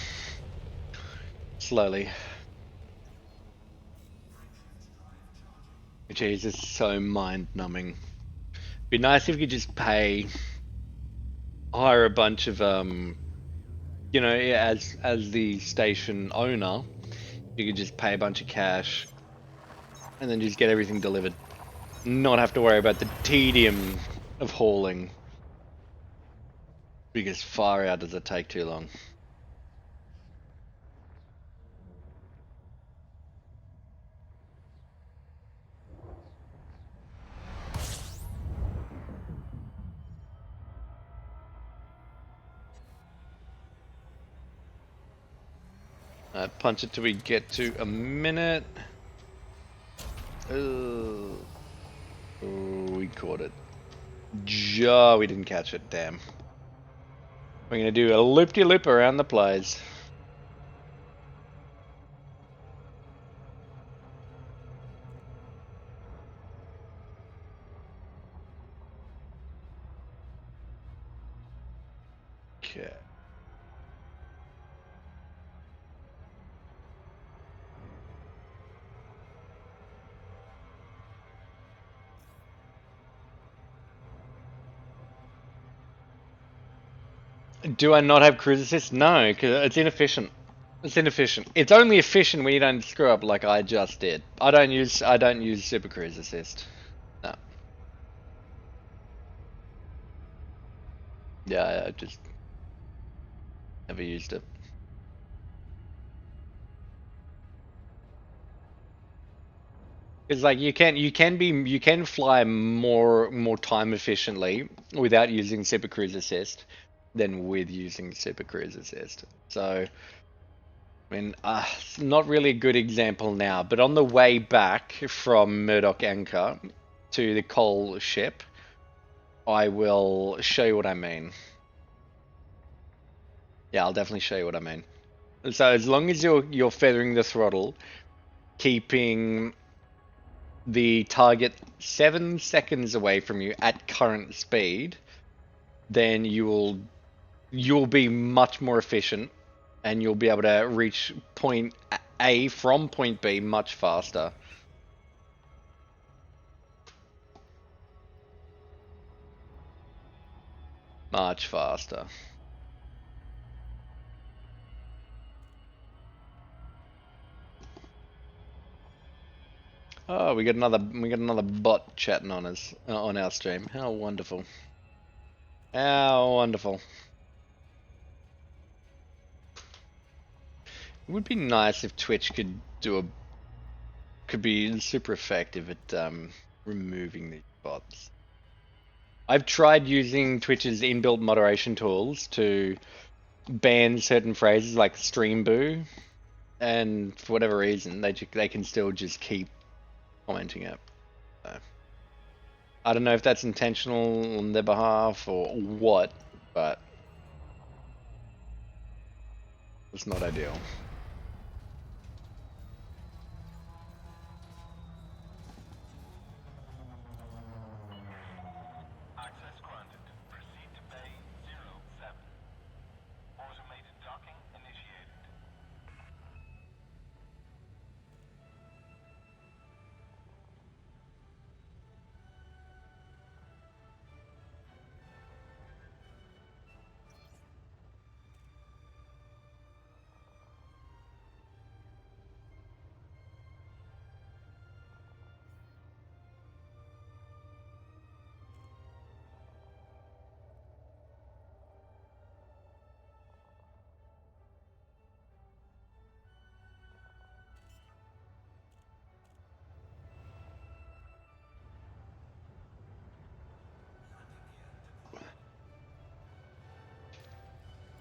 Slowly. Jeez, it's so mind-numbing. Be nice if you could just hire a bunch of as the station owner, you could just pay a bunch of cash and then just get everything delivered. Not have to worry about the tedium of hauling. Because far out does it take too long. Punch it till we get to a minute. Oh, we caught it. We didn't catch it, damn. We're gonna do a loop-de-loop around the place. Okay. Do I not have cruise assist? No, because it's inefficient. It's inefficient. It's only efficient when you don't screw up like I just did. I don't use super cruise assist. No. Yeah, I just never used it. It's like you can fly more time efficiently without using super cruise assist than with using super cruise assist. So I mean, it's not really a good example now, but on the way back from Murdoch Anchor to the coal ship, I will show you what I mean. Yeah, I'll definitely show you what I mean. So as long as you're feathering the throttle, keeping the target 7 seconds away from you at current speed, then you'll be much more efficient and you'll be able to reach point A from point B much faster. Much faster. Oh, we got another bot chatting on us on our stream. How wonderful. How wonderful. It would be nice if Twitch could be super effective at removing these bots. I've tried using Twitch's inbuilt moderation tools to ban certain phrases like stream boo, and for whatever reason, they can still just keep commenting it. So, I don't know if that's intentional on their behalf or what, but it's not ideal. Access granted. Proceed to Bay 07. Automated docking initiated.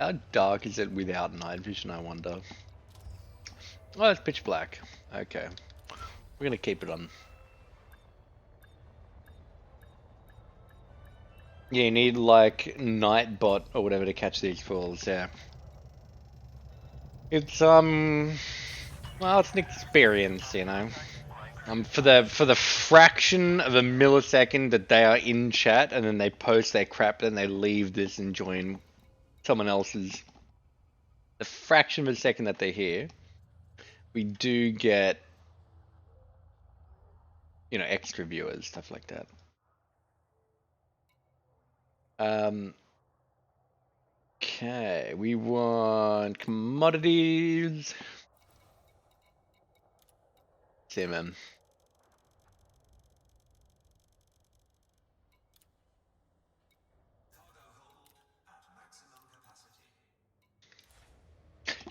How dark is it without night vision, I wonder? Oh, it's pitch black. Okay. We're gonna keep it on. Yeah, you need like Nightbot or whatever to catch these fools, yeah. It's well, it's an experience, you know. For the fraction of a millisecond that they are in chat and then they post their crap and they leave this and join someone else's, the fraction of a second that they're here, we do get, you know, extra viewers, stuff like that. Okay, we want commodities. See, man.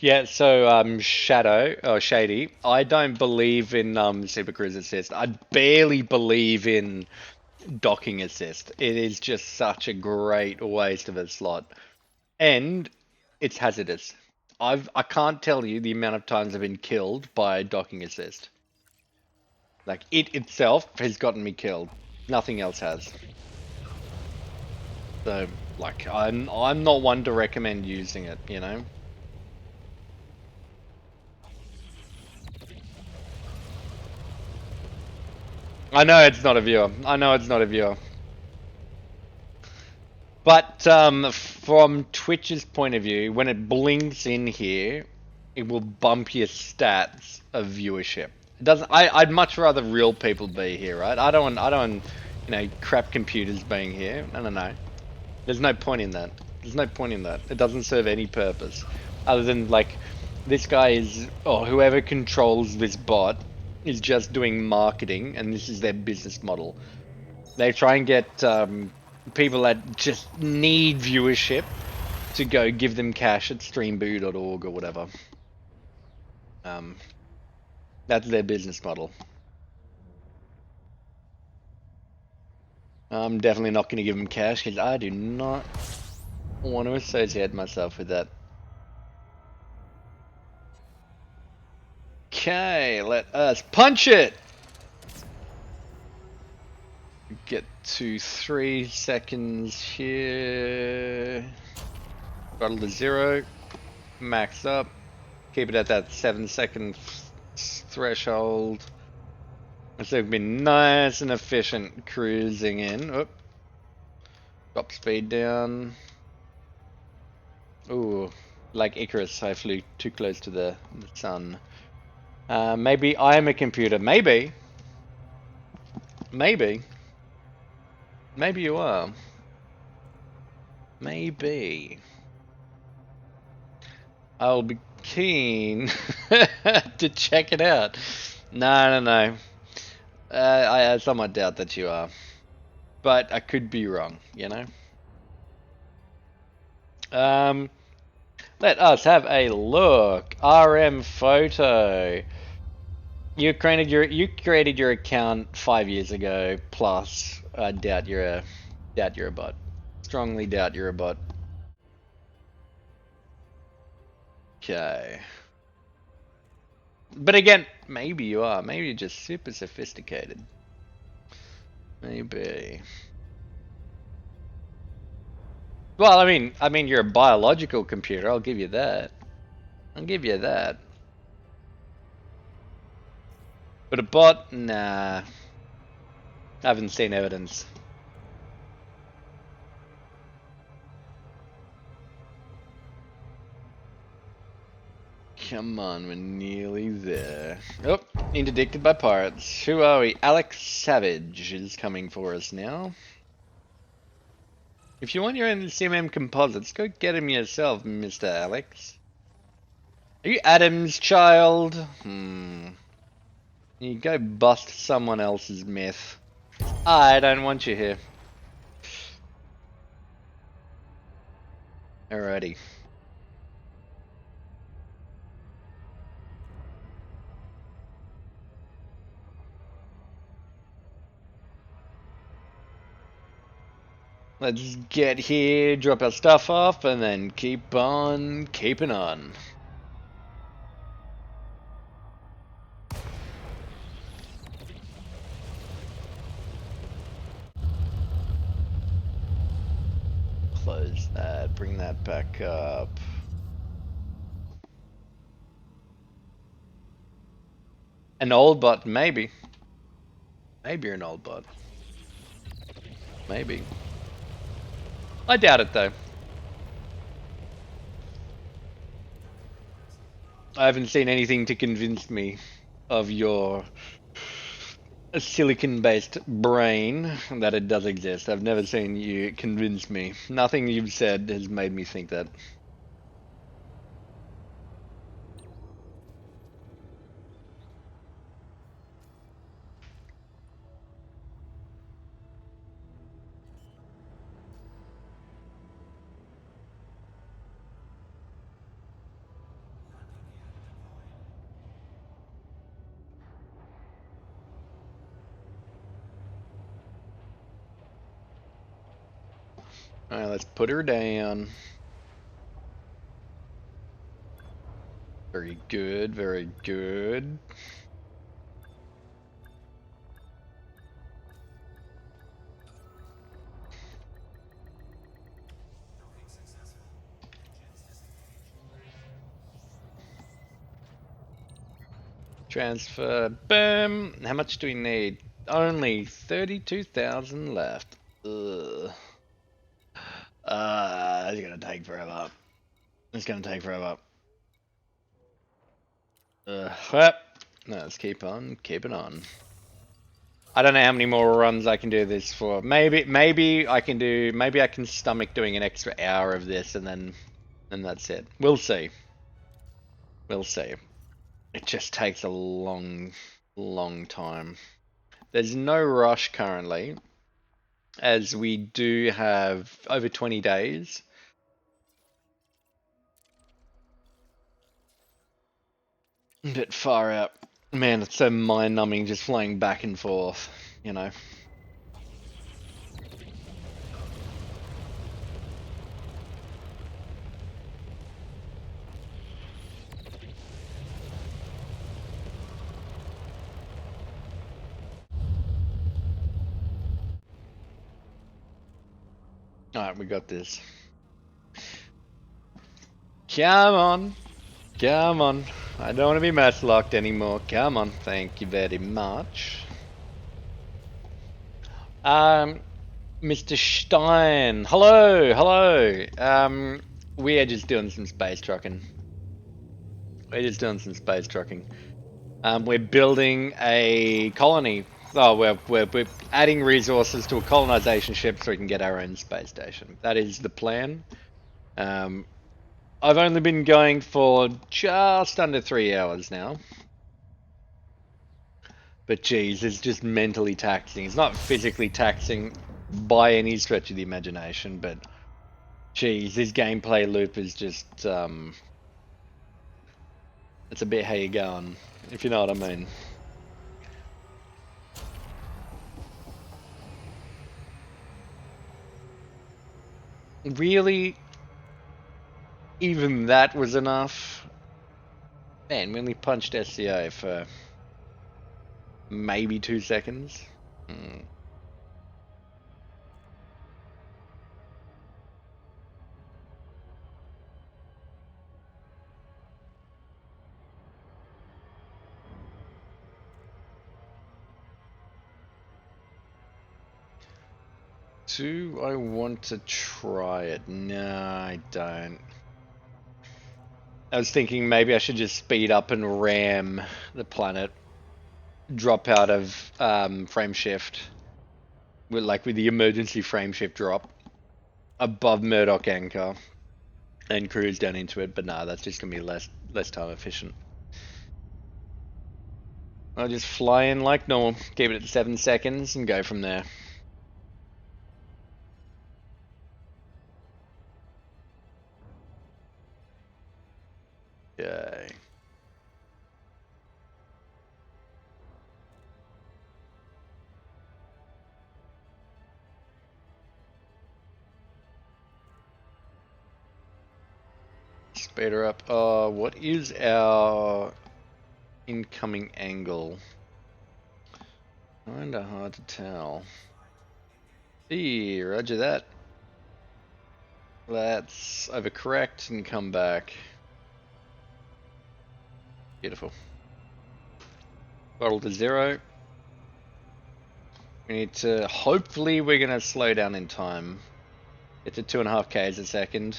Yeah, so Shadow or Shady, I don't believe in Super Cruise Assist. I barely believe in docking assist. It is just such a great waste of a slot. And it's hazardous. I can't tell you the amount of times I've been killed by docking assist. Like it itself has gotten me killed. Nothing else has. So like I'm not one to recommend using it, you know? I know it's not a viewer. I know it's not a viewer. But from Twitch's point of view, when it blinks in here, it will bump your stats of viewership. It doesn't. I'd much rather real people be here, right? I don't want, you know, crap computers being here. No. There's no point in that. There's no point in that. It doesn't serve any purpose, other than like, this guy is, or whoever controls this bot is just doing marketing, and this is their business model. They try and get people that just need viewership to go give them cash at streamboo.org or whatever. That's their business model. I'm definitely not going to give them cash because I do not want to associate myself with that. Okay, let us punch it! Get to 3 seconds here. Throttle to 0. Max up. Keep it at that 7-second threshold. So we've been nice and efficient cruising in. Oop. Drop speed down. Ooh, like Icarus, I flew too close to the sun. Maybe I'm a computer. Maybe. Maybe. Maybe you are. Maybe. I'll be keen to check it out. No. I somewhat doubt that you are. But I could be wrong, you know? Let us have a look. RM photo. You created your account 5 years ago. Plus, I doubt you're a bot. Strongly doubt you're a bot. Okay. But again, maybe you are. Maybe you're just super sophisticated. Maybe. Well, I mean, you're a biological computer. I'll give you that. I'll give you that. But a bot, nah. I haven't seen evidence. Come on, we're nearly there. Oh, interdicted by pirates. Who are we? Alex Savage is coming for us now. If you want your own CMM composites, go get him yourself, Mr. Alex. Are you Adam's child? You go bust someone else's myth. I don't want you here. Alrighty. Let's get here, drop our stuff off, and then keep on keeping on. Close that, bring that back up. An old bot, maybe. Maybe you're an old bot. Maybe. I doubt it though. I haven't seen anything to convince me of your silicon-based brain that it does exist. I've never seen you convince me. Nothing you've said has made me think that. Alright, let's put her down. Very good, very good. Transfer, boom. How much do we need? Only 32,000 left. Ugh. It's gonna take forever. It's gonna take forever. Well, let's keep on keeping on. I don't know how many more runs I can do this for. Maybe I can stomach doing an extra hour of this and that's it. We'll see. We'll see. It just takes a long time. There's no rush currently, as we do have over 20 days. But far out. Man, it's so mind-numbing just flying back and forth, you know. Alright, we got this. Come on. Come on. I don't want to be match locked anymore. Come on. Thank you very much. Mr. Stein. Hello. We are just doing some space trucking. We're building a colony. Oh, we're adding resources to a colonization ship so we can get our own space station. That is the plan. I've only been going for just under 3 hours now. But geez, it's just mentally taxing. It's not physically taxing by any stretch of the imagination, but geez, this gameplay loop is just it's a bit how you going, if you know what I mean. Really? Even that was enough? Man, we only punched SCA for maybe 2 seconds. Do I want to try it? No, I don't. I was thinking maybe I should just speed up and ram the planet. Drop out of frame shift. With the emergency frame shift drop. Above Murdoch Anchor. And cruise down into it, but nah, that's just gonna be less time efficient. I'll just fly in like normal, keep it at 7 seconds, and go from there. Okay. speed her up. What is our incoming angle? Kinda hard to tell. Roger that. Let's overcorrect and come back. Beautiful. Throttle to 0. We need to, hopefully we're gonna slow down in time. Get to 2.5 k's a second.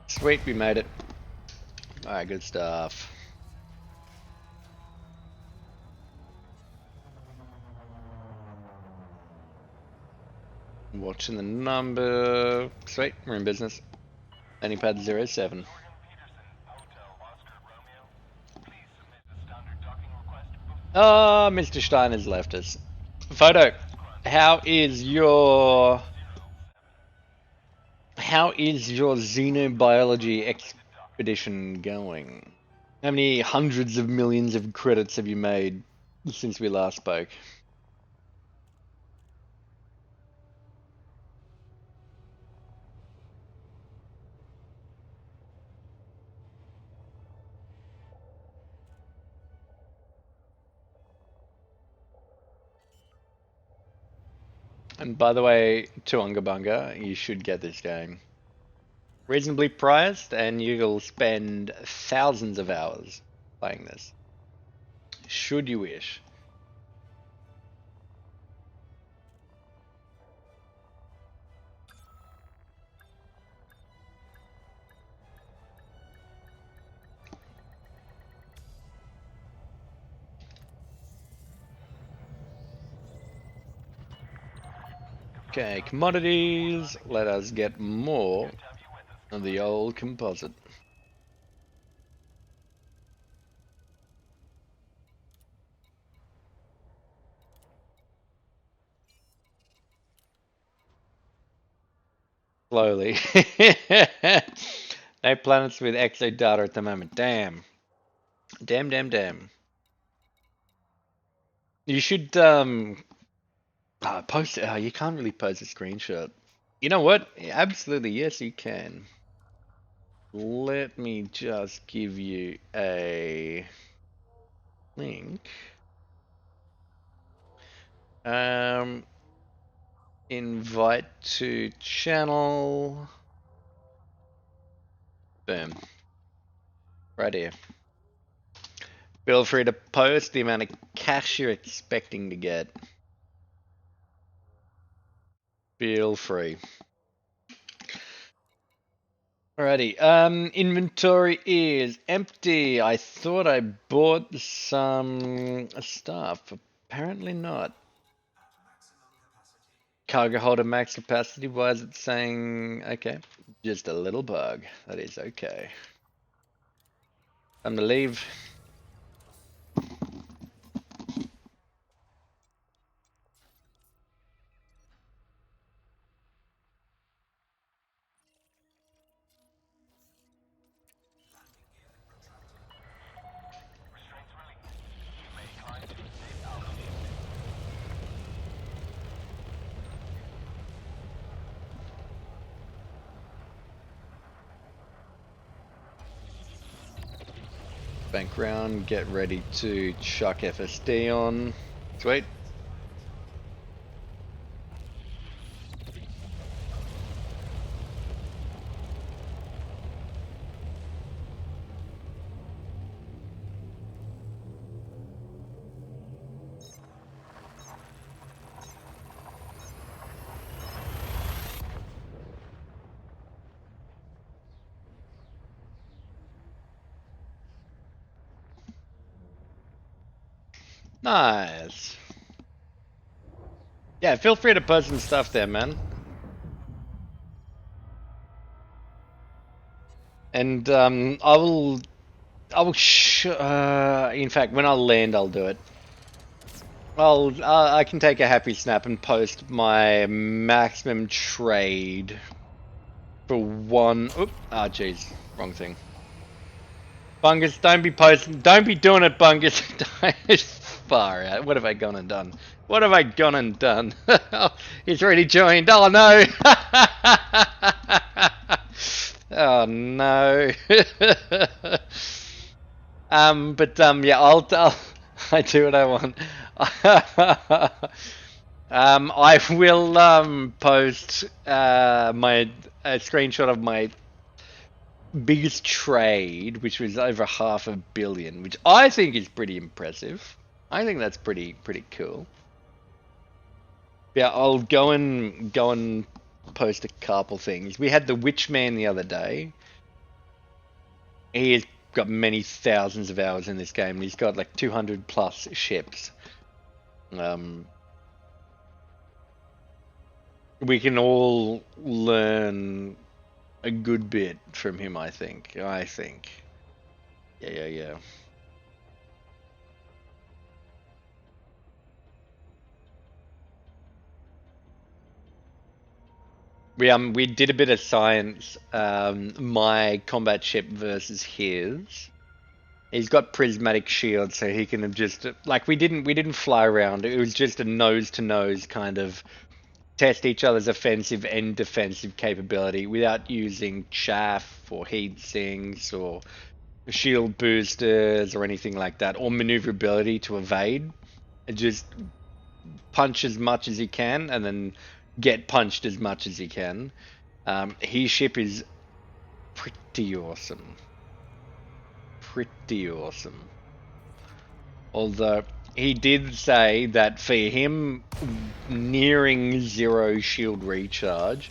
Sweet, we made it. Alright, good stuff. Watching the number. Sweet, we're in business. Landing pad 07. Morgan Peterson, Hotel Oscar Romeo. Please submit the standard docking request before Oh, Mr. Stein has left us. Photo, how is your xenobiology expedition going? How many hundreds of millions of credits have you made since we last spoke? And by the way, Tuungabunga, you should get this game. Reasonably priced, and you'll spend thousands of hours playing this. Should you wish. Okay, commodities. Let us get more of the old composite. Slowly. No planets with exodata at the moment. Damn. Damn. You should post it. You can't really post a screenshot. You know what? Absolutely, yes, you can. Let me just give you a link. Invite to channel. Boom. Right here. Feel free to post the amount of cash you're expecting to get. Feel free. Alrighty, inventory is empty. I thought I bought some stuff. Apparently not. Cargo holder max capacity, why is it saying, okay, just a little bug. That is okay. Time to leave. restraints released. You may climb to safe altitude. Bank round, get ready to chuck FSD on. Sweet. Nice. Yeah, feel free to post some stuff there, man. And I will in fact, when I land, I'll do it. I can take a happy snap and post my maximum trade for one. Oop, jeez, wrong thing. Bungus, don't be posting, don't be doing it, Bungus. Far out. What have I gone and done? What have I gone and done? He's already joined. Oh no! Oh no! Yeah, I'll I do what I want. I will post my a screenshot of my biggest trade, which was over $500 million, which I think is pretty impressive. I think that's pretty cool. Yeah, I'll go and post a couple things. We had the Witchman the other day. He has got many thousands of hours in this game. And he's got like 200 plus ships. We can all learn a good bit from him, I think. Yeah. We did a bit of science. My combat ship versus his. He's got prismatic shield, so he can just like we didn't fly around. It was just a nose to nose kind of test each other's offensive and defensive capability without using chaff or heat sinks or shield boosters or anything like that, or maneuverability to evade. Just punch as much as he can and then get punched as much as he can. His ship is pretty awesome. Although he did say that for him nearing 0 shield recharge,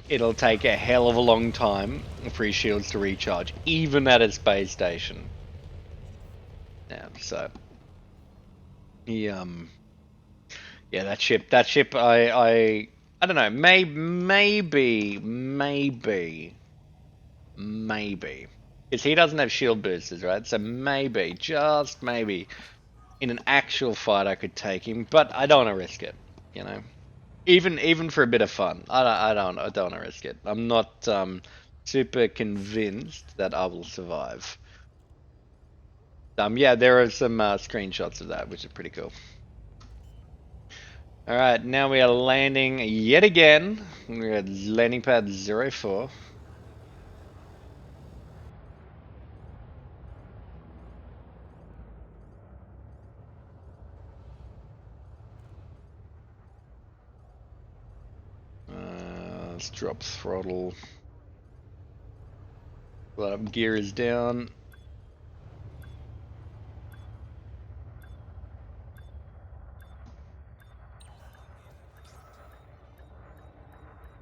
it'll take a hell of a long time for his shields to recharge, even at a space station. Yeah, so he yeah, that ship I don't know, maybe because he doesn't have shield boosters, right? So maybe, just maybe, in an actual fight I could take him, but I don't want to risk it, you know. Even for a bit of fun, I don't want to risk it. I'm not super convinced that I will survive. Yeah, there are some screenshots of that, which are pretty cool. All right, now we are landing yet again. We're at landing pad 04. Let's drop throttle. Gear is down.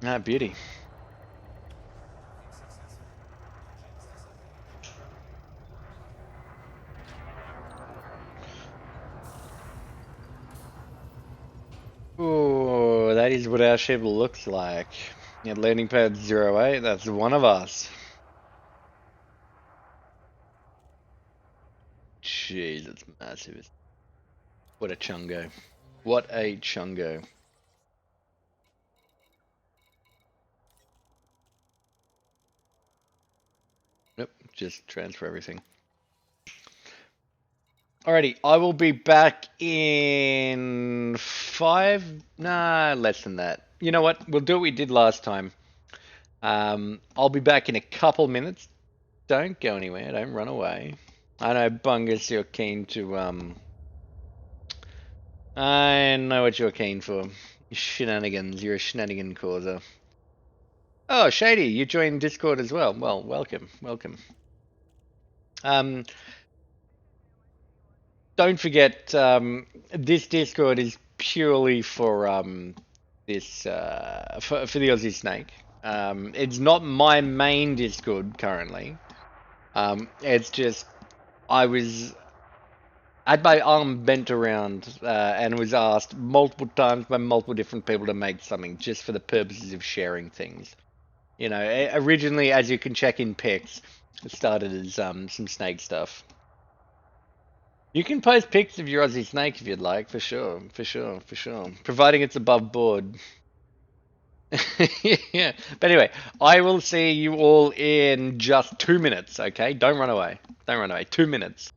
Ah, beauty. Oh, that is what our ship looks like. Yeah, landing pad 08, that's one of us. Jeez, that's massive. What a chungo. What a chungo. Nope, just transfer everything. Alrighty, I will be back in less than that. You know what? We'll do what we did last time. I'll be back in a couple minutes. Don't go anywhere. Don't run away. I know, Bungus, you're keen to, I know what you're keen for. Shenanigans. You're a shenanigan causer. Oh, Shady, you joined Discord as well. Well, welcome. Don't forget, this Discord is purely for this for the Aussie Snake. It's not my main Discord currently. It's just I had my arm bent around and was asked multiple times by multiple different people to make something just for the purposes of sharing things. You know, originally, as you can check in pics, it started as some snake stuff. You can post pics of your Aussie Snake if you'd like, for sure. Providing it's above board. Yeah. But anyway, I will see you all in just 2 minutes, okay? Don't run away. 2 minutes.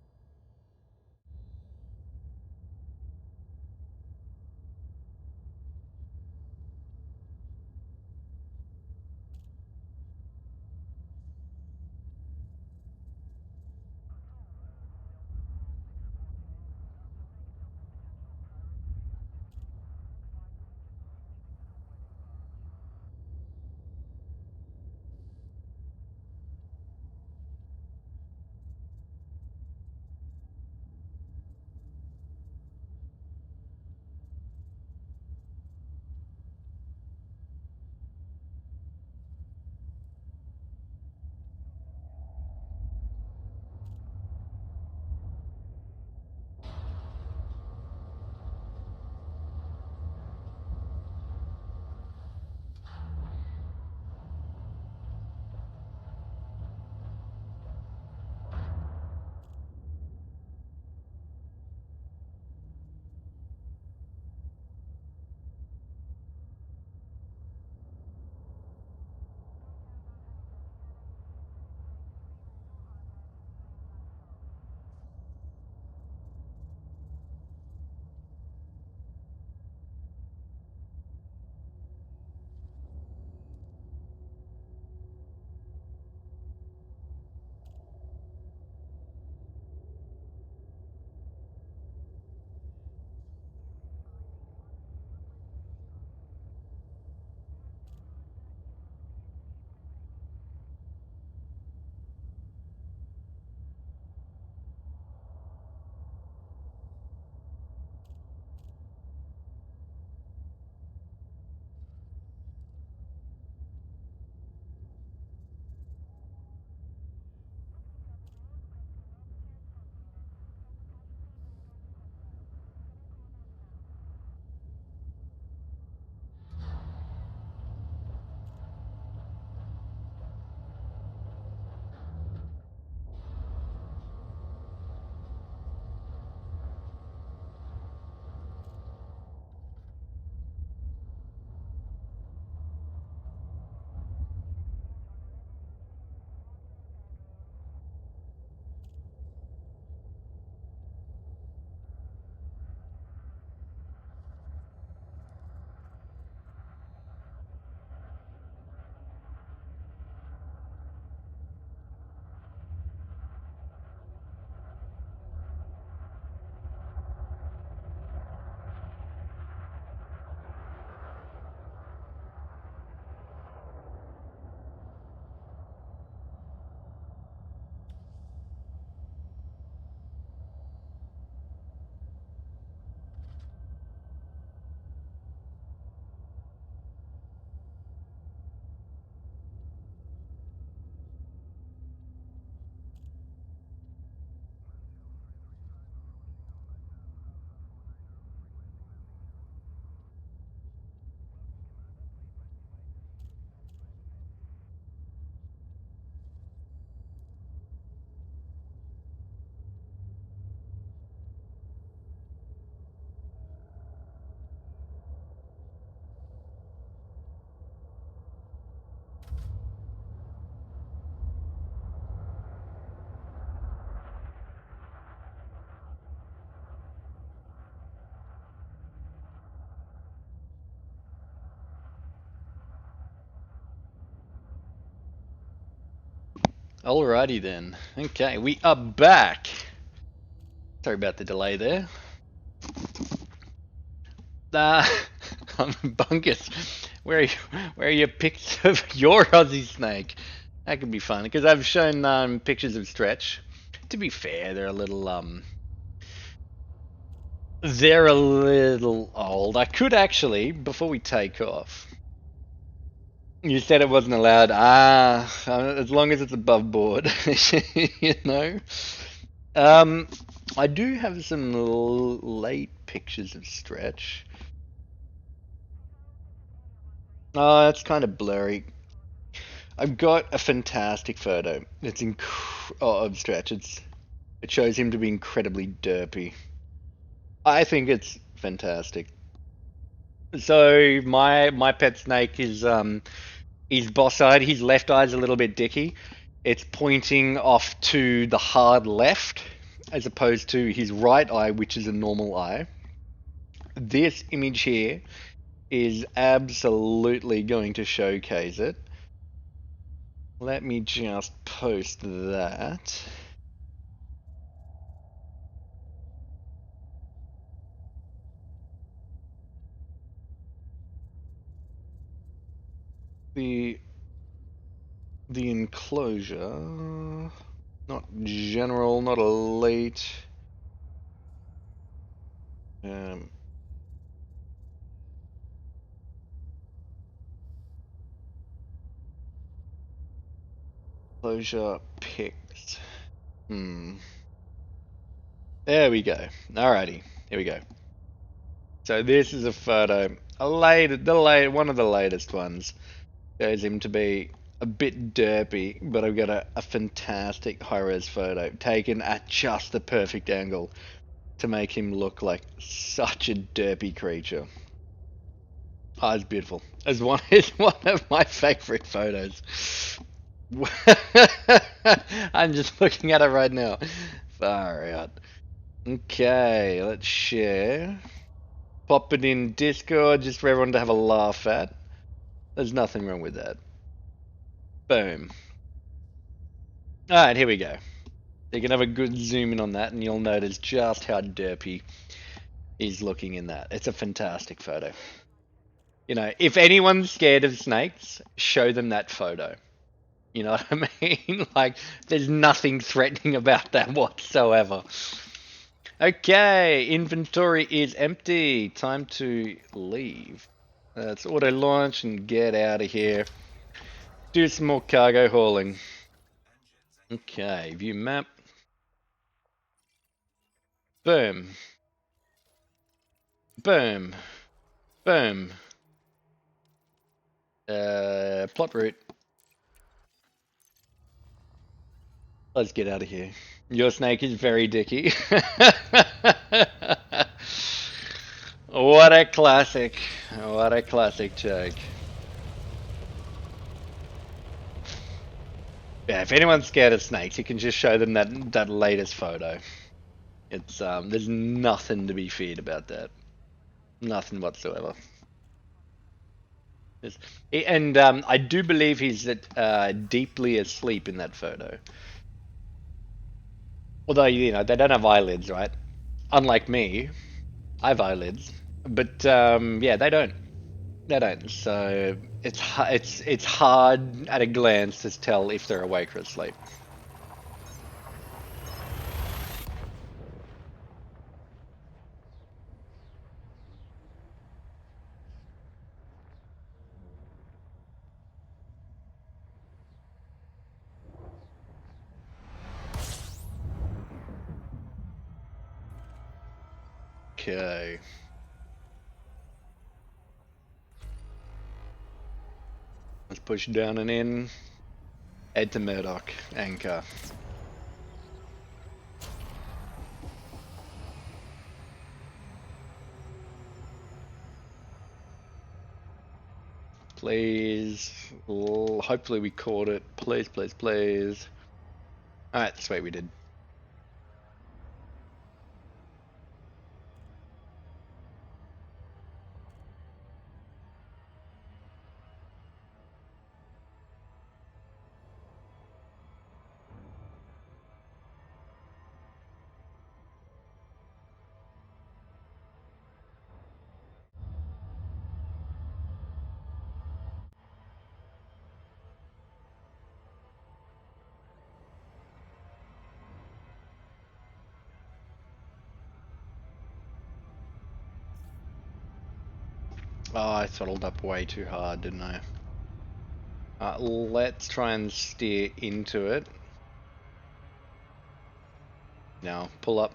Alrighty then. Okay, we are back. Sorry about the delay there. Uh, Bunkus, where are your pics of your Aussie snake? That could be fun because I've shown pictures of Stretch. To be fair, they're a little old. I could actually, before we take off. You said it wasn't allowed. As long as it's above board, you know. Um, I do have some late pictures of Stretch. Oh, that's kind of blurry. I've got a fantastic photo. Of Stretch. It shows him to be incredibly derpy. I think it's fantastic. So my pet snake is boss-eyed. His left eye's a little bit dicky. It's pointing off to the hard left, as opposed to his right eye, which is a normal eye. This image here is absolutely going to showcase it. Let me just post that. The enclosure, not general, not elite. Um, Enclosure pics. There we go. Alrighty, here we go. So this is a photo, one of the latest ones. Shows him to be a bit derpy, but I've got a fantastic high-res photo taken at just the perfect angle to make him look like such a derpy creature. Oh, it's beautiful. It's one of my favorite photos. I'm just looking at it right now. Far out. Okay, let's share. Pop it in Discord just for everyone to have a laugh at. There's nothing wrong with that. Boom. Alright, here we go. You can have a good zoom in on that and you'll notice just how derpy he's looking in that. It's a fantastic photo. You know, if anyone's scared of snakes, show them that photo. You know what I mean? Like, there's nothing threatening about that whatsoever. Okay, inventory is empty. Time to leave. Let's auto launch and get out of here. Do some more cargo hauling. Okay, view map. Boom. Boom. Boom. Plot route. Let's get out of here. Your snake is very dicky. What a classic. What a classic joke. Yeah, if anyone's scared of snakes, you can just show them that latest photo. It's there's nothing to be feared about that. Nothing whatsoever. And I do believe he's deeply asleep in that photo. Although, you know, they don't have eyelids, right? Unlike me, I have eyelids. But yeah, they don't. They don't. So it's hard at a glance to tell if they're awake or asleep. Okay. Let's push down and in. Head to Murdoch. Anchor. Please. Hopefully we caught it. Please, please, please. Alright, sweet, we did. Oh, I throttled up way too hard, didn't I? Let's try and steer into it. Now, pull up.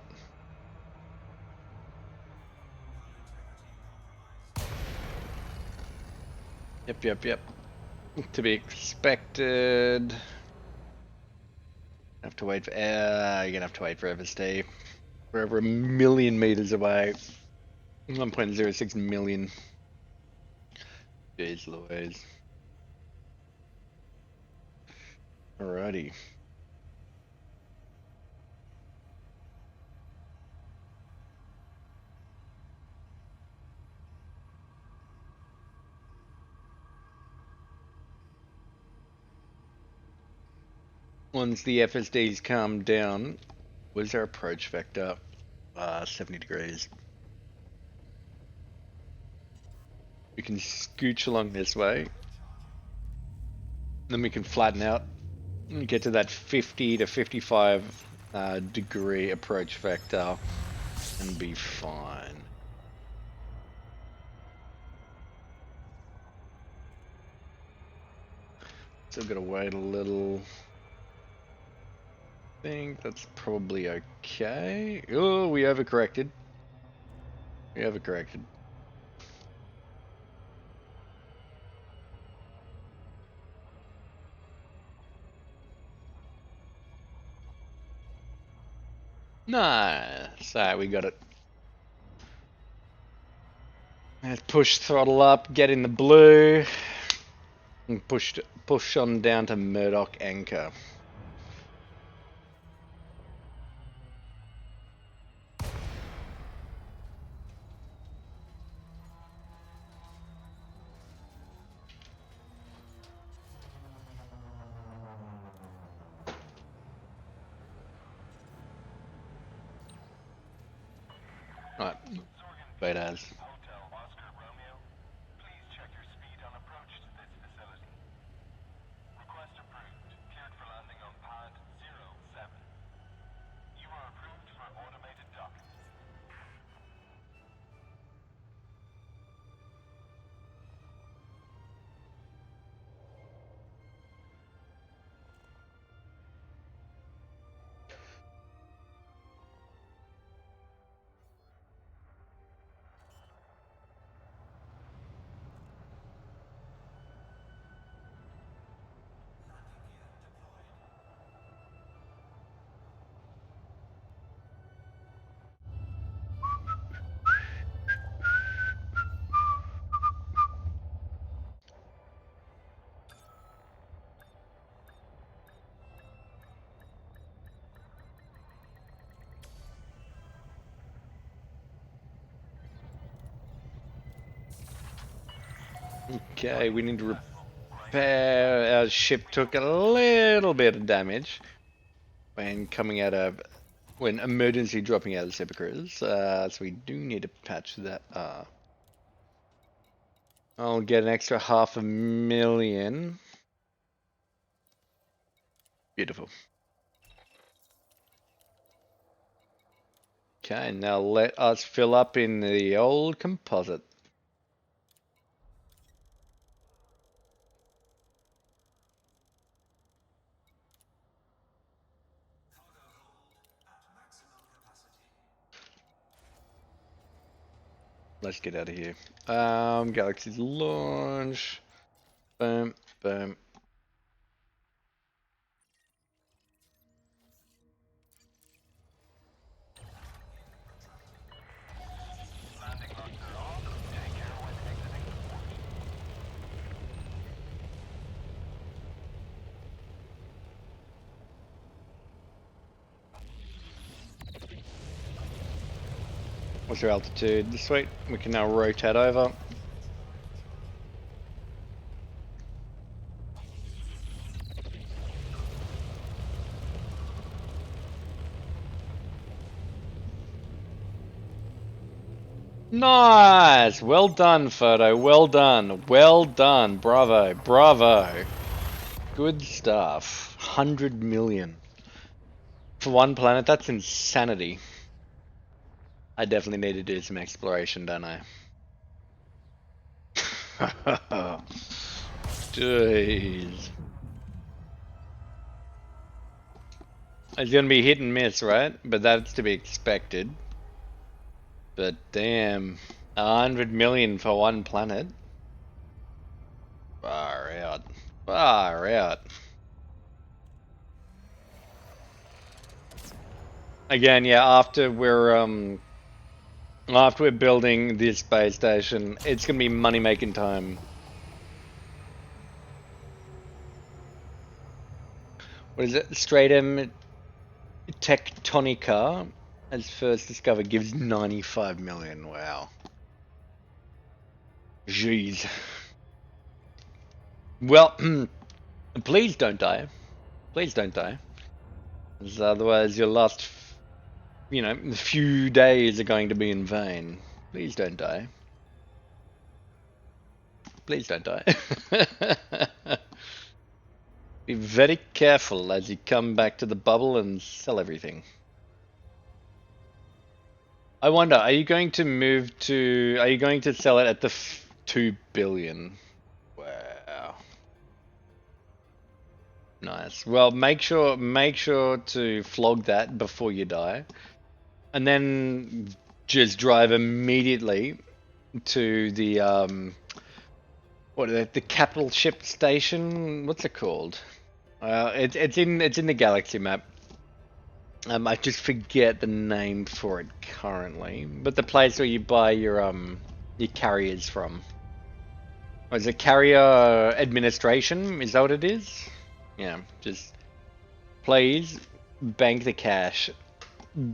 Yep. To be expected. Have to wait for. You're gonna have to wait forever, Steve. We're over 1,000,000 meters away. 1.06 million. Jeez Louise. Alrighty. Once the FSDs calm down, where's our approach vector? 70 degrees. We can scooch along this way. Then we can flatten out and get to that 50 to 55 degree approach vector and be fine. Still gotta wait a little. I think that's probably okay. Oh, we overcorrected. We overcorrected. Nice. Alright, we got it. Let's push throttle up, get in the blue, and push on down to Murdoch Anchor. Right, wait as. Hotel Oscar Romeo, please check your speed on approach to this facility. Request approved. Cleared for landing on pad 07. You are approved for automated docking. Okay, we need to repair. Our ship took a little bit of damage when coming out of when emergency dropping out of Super Cruise, so we do need to patch that up. I'll get an extra 500,000. Beautiful. Okay, now let us fill up in the old composite. Let's get out of here. Galaxy's launch. Boom, boom. Landing lights are off. Take care when exiting the port. What's your altitude? Sweet. We can now rotate over. Nice! Well done, Photo. Well done. Well done. Bravo. Bravo. Good stuff. 100 million. For one planet, that's insanity. I definitely need to do some exploration, don't I? Jeez. It's gonna be hit and miss, right? But that's to be expected. But damn, 100 million for one planet. Far out. Far out. Again, yeah, after we're building this space station, it's gonna be money making time. What is it? Stratum Tectonica, as first discovered, gives 95 million. Wow. Jeez. Well, please don't die. Please don't die. 'Cause otherwise your last, few days are going to be in vain. Please don't die. Please don't die. Be very careful as you come back to the bubble and sell everything. I wonder, are you going to sell it at the 2 billion? Wow. Nice. Well, make sure to flog that before you die. And then just drive immediately to the the capital ship station. What's it called? It's in the galaxy map. I just forget the name for it currently, but the place where you buy your carriers from. Oh, is it carrier administration? Is that what it is? Yeah, just please bank the cash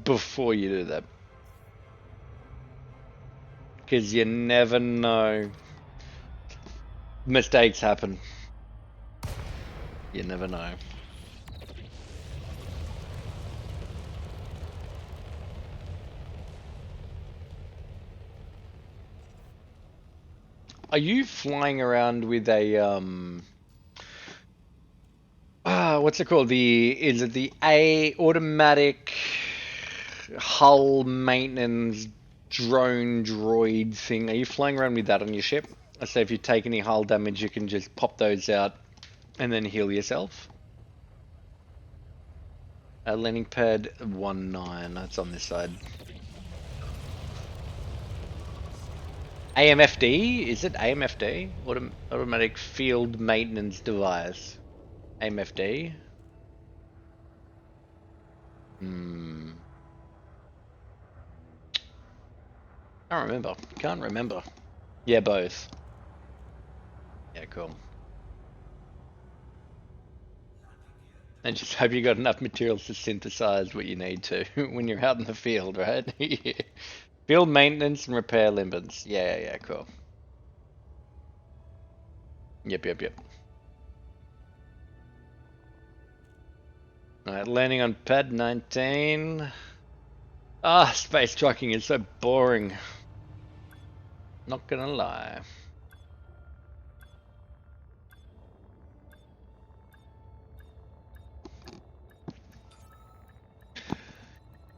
before you do that, because you never know. Mistakes happen. You never know. Are you flying around with a what's it called? Is it the automatic hull maintenance drone droid thing? Are you flying around with that on your ship? So if you take any hull damage, you can just pop those out and then heal yourself. Landing pad 19, that's on this side. AMFD? Is it AMFD? Automatic field maintenance device. AMFD? Can't remember. Yeah, both. Yeah, cool. And just hope you got enough materials to synthesize what you need to when you're out in the field, right? Field maintenance and repair limbers. Yeah, cool. Yep. Alright, landing on pad 19. Space trucking is so boring. Not gonna lie.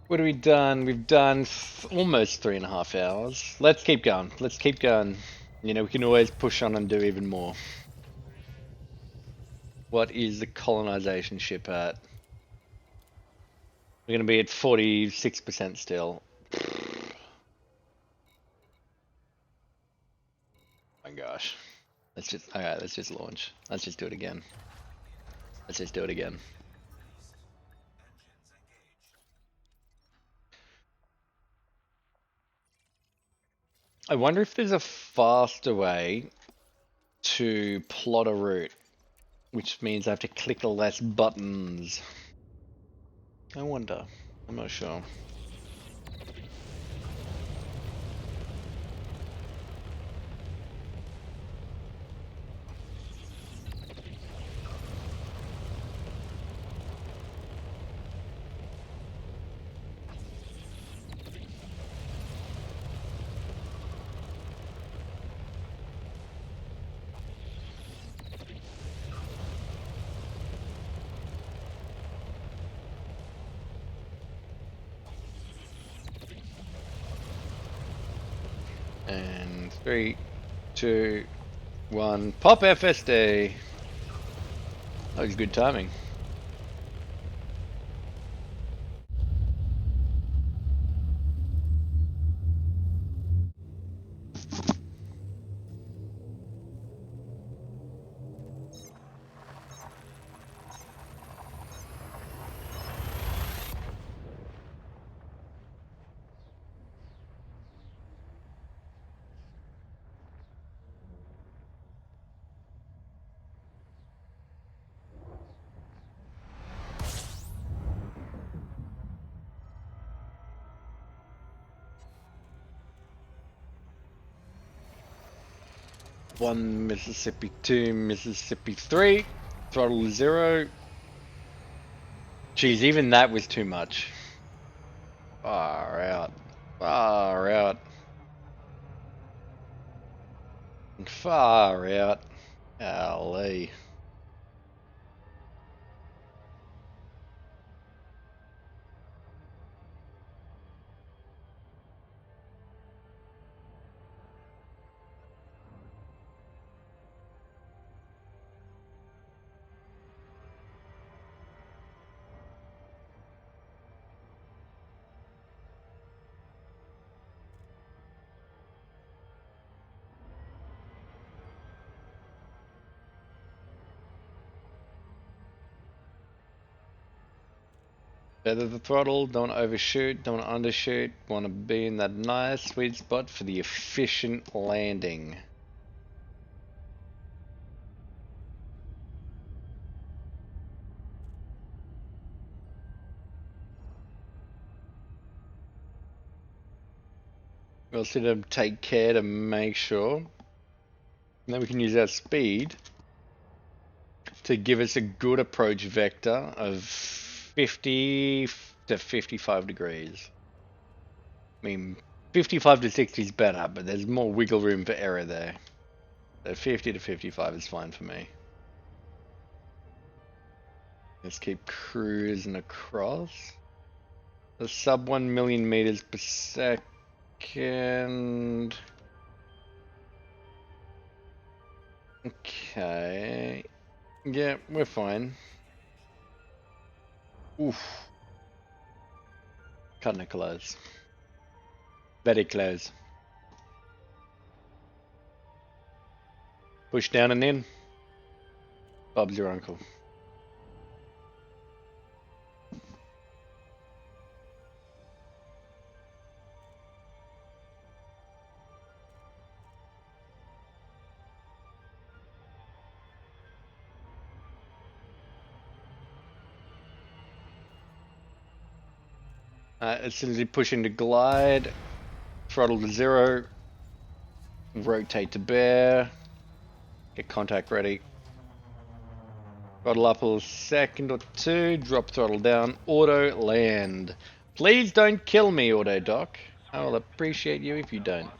What have we done? We've done almost 3.5 hours. Let's keep going. We can always push on and do even more. What is the colonization ship at? We're gonna be at 46% still. My gosh. Let's just launch. Let's just do it again. I wonder if there's a faster way to plot a route, which means I have to click less buttons. I wonder. I'm not sure. And 3, 2, 1. Pop FSD. That was good timing. One Mississippi 2, Mississippi 3, throttle 0. Geez, even that was too much. Far out. Far out. Far out. Golly. Feather the throttle, don't overshoot, don't undershoot. Want to be in that nice sweet spot for the efficient landing. We also need to take care to make sure that we can use our speed to give us a good approach vector of 50 to 55 degrees. I mean, 55 to 60 is better, but there's more wiggle room for error there. So 50 to 55 is fine for me. Let's keep cruising across. The sub 1 million meters per second. Okay. Yeah, we're fine. Oof. Cutting it close. Very close. Push down and in. Bob's your uncle. As soon as you push into glide, throttle to 0, rotate to bear, get contact ready. Throttle up a second or two, drop throttle down, auto land. Please don't kill me, Auto Doc. I'll appreciate you if you don't.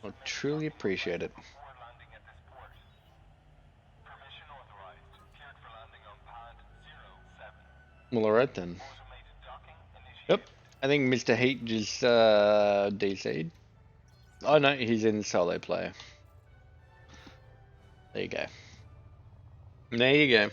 I'll truly appreciate it. Before landing at this port. Permission authorized. Cleared for landing on pad 07. Well, alright then. Automated docking initiated. Yep. I think Mr. Heat just DC'd. Oh no, he's in solo player. There you go. There you go.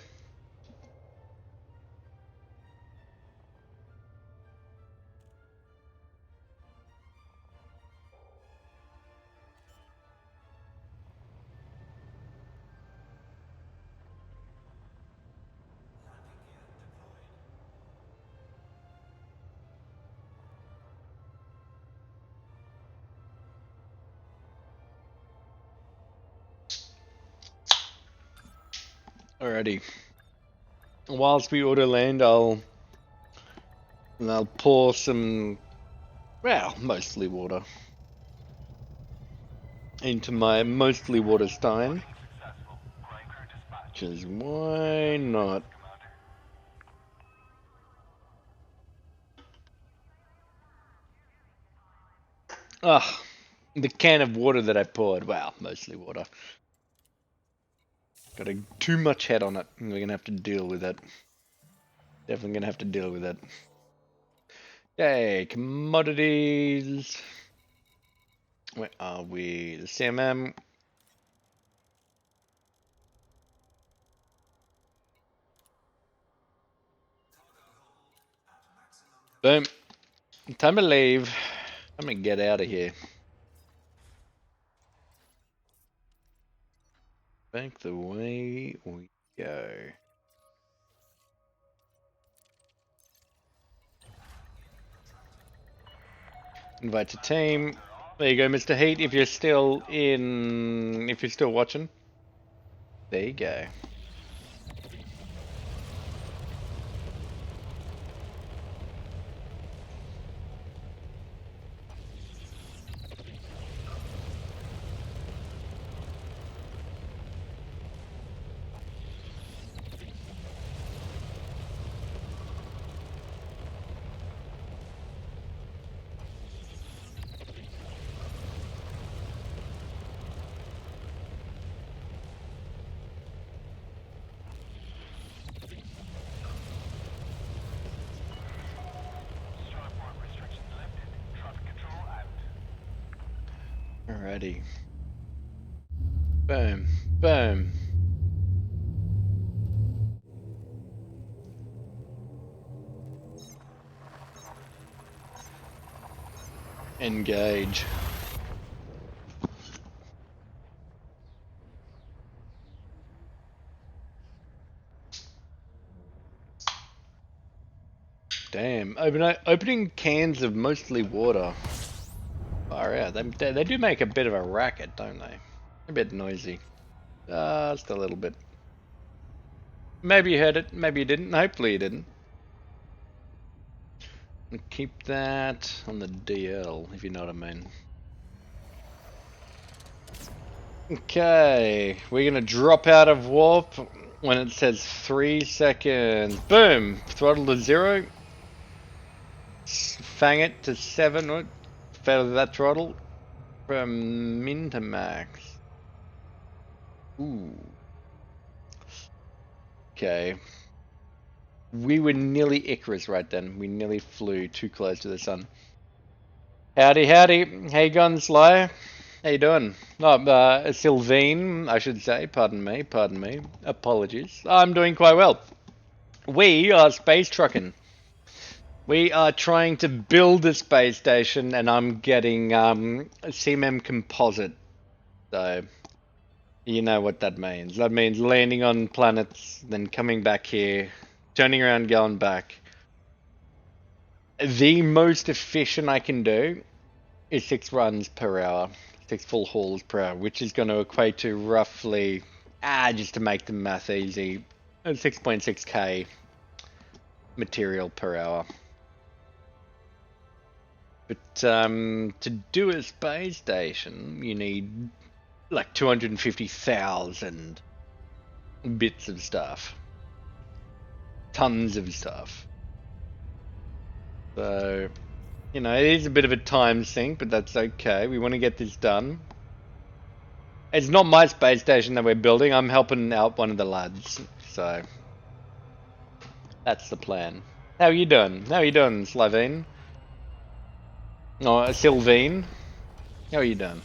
Alrighty. Whilst we auto land, I'll pour some, well, mostly water into my mostly water stein. Successful. Ground crew dispatch. Because why not? Commander. Ah, the can of water that I poured. Wow, mostly water. Got too much head on it. We're gonna have to deal with it. Definitely gonna have to deal with it. Yay, commodities. Where are we? The CMM. Boom. Time to leave. I'm gonna get out of here. Back the way we go. Invite to team. There you go, Mr. Heat. If you're still watching. There you go. Starport restrictions lifted. Traffic control out. Alrighty. Boom. Boom. Engage. Damn. Opening cans of mostly water. Far out. They do make a bit of a racket, don't they? A bit noisy. Just a little bit. Maybe you heard it, maybe you didn't. Hopefully you didn't. Keep that on the DL, if you know what I mean. Okay, we're gonna drop out of warp when it says 3 seconds. Boom! Throttle to 0. Fang it to 7. Feather that throttle from min to max. Ooh. Okay. We were nearly Icarus right then. We nearly flew too close to the sun. Howdy, howdy. How you going, Sly? How you doing? Oh, Sylvine, I should say. Pardon me, pardon me. Apologies. I'm doing quite well. We are space trucking. We are trying to build a space station, and I'm getting a CMM composite. So, you know what that means. That means landing on planets, then coming back here, turning around, going back. The most efficient I can do is 6 runs per hour, 6 full hauls per hour, which is going to equate to roughly, just to make the math easy, 6.6k material per hour. But to do a space station, you need like 250,000 bits of stuff. Tons of stuff. So, you know, it is a bit of a time sink, but that's okay. We want to get this done. It's not my space station that we're building. I'm helping out one of the lads. So, that's the plan. How are you doing? How are you doing, Slavine? Oh, Sylvine? How are you doing?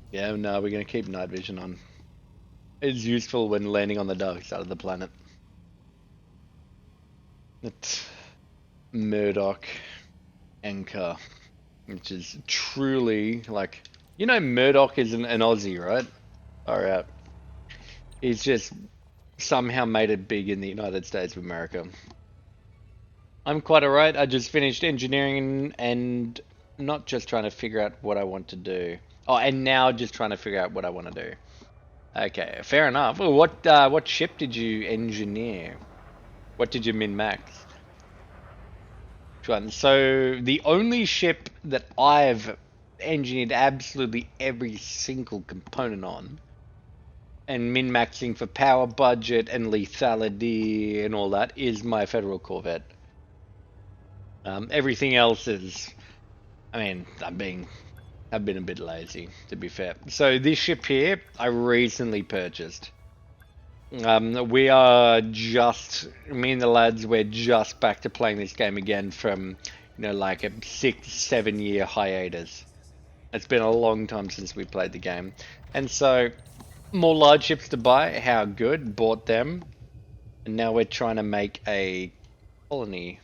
Yeah, no, we're going to keep night vision on. It's useful when landing on the dark side of the planet. It's Murdoch Anchor, which is truly like, you know, Murdoch is an Aussie, right? Alright. He's just somehow made it big in the United States of America. I'm quite alright. I just finished engineering and not just trying to figure out what I want to do. Oh, and now just trying to figure out what I want to do. Okay, fair enough. Well, what ship did you engineer? What did you min-max? Which one? So, the only ship that I've engineered absolutely every single component on, and min-maxing for power budget and lethality and all that, is my Federal Corvette. Everything else is, I mean, I've been a bit lazy, to be fair. So this ship here, I recently purchased. We are just, me and the lads, we're just back to playing this game again from, you know, like a 6-7 year hiatus. It's been a long time since we played the game. And so, more large ships to buy. How good. Bought them. And now we're trying to make a colony.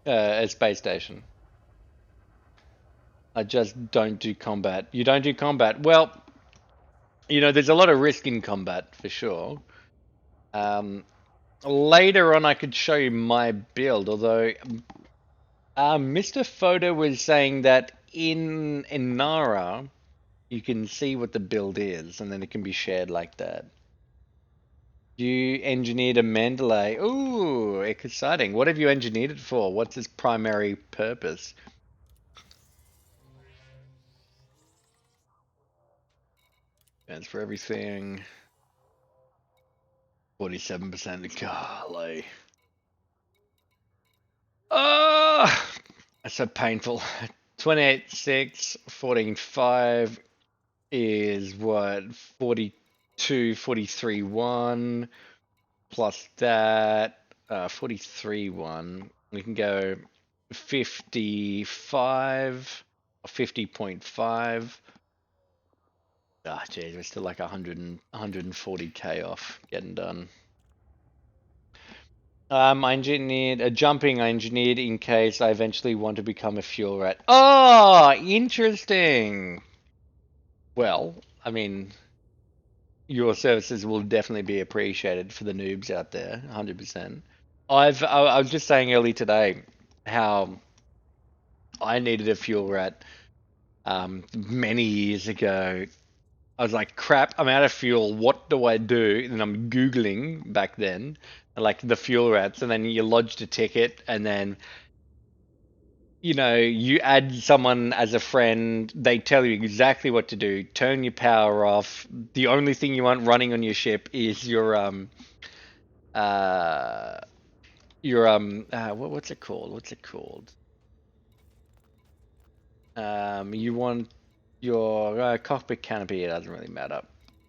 A space station. I just don't do combat. You don't do combat. Well, you know, there's a lot of risk in combat, for sure. Later on, I could show you my build, although Mr. Photo was saying that in Inara, you can see what the build is, and then it can be shared like that. You engineered a Mandalay. Ooh, exciting. What have you engineered it for? What's its primary purpose? That's for everything. 47%. Golly. Ah, that's so painful. 28.6, 14.5 is what? 42, 43.1 plus that, 43.1. We can go 55 or 50.5. Ah, geez, we're still like 140k off getting done. I engineered jumping. I engineered in case I eventually want to become a fuel rat. Oh, interesting. Well, I mean, your services will definitely be appreciated for the noobs out there, 100%. I was just saying early today how I needed a fuel rat many years ago. I was like, crap, I'm out of fuel. What do I do? And I'm Googling back then, like the fuel rats, and then you lodged a ticket, and then you know, you add someone as a friend, they tell you exactly what to do. Turn your power off. The only thing you want running on your ship is what's it called? What's it called? You want your cockpit canopy. It doesn't really matter,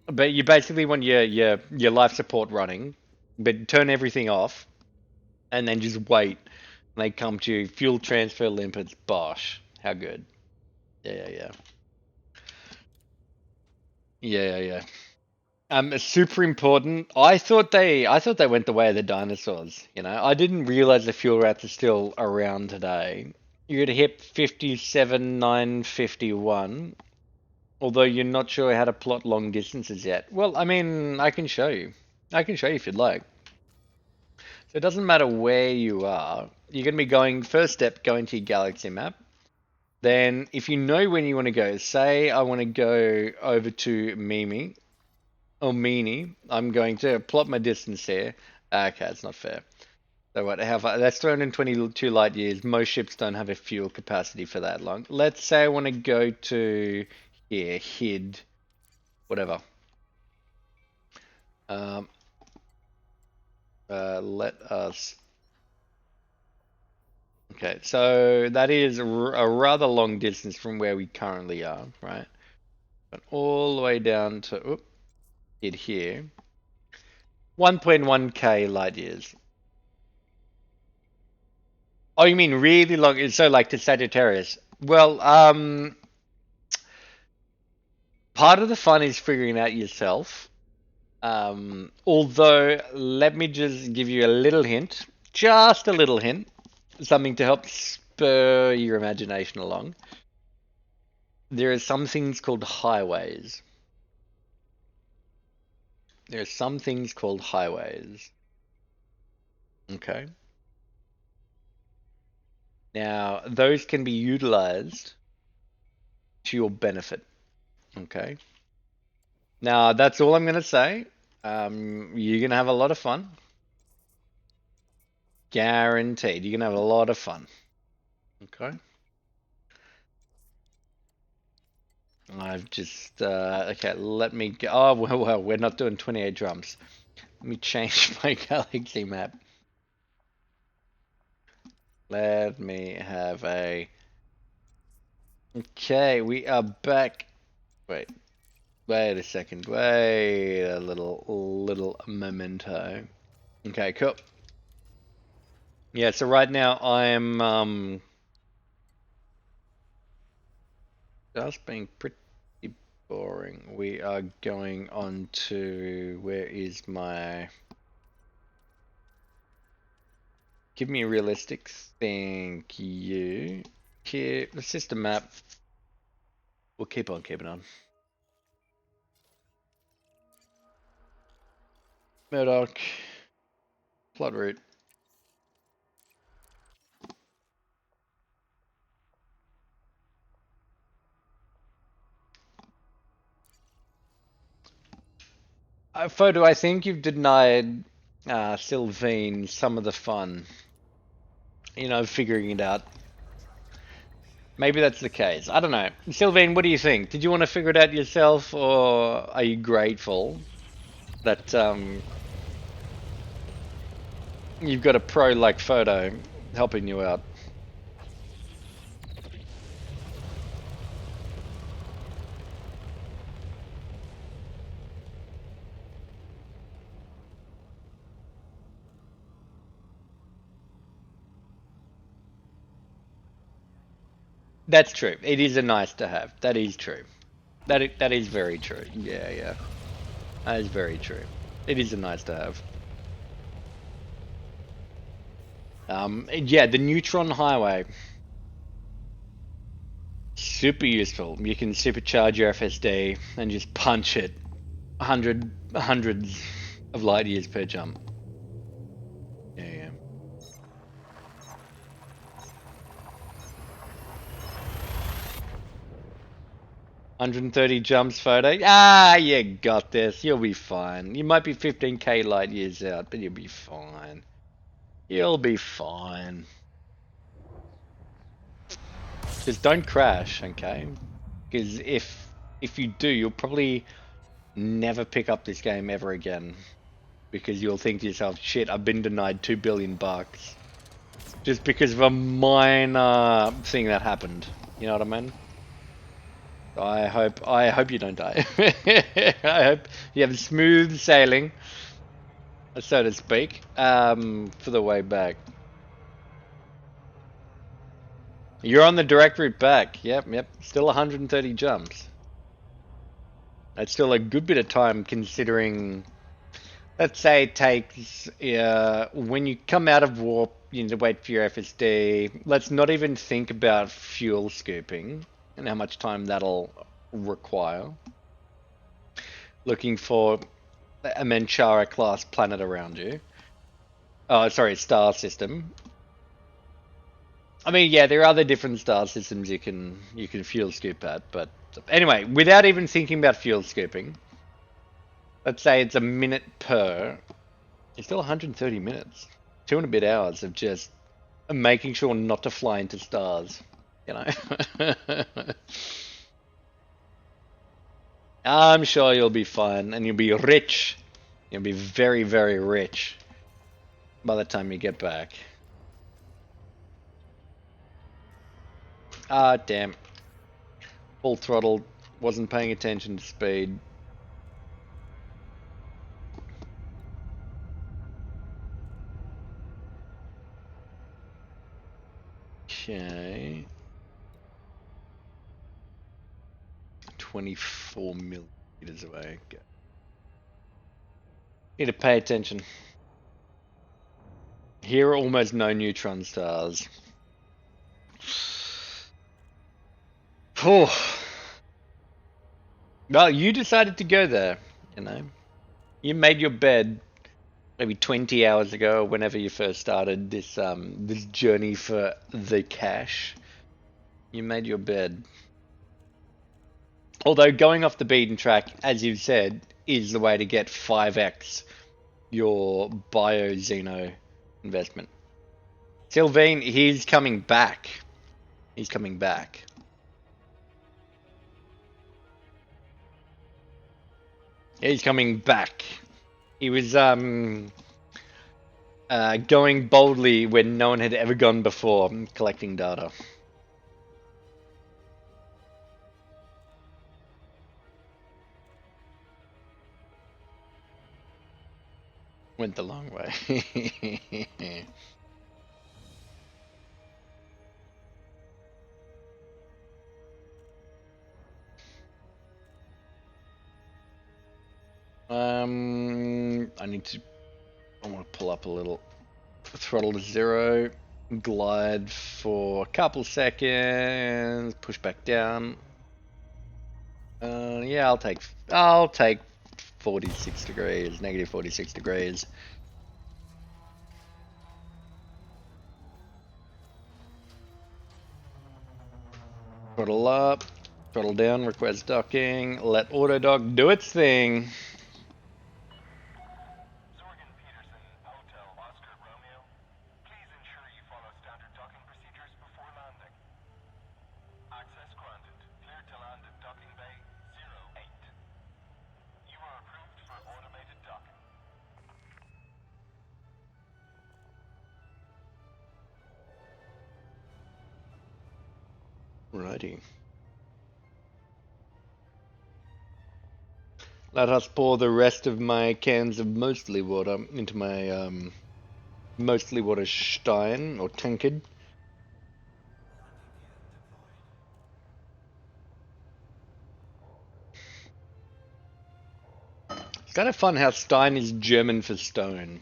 but you basically want your life support running, but turn everything off, and then just wait. And they come to you. Fuel transfer limpets. Bosh. How good. Yeah. Yeah. Super important. I thought they went the way of the dinosaurs. You know, I didn't realize the fuel rats are still around today. You're gonna hit 57,951, although you're not sure how to plot long distances yet. Well, I mean, I can show you. I can show you if you'd like. So it doesn't matter where you are. You're gonna be going first step, going to your galaxy map. Then, if you know when you want to go, say I want to go over to Mimi. Oh, meanie, I'm going to plot my distance here. Okay, it's not fair. So what, how far? That's 322 light years. Most ships don't have a fuel capacity for that long. Let's say I want to go to here, HID, whatever. Let us. Okay, so that is a rather long distance from where we currently are, right? But all the way down to HID here. 1.1k light years. Oh, you mean really long? So like to Sagittarius. Well, part of the fun is figuring it out yourself. Although, let me just give you a little hint, just a little hint, something to help spur your imagination along. There are some things called highways. There are some things called highways. Okay. Now, those can be utilized to your benefit. Okay. Now, that's all I'm going to say. You're going to have a lot of fun. Guaranteed. You're going to have a lot of fun. Okay. I've just, okay, let me go. Oh, well, we're not doing 28 drums. Let me change my galaxy map. Let me have a. Okay, we are back. Wait a second. Wait a little memento. Okay, cool. Yeah, so right now I'm That's been pretty boring. We are going on to, where is my, give me realistics, thank you. Here, the system map. We'll keep on keeping on. Murdoch, plot route. Photo, I think you've denied Sylvain some of the fun. You know, figuring it out. Maybe that's the case. I don't know. Sylvain, what do you think? Did you want to figure it out yourself, or are you grateful that you've got a pro like Photo helping you out? That's true. It is a nice to have. That is true. That is very true. Yeah, yeah. That is very true. It is a nice to have. Yeah, the Neutron Highway. Super useful. You can supercharge your FSD and just punch it hundreds of light years per jump. Yeah, yeah. 130 jumps, Photo. Ah, you got this. You'll be fine. You might be 15k light years out, but you'll be fine. You'll be fine. Just don't crash, okay? Because if you do, you'll probably never pick up this game ever again. Because you'll think to yourself, shit, I've been denied $2 billion just because of a minor thing that happened. You know what I mean? I hope you don't die. I hope you have smooth sailing, so to speak, for the way back. You're on the direct route back. Yep. Still 130 jumps. That's still a good bit of time considering, let's say it takes, when you come out of warp, you need to wait for your FSD. Let's not even think about fuel scooping and how much time that'll require. Looking for a Menchara class planet around you. Oh, sorry, star system. I mean, yeah, there are other different star systems you can fuel scoop at, but anyway, without even thinking about fuel scooping, let's say it's a minute per. It's still 130 minutes, 2 and a bit hours of just making sure not to fly into stars. You know. I'm sure you'll be fine, and you'll be rich. You'll be very, very rich by the time you get back. Ah, damn. Full throttle, wasn't paying attention to speed. Okay. 24 millimeters away. Need to pay attention. Here are almost no neutron stars. Oh. Well, you decided to go there, you know. You made your bed maybe 20 hours ago, or whenever you first started this this journey for the cash. You made your bed. Although going off the beaten track, as you've said, is the way to get 5x your bio-xeno investment. Sylvain, he's coming back. He's coming back. He's coming back. He was going boldly when no one had ever gone before, collecting data. Went the long way. I want to pull up a little. Throttle to 0. Glide for a couple seconds. Push back down. Yeah, I'll take 46 degrees, negative 46 degrees. Throttle up, throttle down, request docking, let autodock do its thing. Zorgan Peterson, Hotel Oscar Romeo. Please ensure you follow standard docking procedures before landing. Access granted. Cleared to land at docking bay 08. You are approved for automated docking. Righty. Let us pour the rest of my cans of mostly water into my mostly water stein or tankard. It's kind of fun how Stein is German for stone.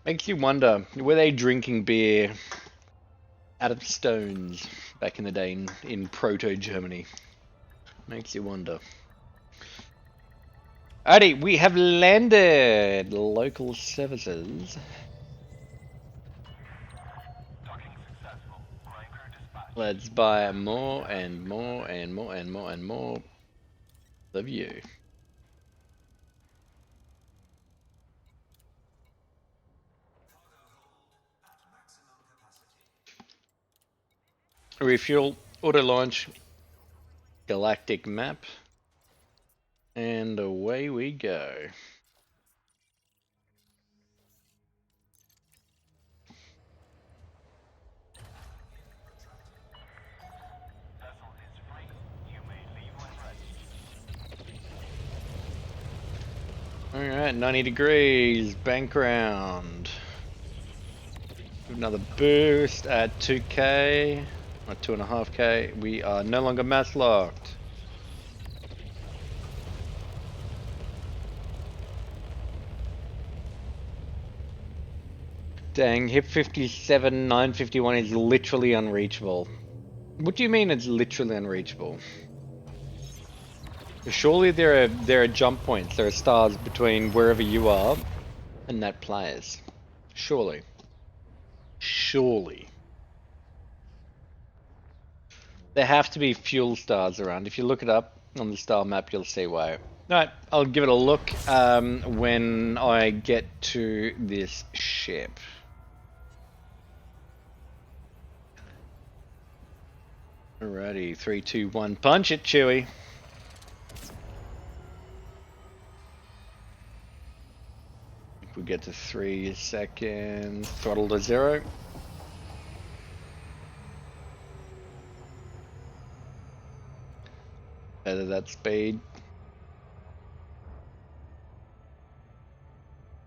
Makes you wonder, were they drinking beer out of stones back in the day in proto-Germany? Makes you wonder. Alrighty, we have landed. Local services. Docking successful. Prime crew dispatched. Let's buy more and more and more and more and more of you. Refuel, auto launch, galactic map, and away we go. Vessel is free. You may leave when ready. Alright, 90 degrees, bank round. Another boost at 2k, or 2.5k. We are no longer mass locked. Dang, hip 57, 951 is literally unreachable. What do you mean it's literally unreachable? Surely there are jump points, there are stars between wherever you are and that place. Surely. Surely. There have to be fuel stars around. If you look it up on the star map, you'll see why. Alright, I'll give it a look when I get to this ship. Alrighty, 3, 2, 1, punch it, Chewie. If we get to 3 seconds, throttle to 0. Better that speed.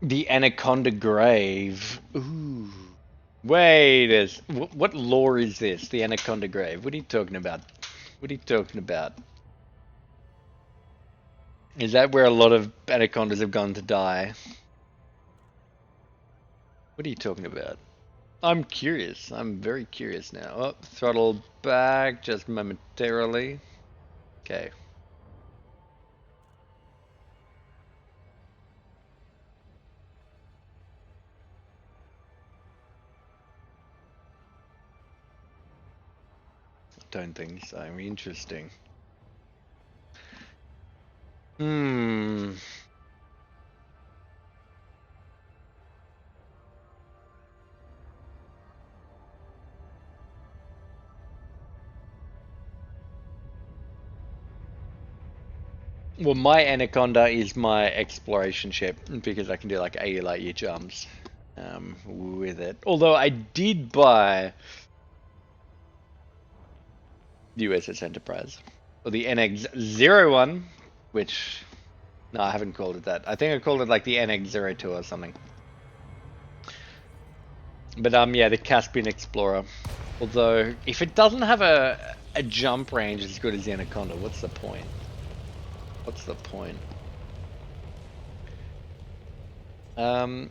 The Anaconda Grave. Ooh. Wait, what lore is this? The Anaconda Grave. What are you talking about? What are you talking about? Is that where a lot of anacondas have gone to die? What are you talking about? I'm curious. I'm very curious now. Oh, throttle back just momentarily. Okay. Don't think so. Interesting. Well, my Anaconda is my exploration ship because I can do like 80 light year jumps with it. Although I did buy the USS Enterprise, or the NX-01, which, no, I haven't called it that. I think I called it like the NX-02 or something. But yeah, the Caspian Explorer. Although, if it doesn't have a jump range as good as the Anaconda, what's the point? What's the point? Um,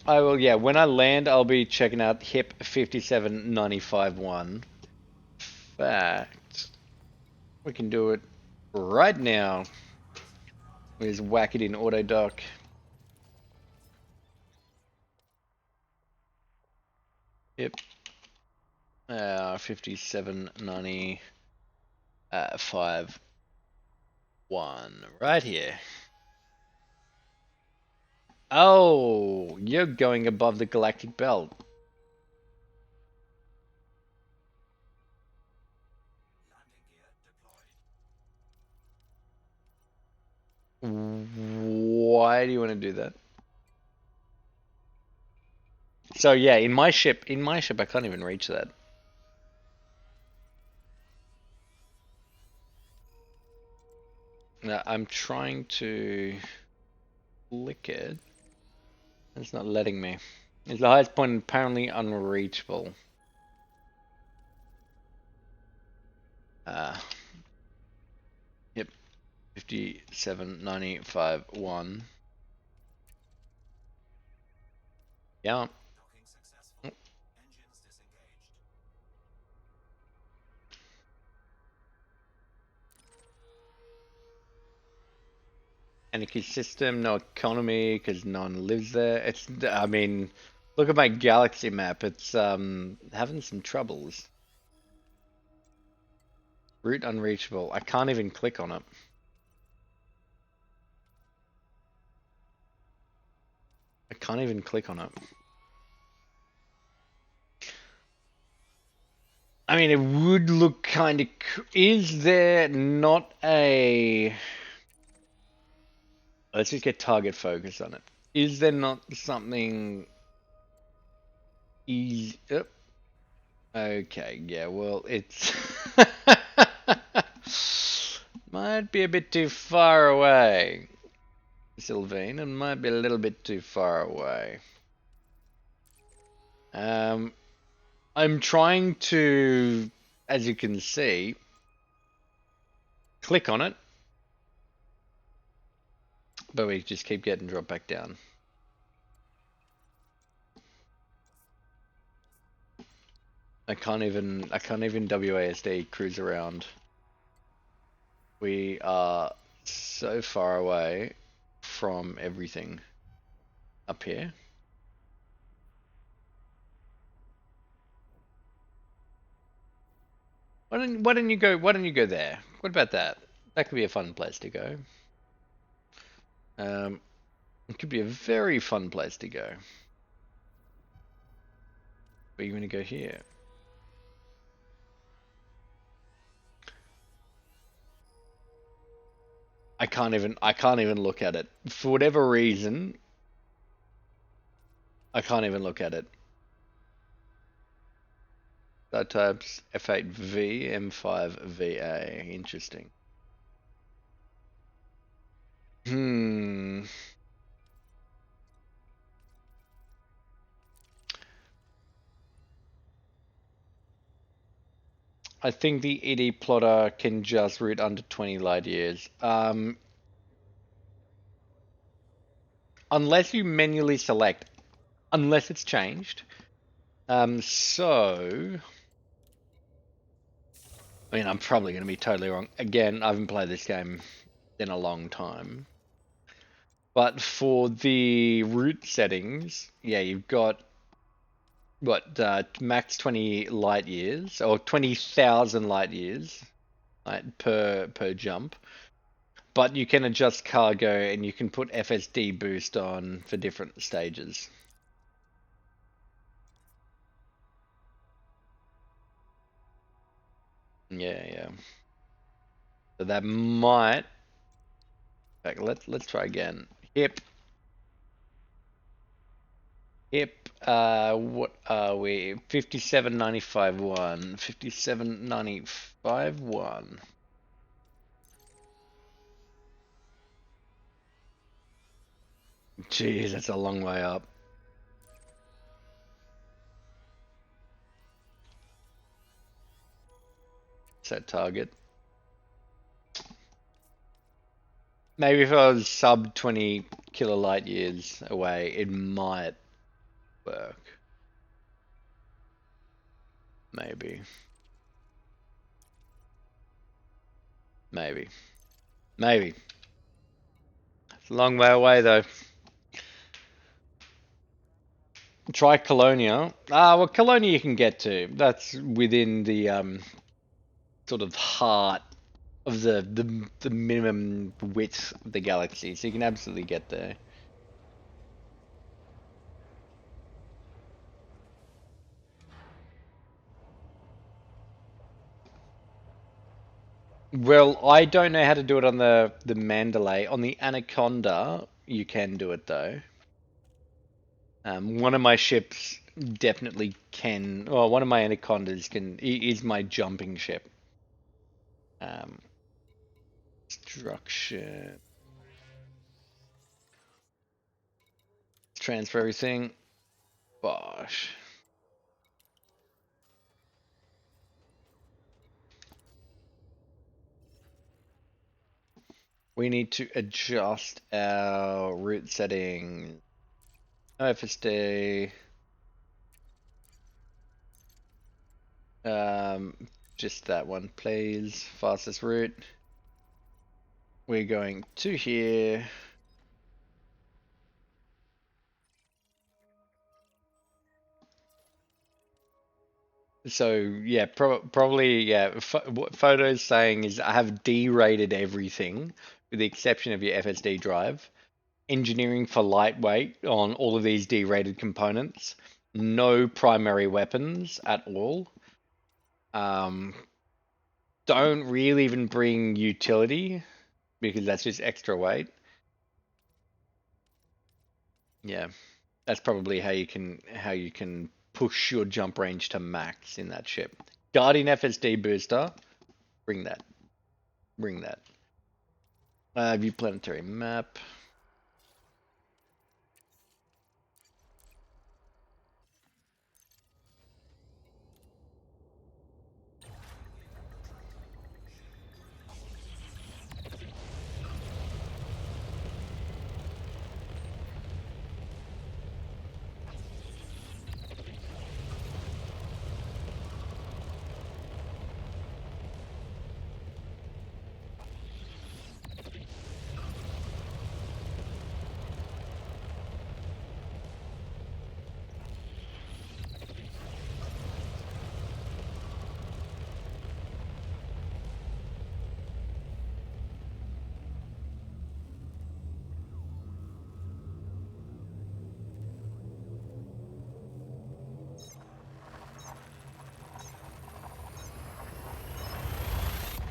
I will, yeah, when I land, I'll be checking out HIP 57951. Fact, we can do it right now. We just whack it in auto dock. Yep. 5795 right here. Oh, you're going above the galactic belt. Why do you want to do that? So yeah, in my ship, I can't even reach that. Now I'm trying to click it. It's not letting me. It's the highest point apparently unreachable. Yep. 5795 Yeah. Anarchy system, no economy because no one lives there. It's, I mean, look at my galaxy map. It's having some troubles. Route unreachable. I can't even click on it. I can't even click on it. I mean, it would look kind of. Is there not a? Let's just get target focus on it. Is there not something easy? Okay, yeah, well, it's might be a bit too far away, Sylvain, and might be a little bit too far away. I'm trying to, as you can see, click on it, but we just keep getting dropped back down. I can't even WASD cruise around. We are so far away from everything up here. Why don't you go there? What about that? That could be a fun place to go. It could be a very fun place to go. But you're gonna go here. I can't even look at it. For whatever reason, I can't even look at it. That types F8V M5VA. Interesting. I think the ED plotter can just route under 20 light years. Unless you manually select, unless it's changed. So, I mean, I'm probably going to be totally wrong. Again, I haven't played this game in a long time. But for the route settings, yeah, you've got max 20 light years or 20,000 light years, right, per jump. But you can adjust cargo and you can put FSD boost on for different stages. Yeah. So that might. In fact, let's try again. Hip. What are we? 5795-1. 5795-1. Jeez, that's a long way up. Set target. Maybe if I was sub 20k kilo light years away, it might work. Maybe. Maybe. Maybe. It's a long way away though. Try Colonia. Well, Colonia you can get to. That's within the sort of heart of the minimum width of the galaxy, so you can absolutely get there. Well, I don't know how to do it on the Mandalay. On the Anaconda, you can do it though. One of my ships definitely can. Well, one of my Anacondas is my jumping ship. Destruction. Transfer everything. Bosh. We need to adjust our route setting. No FSD. Just that one, please. Fastest route. We're going to here. So yeah, probably yeah. What Photo's saying is I have derated everything with the exception of your FSD drive. Engineering for lightweight on all of these derated components. No primary weapons at all. Don't really even bring utility because that's just extra weight. Yeah, that's probably how you can push your jump range to max in that ship. Guardian FSD booster, bring that. Bring that. View planetary map.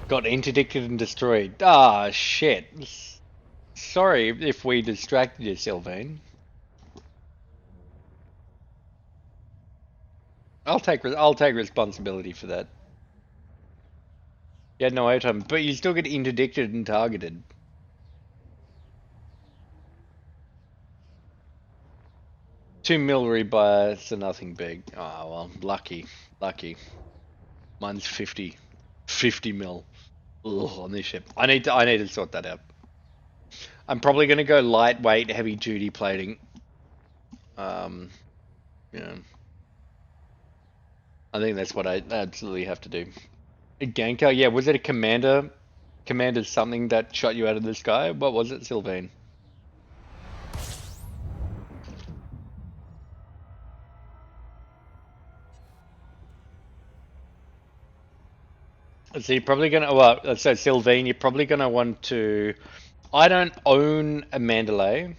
Got interdicted and destroyed. Ah, shit. Sorry if we distracted you, Sylvain. I'll take responsibility for that. You had no airtime, but you still get interdicted and targeted. Two mil rebuy, so nothing big. Oh well, lucky. Mine's 50 mil. Ugh, on this ship. I need to sort that out. I'm probably gonna go lightweight, heavy duty plating. Yeah. I think that's what I absolutely have to do. A ganker? Yeah, was it a commander? Commander something that shot you out of the sky? What was it, Sylvain? So you're probably gonna, well, so Sylvain, you're probably gonna want to. I don't own a Mandalay,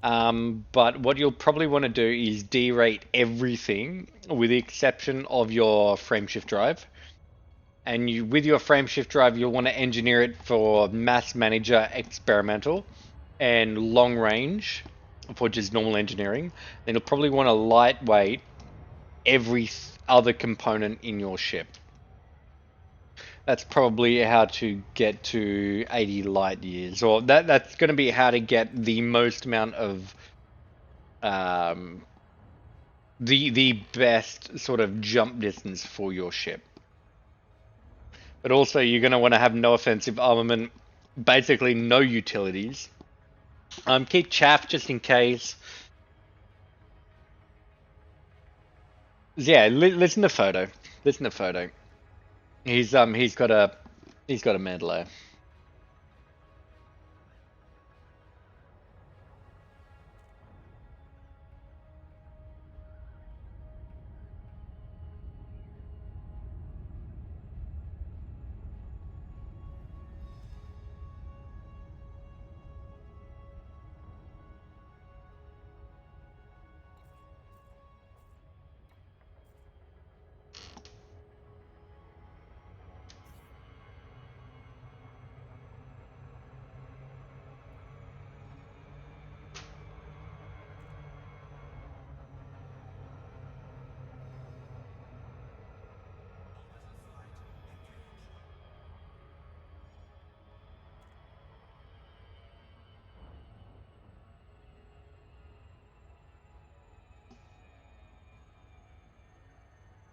but what you'll probably want to do is derate everything with the exception of your frameshift drive. And you, with your frameshift drive, you'll want to engineer it for mass manager experimental and long range for just normal engineering. Then you'll probably want to lightweight every other component in your ship. That's probably how to get to 80 light years, or that's going to be how to get the most amount of the best sort of jump distance for your ship. But also you're going to want to have no offensive armament, basically no utilities, Keep chaff just in case. Yeah, listen to Photo. Listen to Photo. He's got a Mandalay.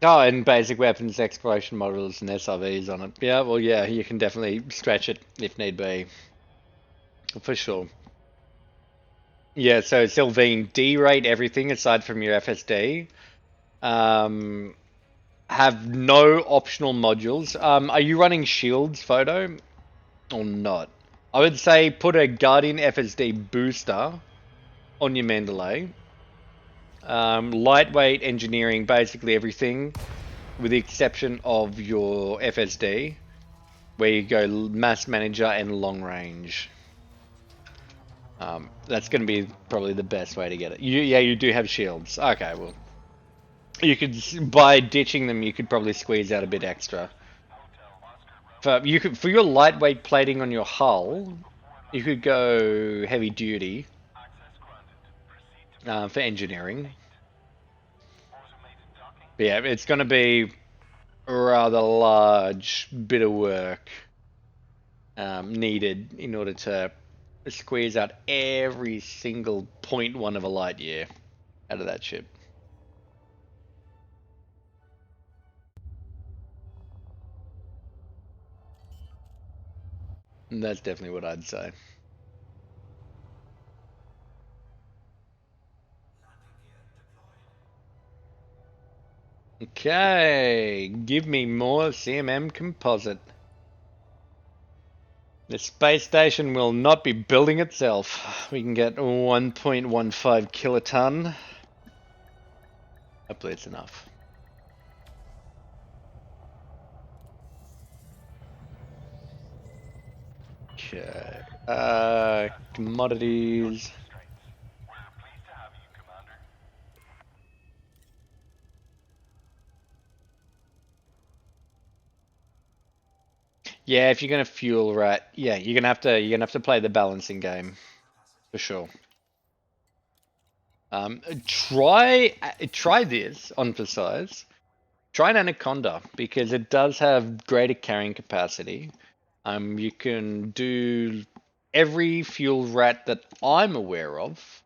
Oh, and basic weapons, exploration models, and SRVs on it. Yeah, well, yeah, you can definitely stretch it if need be. For sure. Yeah, so Sylvine, derate everything aside from your FSD. Have no optional modules. Are you running shields Photo or not? I would say put a Guardian FSD booster on your Mandalay. Lightweight engineering, basically everything, with the exception of your FSD, where you go mass manager and long range. That's going to be probably the best way to get it. You do have shields. Okay, well, you could, by ditching them, you could probably squeeze out a bit extra. For your lightweight plating on your hull, you could go heavy duty for engineering. But yeah, it's going to be a rather large bit of work needed in order to squeeze out every single 0.1 of a light year out of that ship. And that's definitely what I'd say. Okay, give me more CMM composite. The space station will not be building itself. We can get 1.15 kiloton. Hopefully it's enough. Okay. Commodities. Yeah, if you're gonna fuel rat, yeah, you're gonna have to play the balancing game, for sure. Try this on for size. Try an Anaconda because it does have greater carrying capacity. You can do every fuel rat that I'm aware of.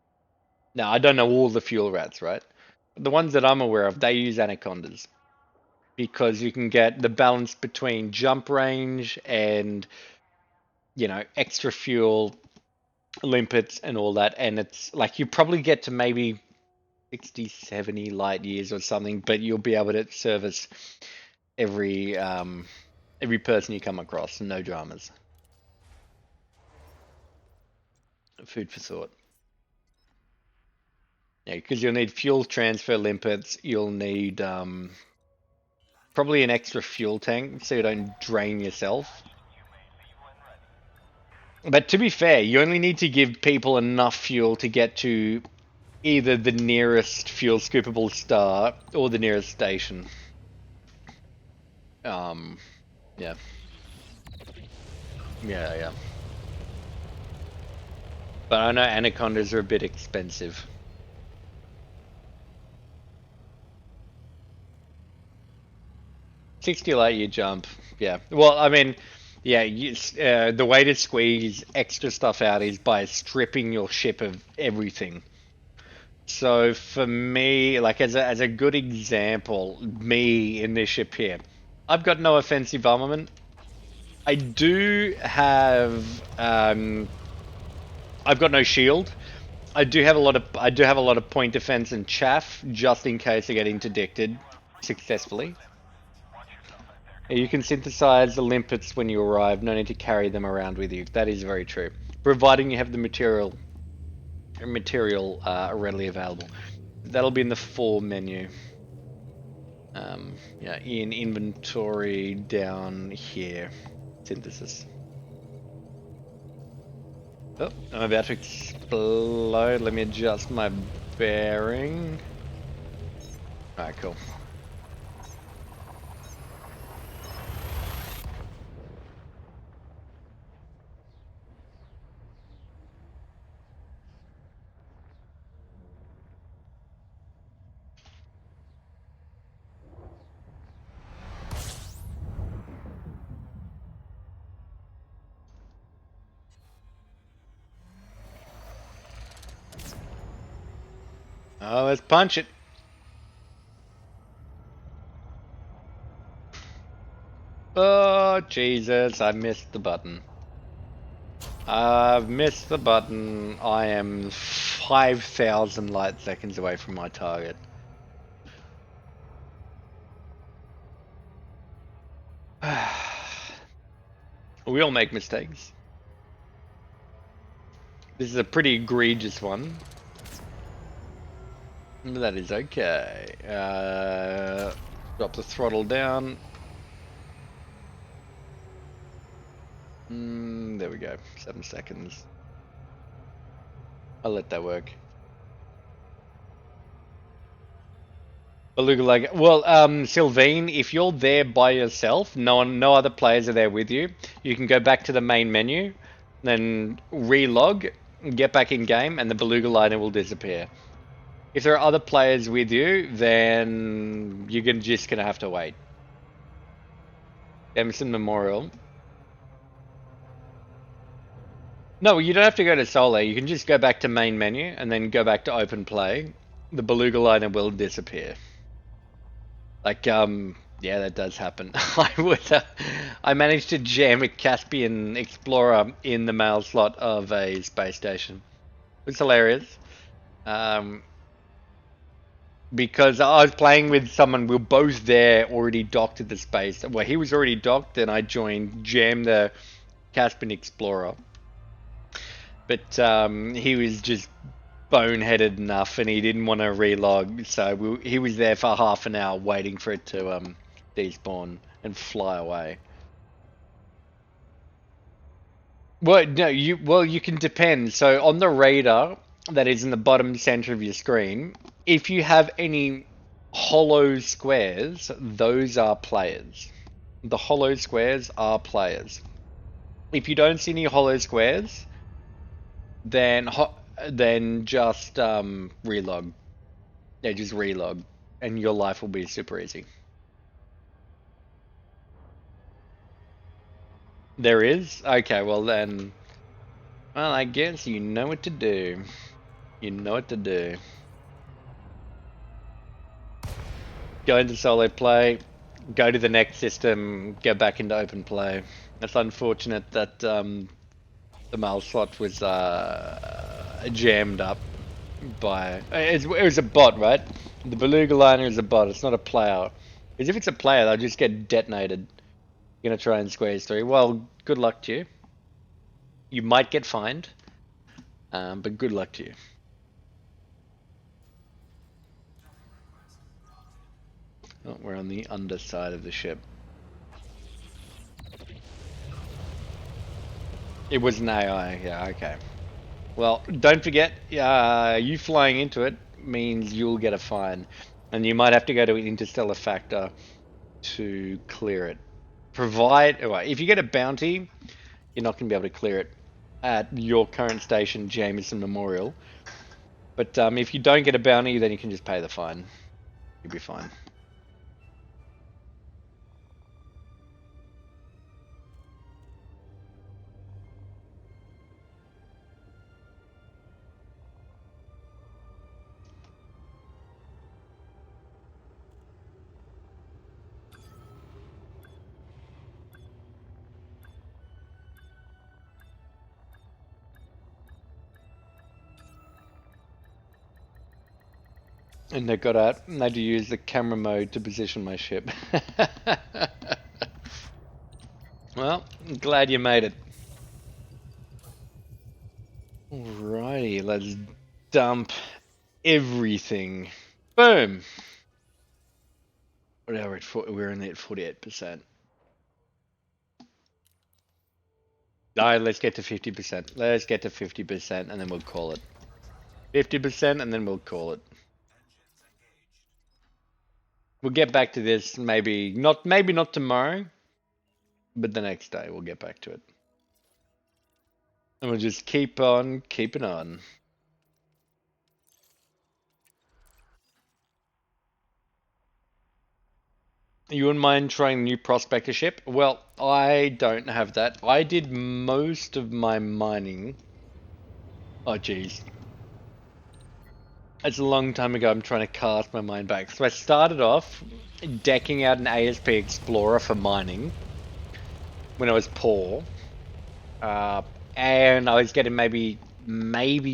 Now I don't know all the fuel rats, right? The ones that I'm aware of, they use Anacondas because you can get the balance between jump range and, you know, extra fuel, limpets and all that, and it's like you probably get to maybe 60, 70 light years or something, but you'll be able to service every person you come across, no dramas. Food for thought. Yeah, because you'll need fuel transfer limpets, you'll need probably an extra fuel tank so you don't drain yourself. But to be fair, you only need to give people enough fuel to get to either the nearest fuel scoopable star or the nearest station. Yeah. Yeah. But I know Anacondas are a bit expensive. $60 light year jump. Yeah. Well, I mean, yeah, the way to squeeze extra stuff out is by stripping your ship of everything. So for me, like as a good example, me in this ship here, I've got no offensive armament. I do have I've got no shield. I do have a lot of point defense and chaff just in case I get interdicted successfully. Yeah, you can synthesize the limpets when you arrive. No need to carry them around with you. That is very true, providing you have the material readily available. That'll be in the 4 menu. Yeah, in inventory down here. Synthesis. Oh, I'm about to explode. Let me adjust my bearing. Alright, cool. Oh, let's punch it. Oh, Jesus, I missed the button. I've missed the button. I am 5,000 light seconds away from my target. We all make mistakes. This is a pretty egregious one. But that is okay. Drop the throttle down. There we go. 7 seconds. I'll let that work. Beluga like well, Sylvine, if you're there by yourself, no other players are there with you, you can go back to the main menu, then relog, get back in game, and the Beluga liner will disappear. If there are other players with you, then you're just gonna have to wait. Emerson Memorial. No, you don't have to go to solo. You can just go back to main menu and then go back to open play. The Beluga liner will disappear. Like, yeah, that does happen. I managed to jam a Caspian Explorer in the mail slot of a space station. It was hilarious. Because I was playing with someone, we were both there, already docked at the space. Well, he was already docked, and I joined, jammed the Caspian Explorer. But he was just boneheaded enough, and he didn't want to relog, so he was there for half an hour waiting for it to despawn and fly away. Well, no, you can depend. So on the radar that is in the bottom center of your screen, if you have any hollow squares, those are players. The hollow squares are players. If you don't see any hollow squares, then just relog. Yeah, just relog, and your life will be super easy. There is? Okay, well then, well, I guess you know what to do. You know what to do. Go into solo play, go to the next system, go back into open play. It's unfortunate that the mail slot was jammed up by... It was a bot, right? The Beluga liner is a bot, it's not a player. Because if it's a player, they'll just get detonated. You're gonna try and squeeze through. Well, good luck to you. You might get fined, but good luck to you. Oh, we're on the underside of the ship. It was an AI, yeah, okay. Well, don't forget, you flying into it means you'll get a fine. And you might have to go to an interstellar factor to clear it. If you get a bounty, you're not going to be able to clear it at your current station, Jameson Memorial. But if you don't get a bounty, then you can just pay the fine. You'll be fine. And I got out and had to use the camera mode to position my ship. Well, I'm glad you made it. Alrighty, let's dump everything. Boom! What are we at? We're only at 48%. No, let's get to 50%. Let's get to 50% and then we'll call it. 50% and then we'll call it. We'll get back to this maybe not tomorrow, but the next day we'll get back to it. And we'll just keep on keeping on. You wouldn't mind trying new prospector ship? Well, I don't have that. I did most of my mining. Oh, jeez. It's a long time ago. I'm trying to cast my mind back. So I started off decking out an ASP Explorer for mining when I was poor. And I was getting maybe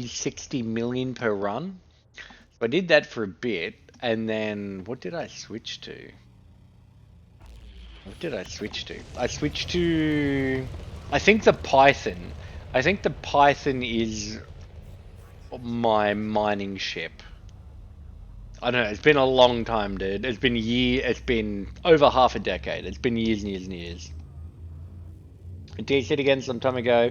60 million per run. So I did that for a bit. And then what did I switch to? What did I switch to? I switched to, I think the Python. I think the Python is my mining ship. I don't know, it's been a long time, dude. It's been over half a decade. It's been years and years and years. I DC'd again some time ago.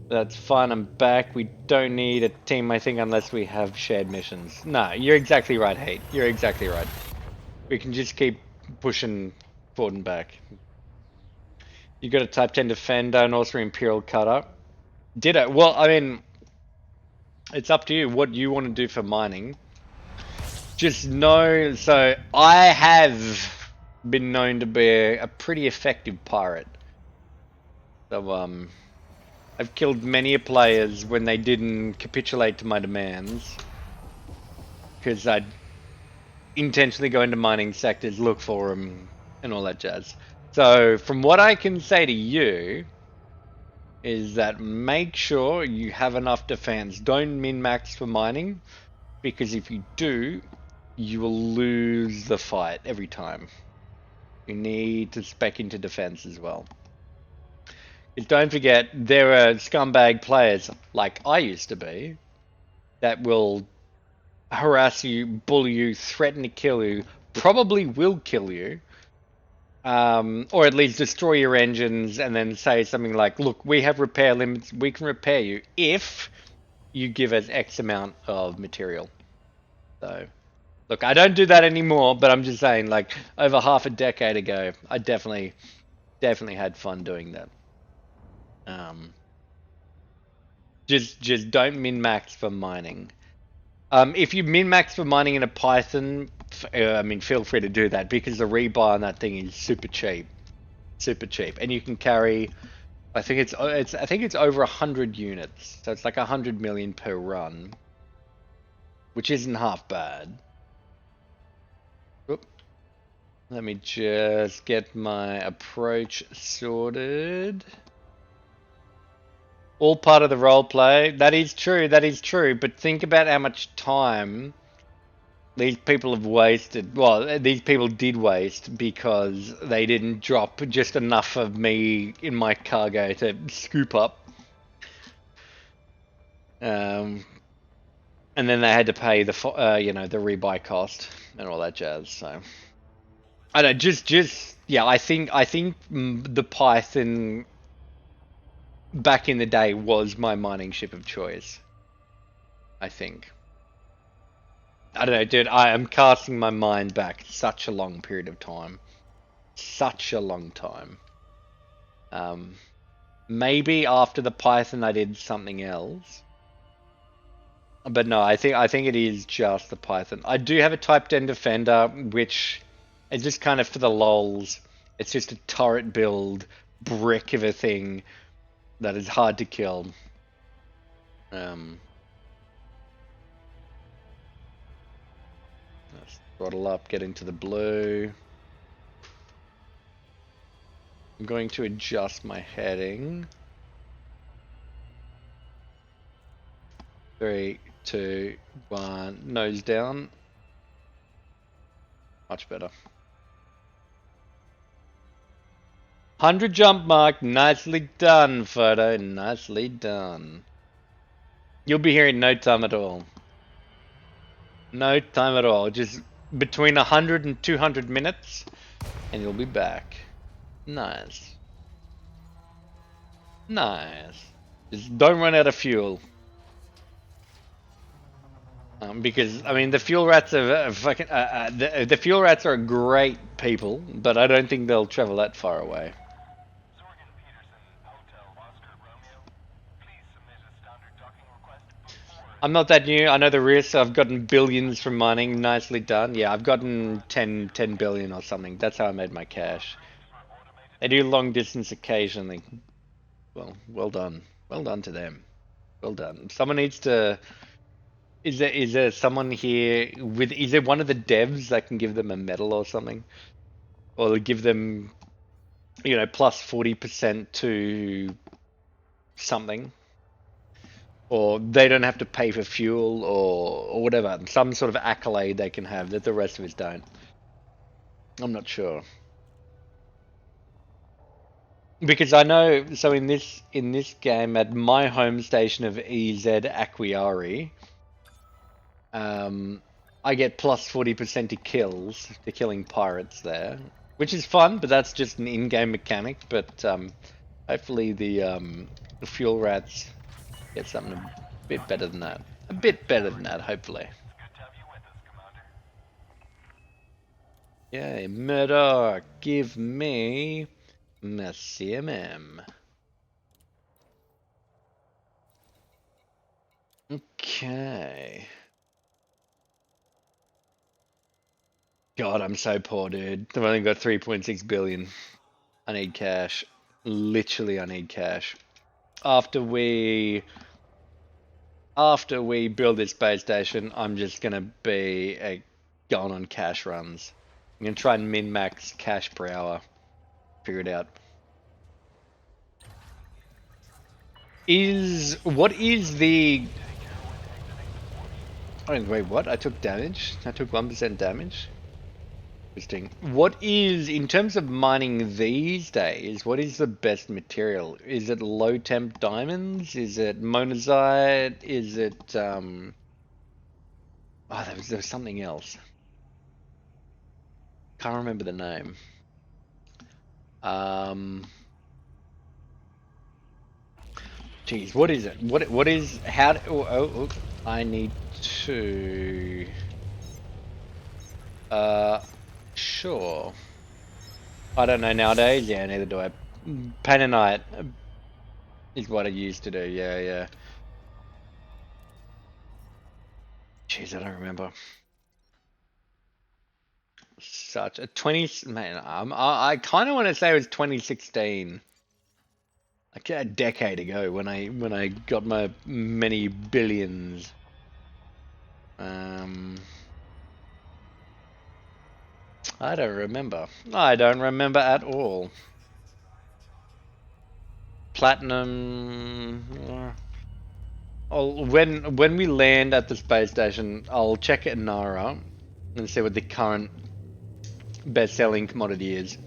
That's fine, I'm back. We don't need a team, I think, unless we have shared missions. No, you're exactly right, Hate. You're exactly right. We can just keep pushing forward and back. You got a Type 10 Defender and also Imperial Cutter. Did it? Well, I mean, it's up to you what you want to do for mining. Just know, so I have been known to be a pretty effective pirate. So, I've killed many players when they didn't capitulate to my demands. Because I'd intentionally go into mining sectors, look for them, and all that jazz. So, from what I can say to you, is that make sure you have enough defense. Don't min-max for mining, because if you do, you will lose the fight every time. You need to spec into defense as well. Because don't forget, there are scumbag players, like I used to be, that will harass you, bully you, threaten to kill you, probably will kill you, or at least destroy your engines and then say something like, look, we have repair limits, we can repair you if you give us X amount of material. So, look, I don't do that anymore, but I'm just saying, like, over half a decade ago, I definitely had fun doing that. Just don't min-max for mining. If you min-max for mining in a Python, I mean, feel free to do that because the rebuy on that thing is super cheap, and you can carry. I think it's over 100 units, so it's like 100 million per run, which isn't half bad. Oop. Let me just get my approach sorted. All part of the role play. That is true. But think about how much time these people have wasted. Well, these people did waste because they didn't drop just enough of me in my cargo to scoop up. And then they had to pay the the rebuy cost and all that jazz. So I don't yeah. I think the Python back in the day was my mining ship of choice. I think. I don't know, dude. I am casting my mind back such a long period of time. Such a long time. Maybe after the Python I did something else. But no, I think it is just the Python. I do have a Type 10 Defender, which is just kind of for the lols. It's just a turret build brick of a thing that is hard to kill. Let's throttle up, get into the blue. I'm going to adjust my heading. 3, 2, 1, nose down. Much better. 100 jump mark. Nicely done, photo. Nicely done. You'll be here in no time at all. No time at all. Just between 100 and 200 minutes, and you'll be back. Nice. Nice. Just don't run out of fuel. Because I mean, the fuel rats are fucking. The fuel rats are great people, but I don't think they'll travel that far away. Zorgan Peterson, Hotel Oscar Romeo. Please submit a standard docking request before. I'm not that new. I know the risk. I've gotten billions from mining. Nicely done. Yeah, I've gotten 10 billion or something. That's how I made my cash. They do long distance occasionally. Well done. Well done to them. Well done. Someone needs to. Is there someone here with? Is there one of the devs that can give them a medal or something, or give them, you know, plus 40% to something, or they don't have to pay for fuel or whatever. Some sort of accolade they can have that the rest of us don't. I'm not sure. Because I know, so in this game at my home station of EZ Aquiari, I get plus 40% to kills, to killing pirates there, which is fun, but that's just an in-game mechanic. But hopefully the fuel rats get something a bit better than that. A bit better than that, hopefully. It's good to have you with us, Commander. Yay, Murdoch, give me my CMM. Okay. God, I'm so poor, dude. I've only got 3.6 billion. I need cash. Literally, I need cash. After we build this space station, I'm just gonna be going on cash runs. I'm gonna try and min-max cash per hour. Figure it out. What is the... Oh, wait, what? I took damage? I took 1% damage? Interesting. What is, in terms of mining these days, what is the best material? Is it low temp diamonds? Is it monazite? Is it, oh, there was something else. Can't remember the name. Geez, what is it? What is, how, I need to, sure. I don't know nowadays. Yeah, neither do I. Painanite is what I used to do. Yeah. Jeez, I don't remember. Such a 20, man. I kind of want to say it was 2016, like a decade ago when I got my many billions. I don't remember. I don't remember at all. Platinum. When we land at the space station, I'll check at Nara and see what the current best-selling commodity is.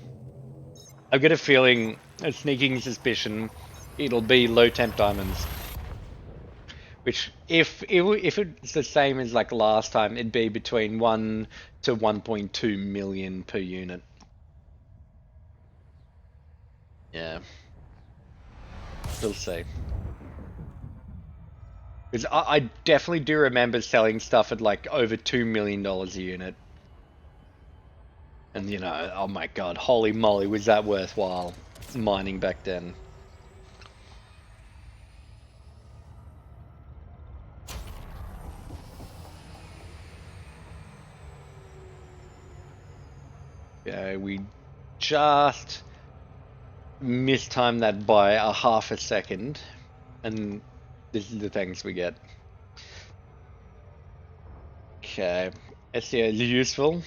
I've got a feeling, a sneaking suspicion, it'll be low temp diamonds. Which, if it's the same as like last time, it'd be between 1 to 1.2 million per unit. Yeah. We'll see. Because I definitely do remember selling stuff at like over $2 million a unit. And you know, oh my god, holy moly, was that worthwhile mining back then. Yeah, we just mistimed that by a half a second, and this is the things we get. Okay, SEO is useful,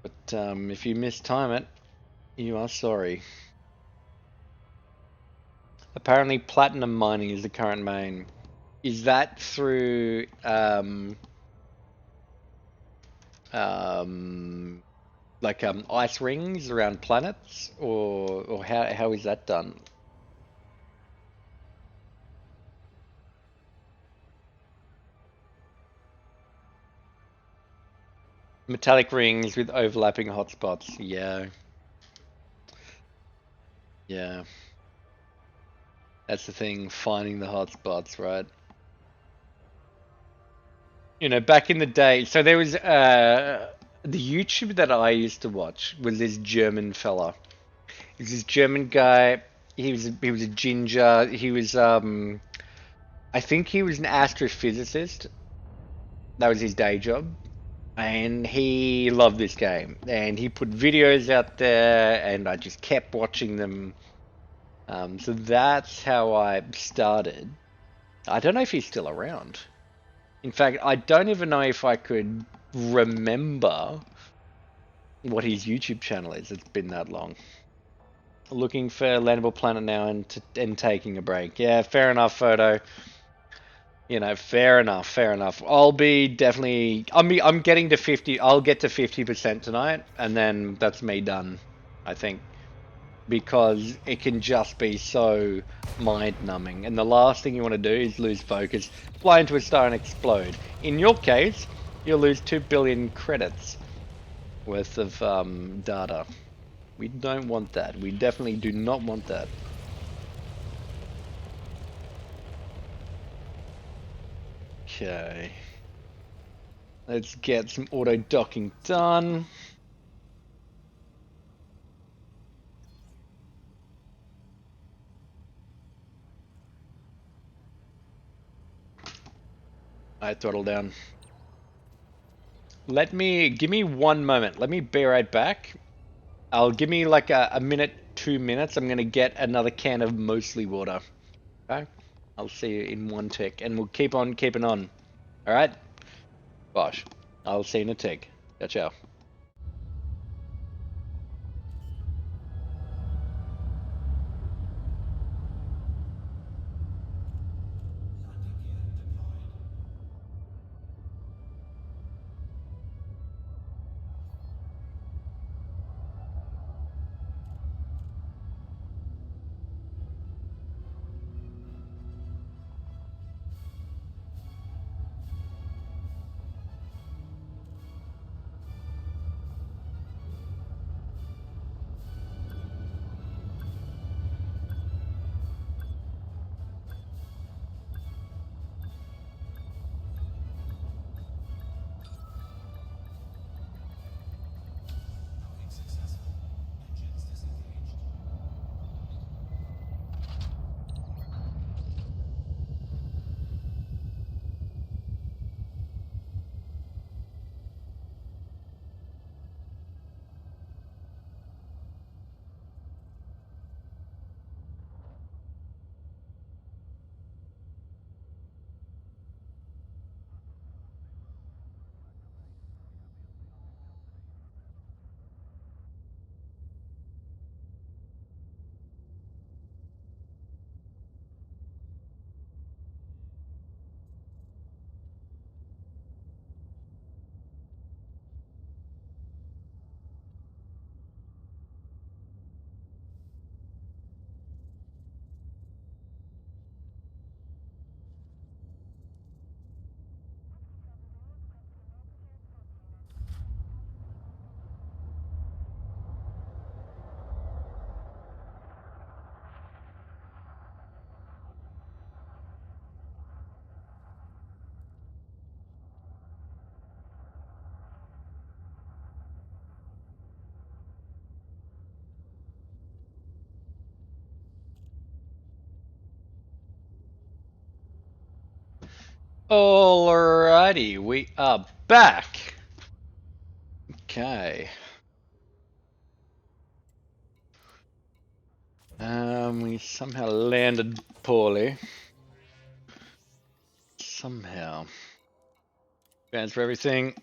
but if you mistime it, you are sorry. Apparently platinum mining is the current main. Is that through like ice rings around planets, or how is that done? Metallic rings with overlapping hotspots. Yeah. Yeah. That's the thing, finding the hotspots, right? You know, back in the day, so there was the YouTube that I used to watch was this German fella. He's this German guy. He was a ginger. He was I think he was an astrophysicist. That was his day job. And he loved this game. And he put videos out there and I just kept watching them. So that's how I started. I don't know if he's still around. In fact, I don't even know if I could remember what his YouTube channel is. It's been that long. Looking for landable planet now and taking a break. Yeah, fair enough, photo. You know, fair enough, fair enough. I'm getting to 50. I'll get to 50% tonight, and then that's me done, I think, because it can just be so mind-numbing. And the last thing you want to do is lose focus, fly into a star, and explode. In your case, you'll lose 2 billion credits worth of data. We don't want that. We definitely do not want that. Okay. Let's get some auto docking done. Alright, throttle down. Give me 1 moment. Let me be right back. I'll give me like a minute, 2 minutes. I'm gonna get another can of mostly water. Okay? I'll see you in 1 tick, and we'll keep on keeping on. Alright? Gosh. I'll see you in a tick. Ciao, ciao. Alrighty, we are back. Okay. We somehow landed poorly. Somehow. Transfer everything.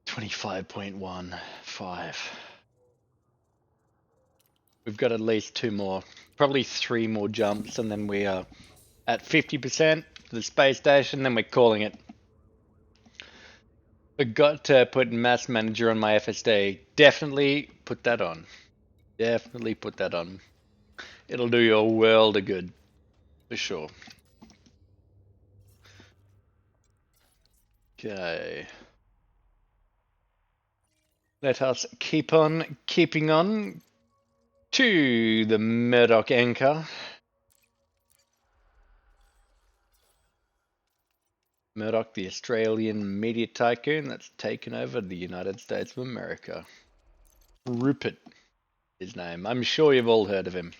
25.15. We've got at least 2 more, probably 3 more jumps, and then we are at 50% for the space station, then we're calling it. Forgot to put Mass Manager on my FSD. Definitely put that on. Definitely put that on. It'll do you a world of good. For sure. Okay. Let us keep on keeping on to the Murdoch anchor. Murdoch, the Australian media tycoon that's taken over the United States of America. Rupert, his name. I'm sure you've all heard of him.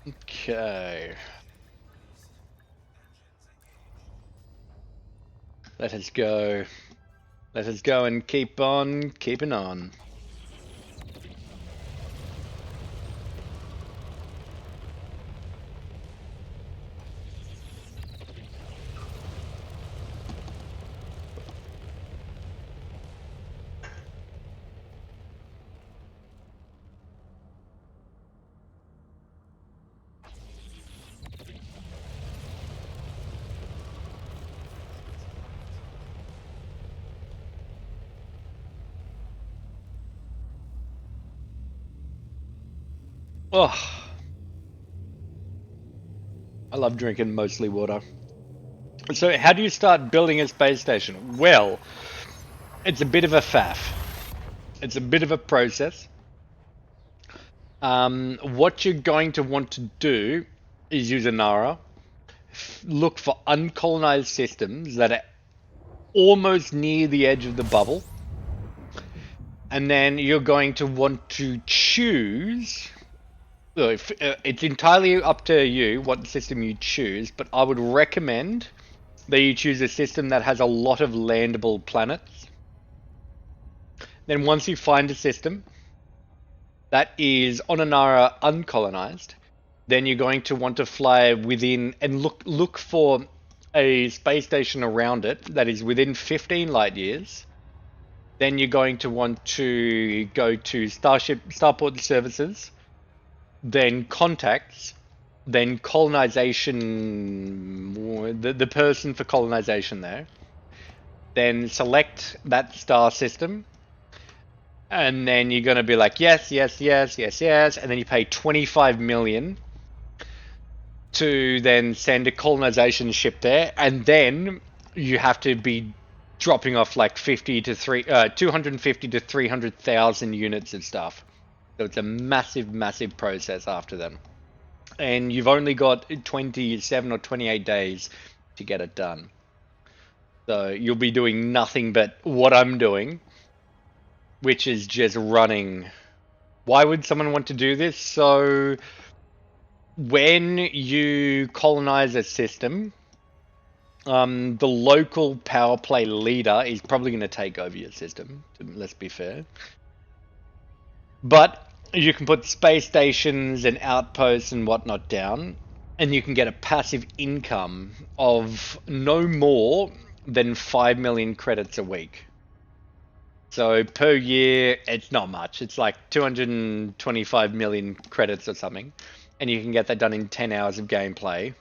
Okay. Let us go. Let us go and keep on keeping on. Oh, I love drinking mostly water. So how do you start building a space station? Well, it's a bit of a faff. It's a bit of a process. What you're going to want to do is use Anara. Look for uncolonized systems that are almost near the edge of the bubble. And then you're going to want to choose. It's entirely up to you what system you choose, but I would recommend that you choose a system that has a lot of landable planets. Then once you find a system that is on Anara uncolonized, then you're going to want to fly within and look for a space station around it that is within 15 light years. Then you're going to want to go to Starport Services, then contacts, then colonization, the person for colonization there. Then select that star system. And then you're going to be like, yes, yes, yes, yes, yes. And then you pay 25 million to then send a colonization ship there. And then you have to be dropping off like 250 to 300,000 units of stuff. So it's a massive, massive process after them. And you've only got 27 or 28 days to get it done. So you'll be doing nothing but what I'm doing, which is just running. Why would someone want to do this? So when you colonize a system, the local power play leader is probably going to take over your system, let's be fair. But you can put space stations and outposts and whatnot down, and you can get a passive income of no more than 5 million credits a week. So per year, it's not much. It's like 225 million credits or something. And you can get that done in 10 hours of gameplay.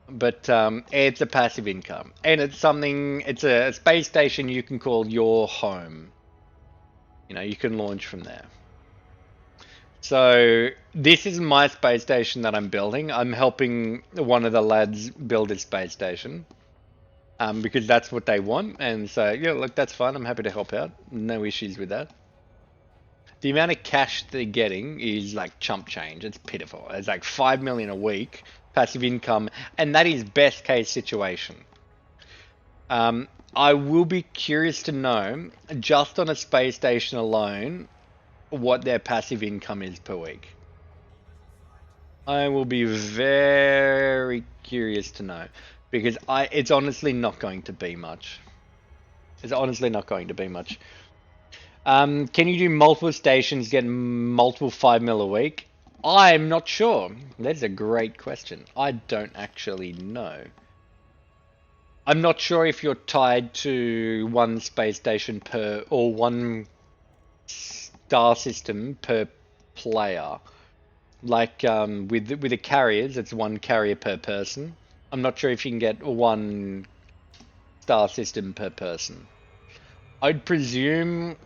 But it's a passive income. And it's a space station you can call your home. You know, you can launch from there. So this is my space station that I'm building. I'm helping one of the lads build a space station. Because that's what they want, and so yeah, look, that's fine. I'm happy to help out. No issues with that. The amount of cash they're getting is like chump change. It's pitiful. It's like 5 million a week passive income, and that is best case situation. I will be curious to know, just on a space station alone, what their passive income is per week. I will be very curious to know. Because it's honestly not going to be much. It's honestly not going to be much. Can you do multiple stations, get multiple 5 mil a week? I'm not sure. That's a great question. I don't actually know. I'm not sure if you're tied to one space station per, or one star system per player. Like with the carriers, it's one carrier per person. I'm not sure if you can get 1 star system per person. I'd presume,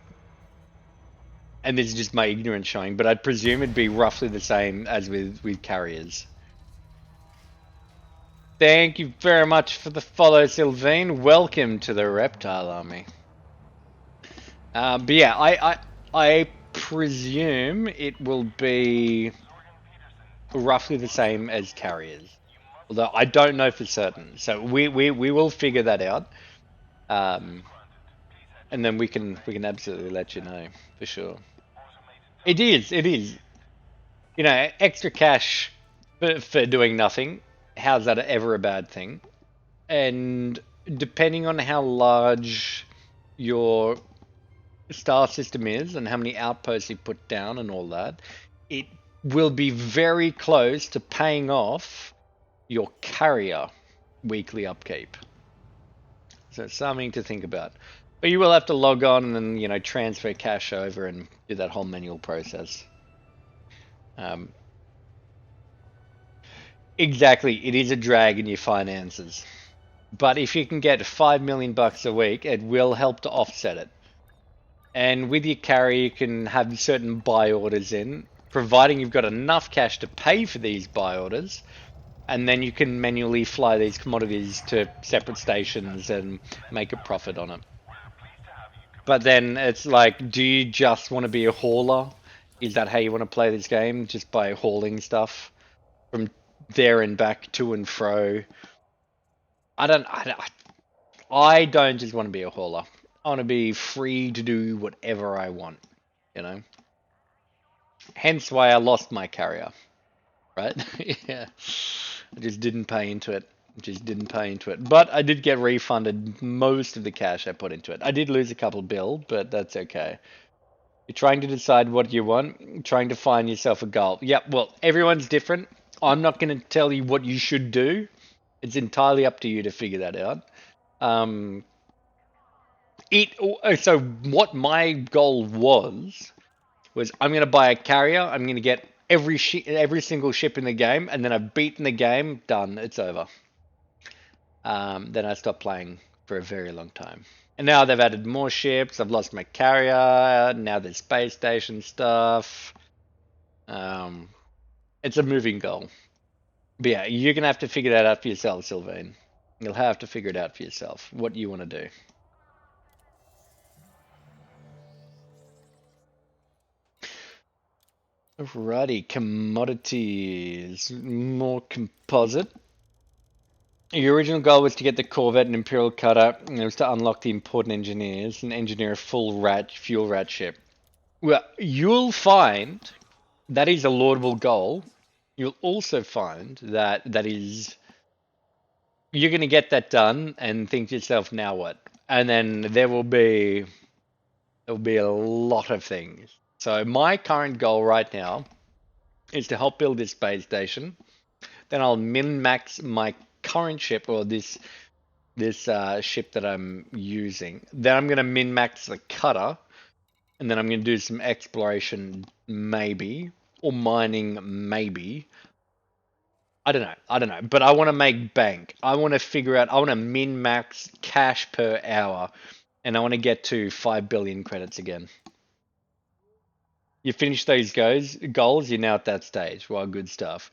and this is just my ignorance showing, but I'd presume it'd be roughly the same as with carriers. Thank you very much for the follow, Sylvain. Welcome to the Reptile Army. But yeah, I presume it will be roughly the same as carriers. Although I don't know for certain. So we will figure that out. And then we can absolutely let you know for sure. It is. You know, extra cash for doing nothing. How's that ever a bad thing? And depending on how large your star system is and how many outposts you put down and all that, it will be very close to paying off your carrier weekly upkeep. So it's something to think about. But you will have to log on and then, you know, transfer cash over and do that whole manual process. Exactly, it is a drag in your finances. But if you can get 5 million bucks a week, it will help to offset it. And with your carry, you can have certain buy orders in, providing you've got enough cash to pay for these buy orders, and then you can manually fly these commodities to separate stations and make a profit on it. But then it's like, do you just want to be a hauler? Is that how you want to play this game? Just by hauling stuff from there and back, to and fro? I don't just want to be a hauler. I want to be free to do whatever I want, you know? Hence why I lost my carrier, right? Yeah. I just didn't pay into it. But I did get refunded most of the cash I put into it. I did lose a couple bill, but that's okay. You're trying to decide what you want, trying to find yourself a goal. Yeah, well, everyone's different. I'm not going to tell you what you should do. It's entirely up to you to figure that out. So what my goal was I'm going to buy a carrier. I'm going to get every single ship in the game, and then I've beaten the game. Done. It's over. Then I stopped playing for a very long time. And now they've added more ships. I've lost my carrier. Now there's space station stuff. It's a moving goal. But yeah, you're going to have to figure that out for yourself, Sylvain. You'll have to figure it out for yourself, what you want to do. Alrighty, commodities. More composite. Your original goal was to get the Corvette and Imperial Cutter, and it was to unlock the important engineers and engineer a full fuel rat ship. Well, you'll find that is a laudable goal. You'll also find that you're going to get that done and think to yourself, now what? And then there will be a lot of things. So my current goal right now is to help build this space station. Then I'll min-max my current ship, or this ship that I'm using. Then I'm going to min-max the cutter. And then I'm going to do some exploration, maybe. Or mining, maybe. I don't know. But I want to make bank. I want to figure out, I want to min-max cash per hour. And I want to get to 5 billion credits again. You finish those goals, you're now at that stage. Well, good stuff.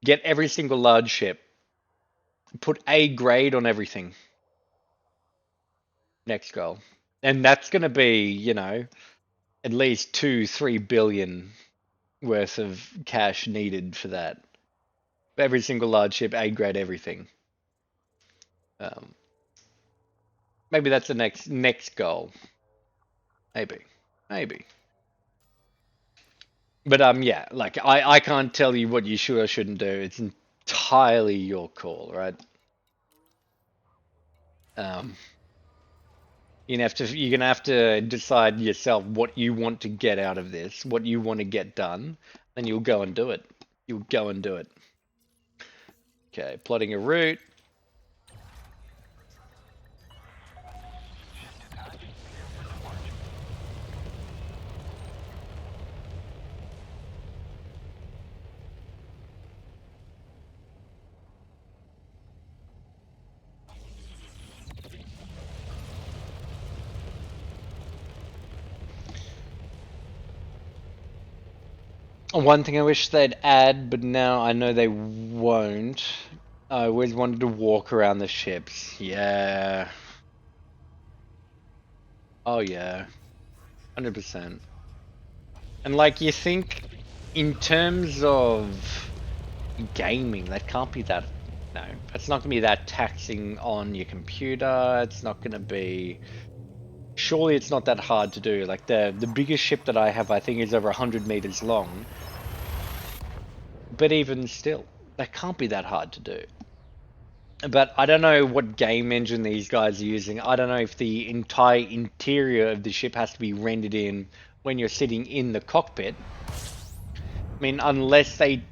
Get every single large ship. Put A grade on everything. Next goal. And that's going to be, you know, at least 2-3 billion worth of cash needed for that. Every single large ship, A grade everything. Maybe that's the next goal. Maybe. But yeah, like I can't tell you what you should or shouldn't do. It's entirely your call, right? You're gonna have to decide yourself what you want to get out of this, what you want to get done, then you'll go and do it. Okay, plotting a route. One thing I wish they'd add, but now I know they won't. I always wanted to walk around the ships. Yeah. Oh yeah. 100%. And like you think in terms of gaming, that can't be that, no, it's not gonna be that taxing on your computer. It's not gonna be, surely it's not that hard to do. Like the biggest ship that I have, I think, is over 100 meters long. But even still, that can't be that hard to do. But I don't know what game engine these guys are using. I don't know if the entire interior of the ship has to be rendered in when you're sitting in the cockpit. I mean, unless they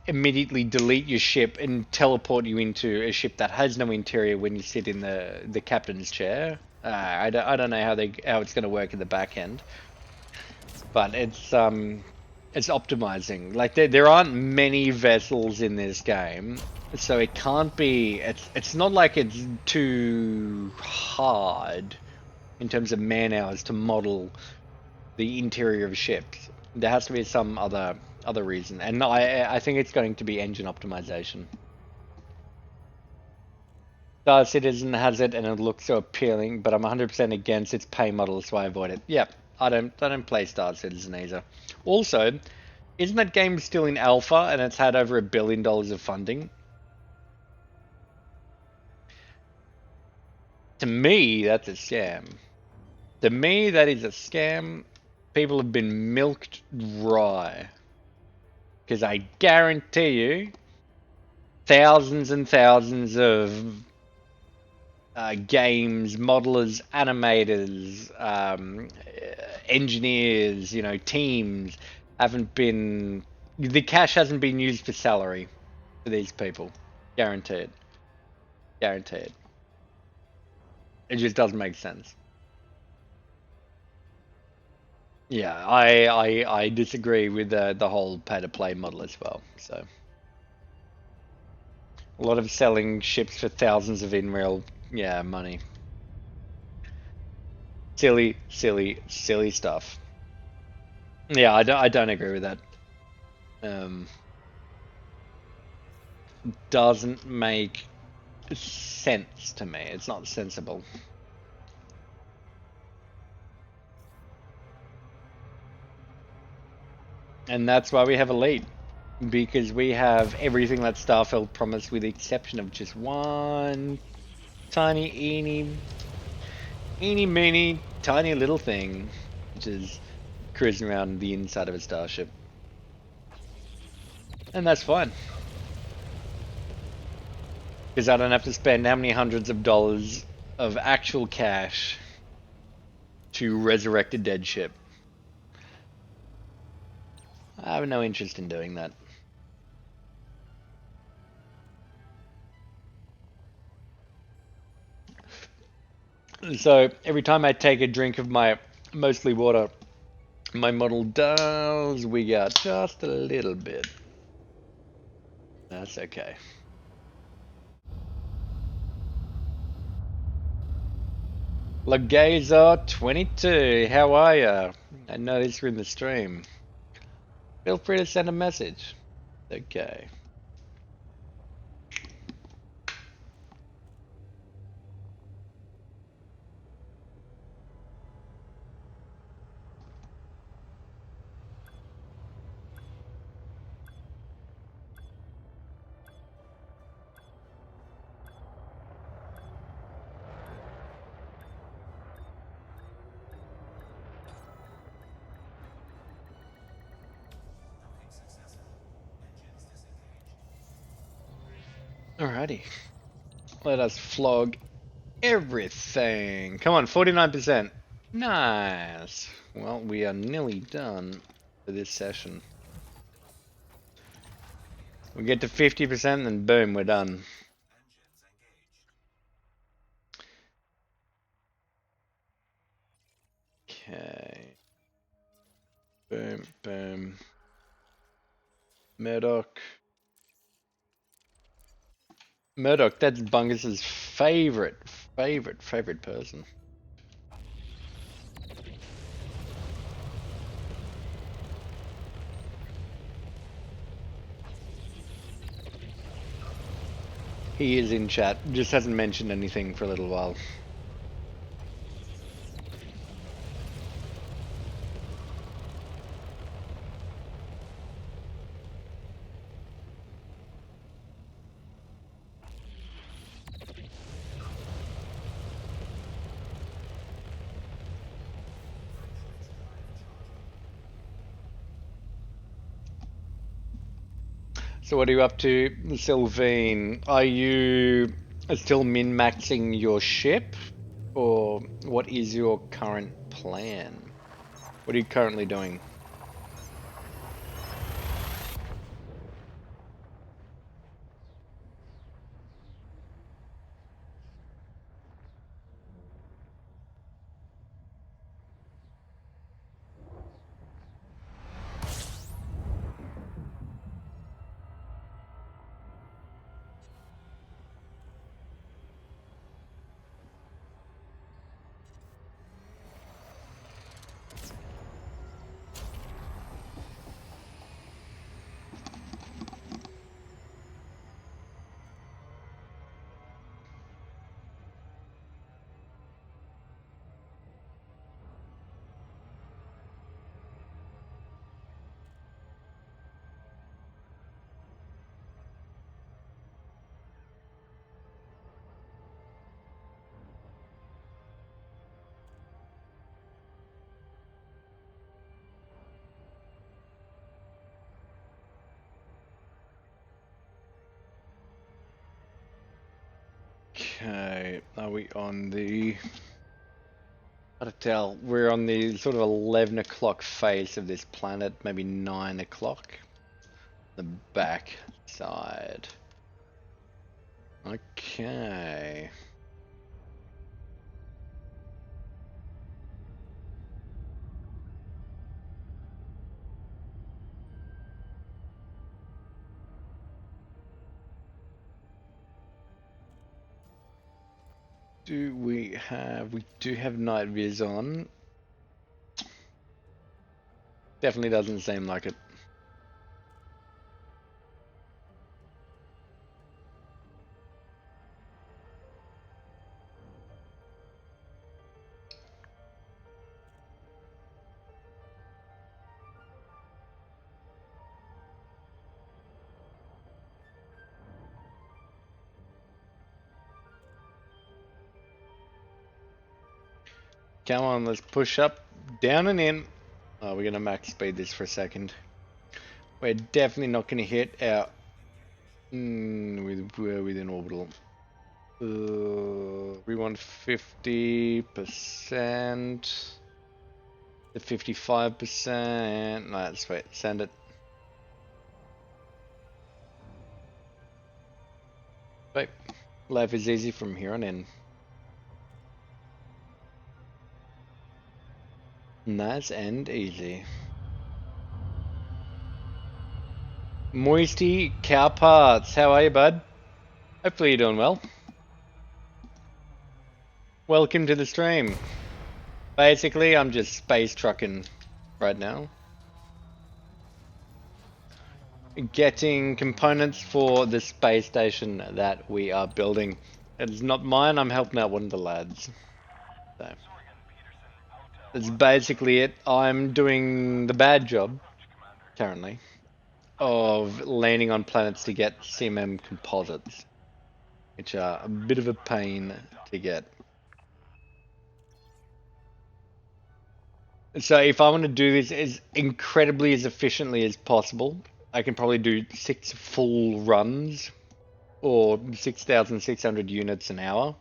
immediately delete your ship and teleport you into a ship that has no interior when you sit in the captain's chair. I don't know how it's going to work in the back end, but it's optimizing. Like there aren't many vessels in this game, so it can't be. It's not like it's too hard in terms of man hours to model the interior of ships. There has to be some other reason, and I think it's going to be engine optimization. Star Citizen has it, and it looks so appealing, but I'm 100% against its pay model, so I avoid it. Yep, I don't play Star Citizen either. Also, isn't that game still in alpha, and it's had over $1 billion of funding? To me, that's a scam. To me, that is a scam. People have been milked dry. Because I guarantee you, thousands and thousands of games, modelers, animators, engineers, teams haven't been. The cash hasn't been used for salary for these people. Guaranteed. Guaranteed. It just doesn't make sense. Yeah, I disagree with the whole pay-to-play model as well. So a lot of selling ships for thousands of in-real, money. Silly stuff. Yeah, I don't agree with that. Doesn't make sense to me. It's not sensible. And that's why we have Elite. Because we have everything that Starfield promised, with the exception of just one tiny, eeny, meeny, tiny little thing, which is cruising around the inside of a starship. And that's fine. Because I don't have to spend how many hundreds of dollars of actual cash to resurrect a dead ship. I have no interest in doing that. So every time I take a drink of my mostly water, my model does wig out just a little bit. That's okay. Lagazer22, how are ya? I noticed you're in the stream. Feel free to send a message. Okay. Alrighty. Let us flog everything. Come on, 49%. Nice. Well, we are nearly done for this session. We get to 50%, and boom, we're done. Okay. Boom, boom. Murdoch. Murdoch, that's Bungus's favorite person. He is in chat, just hasn't mentioned anything for a little while. So what are you up to, Sylvine? Are you still min-maxing your ship? Or what is your current plan? What are you currently doing? Okay, are we on the... How to tell? We're on the sort of 11 o'clock face of this planet, maybe 9 o'clock. The back side. Okay. We do have night viz on. Definitely doesn't seem like it. Come on, let's push up, down and in. Oh, we're gonna max speed this for a second. We're definitely not gonna hit our... we're within orbital. We want 50%. The 55%. No, that's wait, send it. Wait, life is easy from here on in. Nice and easy. Moisty Cow Parts, how are you, bud? Hopefully you're doing well. Welcome to the stream. Basically, I'm just space trucking right now. Getting components for the space station that we are building. It's not mine, I'm helping out one of the lads. So, that's basically it. I'm doing the bad job, currently, of landing on planets to get CMM composites, which are a bit of a pain to get. So if I want to do this as incredibly as efficiently as possible, I can probably do 6 full runs or 6,600 units an hour.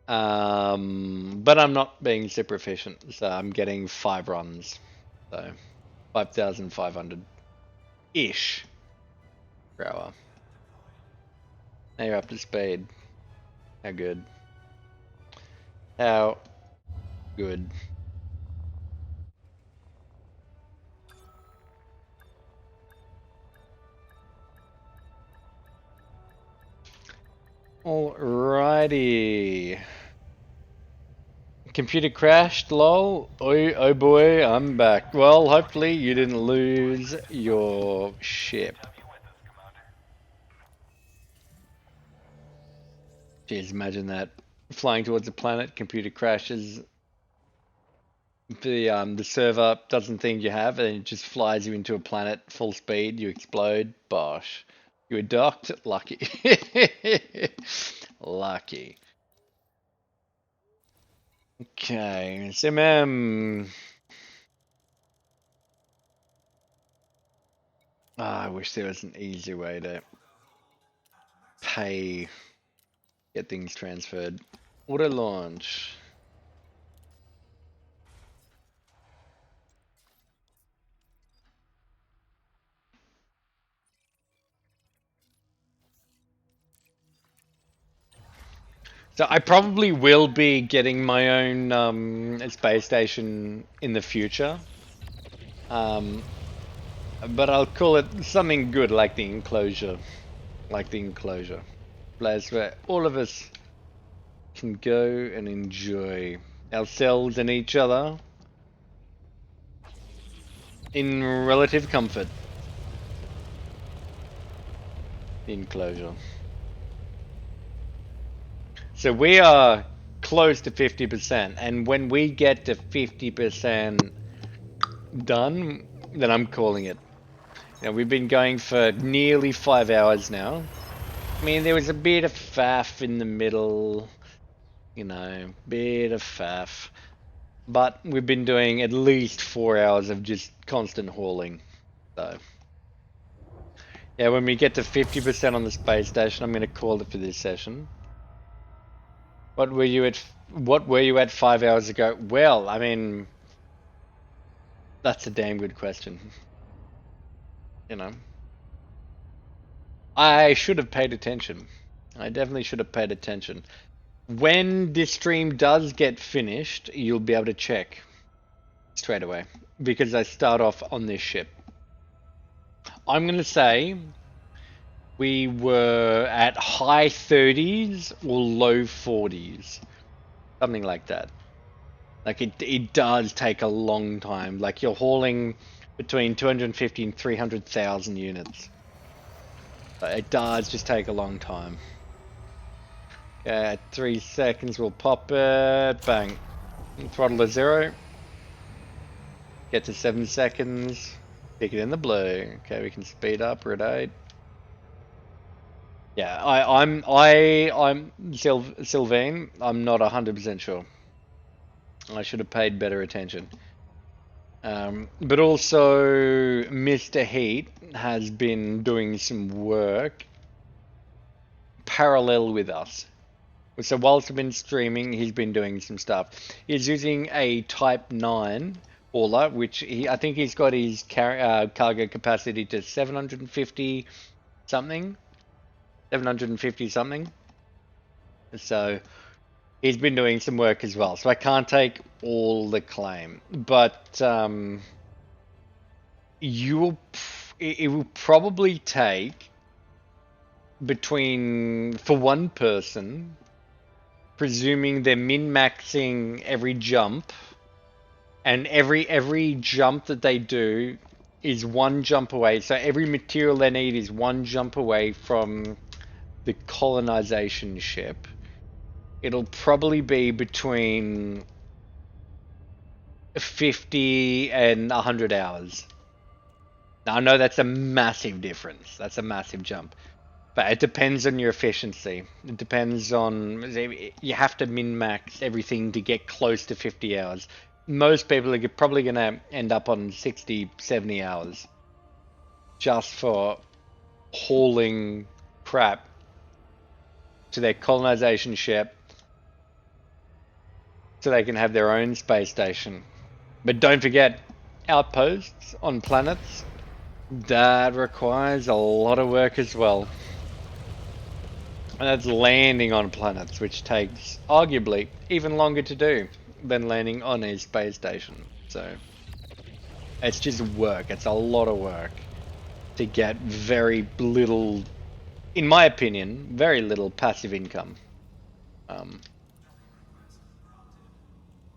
But I'm not being super efficient, so I'm getting 5 runs. So 5,500-ish per hour. Now you're up to speed. How good? How good? Alrighty. Computer crashed, lol. Oh boy, I'm back. Well, hopefully you didn't lose your ship. Jeez, imagine that. Flying towards a planet, computer crashes, the server doesn't think you have, and it just flies you into a planet full speed, you explode, bosh. You were docked, lucky. Lucky. Okay, SMM. I wish there was an easier way to pay, get things transferred. Auto launch. So I probably will be getting my own space station in the future. But I'll call it something good like the enclosure. Like the enclosure. Place where all of us can go and enjoy ourselves and each other in relative comfort. The enclosure. So we are close to 50%, and when we get to 50% done, then I'm calling it. You know, we've been going for nearly 5 hours now. I mean, there was a bit of faff in the middle, you know, bit of faff. But we've been doing at least 4 hours of just constant hauling. So, yeah, when we get to 50% on the space station, I'm going to call it for this session. What were you at 5 hours ago? Well, I mean, that's a damn good question. You know, I should have paid attention. I definitely should have paid attention. When this stream does get finished, you'll be able to check straight away because I start off on this ship. I'm going to say we were at high 30s or low 40s. Something like that. Like it does take a long time. Like you're hauling between 250 and 300,000 units. But it does just take a long time. Yeah, 3 seconds we'll pop it. Bang. Throttle to 0. Get to 7 seconds. Pick it in the blue. Okay, we can speed up. We're at 8. Yeah, I'm Sylvain. I'm not 100% sure. I should have paid better attention. But also, Mr. Heat has been doing some work parallel with us. So whilst I've been streaming, he's been doing some stuff. He's using a Type 9 hauler, which I think he's got his cargo capacity to 750 something. 750 something. So he's been doing some work as well. So I can't take all the claim, but it will probably take between, for one person, presuming they're min-maxing every jump, and every jump that they do is one jump away. So every material they need is one jump away from the colonization ship. It'll probably be between 50 and 100 hours. Now, I know that's a massive difference. That's a massive jump. But it depends on your efficiency. It depends on... You have to min-max everything to get close to 50 hours. Most people are probably going to end up on 60, 70 hours. Just for hauling crap to their colonization ship so they can have their own space station. But don't forget, outposts on planets, that requires a lot of work as well. And that's landing on planets, which takes arguably even longer to do than landing on a space station. So it's just work. It's a lot of work to get very little, in my opinion, very little passive income.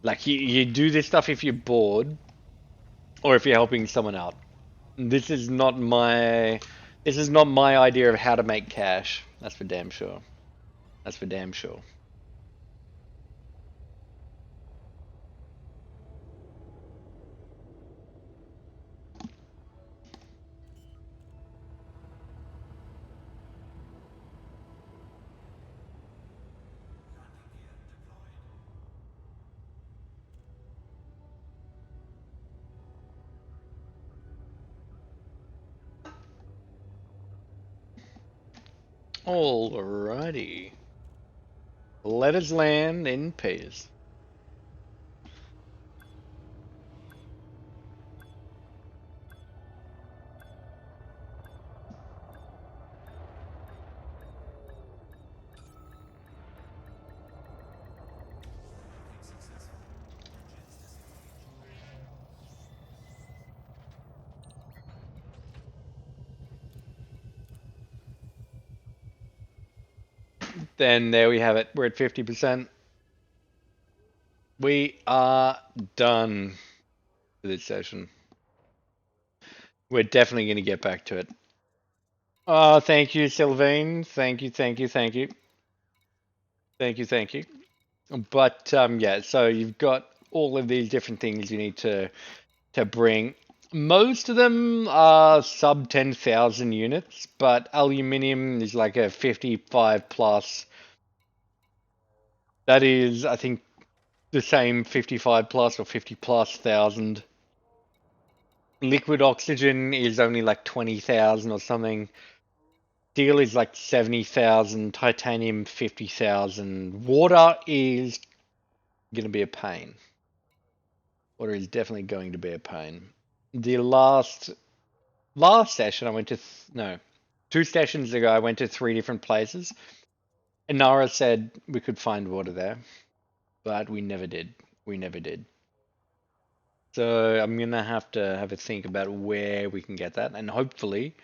Like you do this stuff if you're bored or if you're helping someone out. This is not my idea of how to make cash. That's for damn sure. That's for damn sure. Alrighty. Let us land in peace. Then there we have it. We're at 50%. We are done for this session. We're definitely going to get back to it. Oh, thank you, Sylvain. Thank you, thank you, thank you. Thank you, thank you. But yeah, so you've got all of these different things you need to bring. Most of them are sub 10,000 units, but aluminium is like a 55 plus. That is, I think, the same 55 plus or 50 plus thousand. Liquid oxygen is only like 20,000 or something. Steel is like 70,000. Titanium 50,000. Water is going to be a pain. Water is definitely going to be a pain. The last session I went to no, 2 sessions ago I went to 3 different places. And Nara said we could find water there, but we never did. We never did. So I'm gonna have to have a think about where we can get that, and hopefully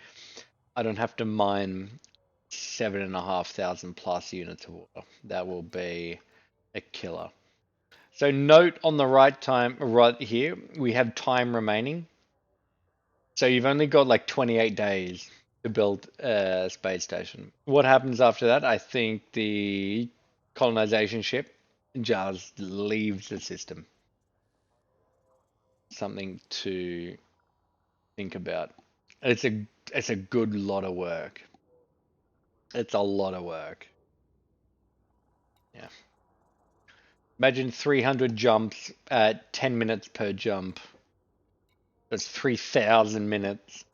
I don't have to mine 7,500 plus units of water. That will be a killer. So note on the right here, we have time remaining. So you've only got like 28 days to build a space station. What happens after that? I think the colonization ship just leaves the system. Something to think about. It's a good lot of work. It's a lot of work. Yeah. Imagine 300 jumps at 10 minutes per jump. That's 3,000 minutes.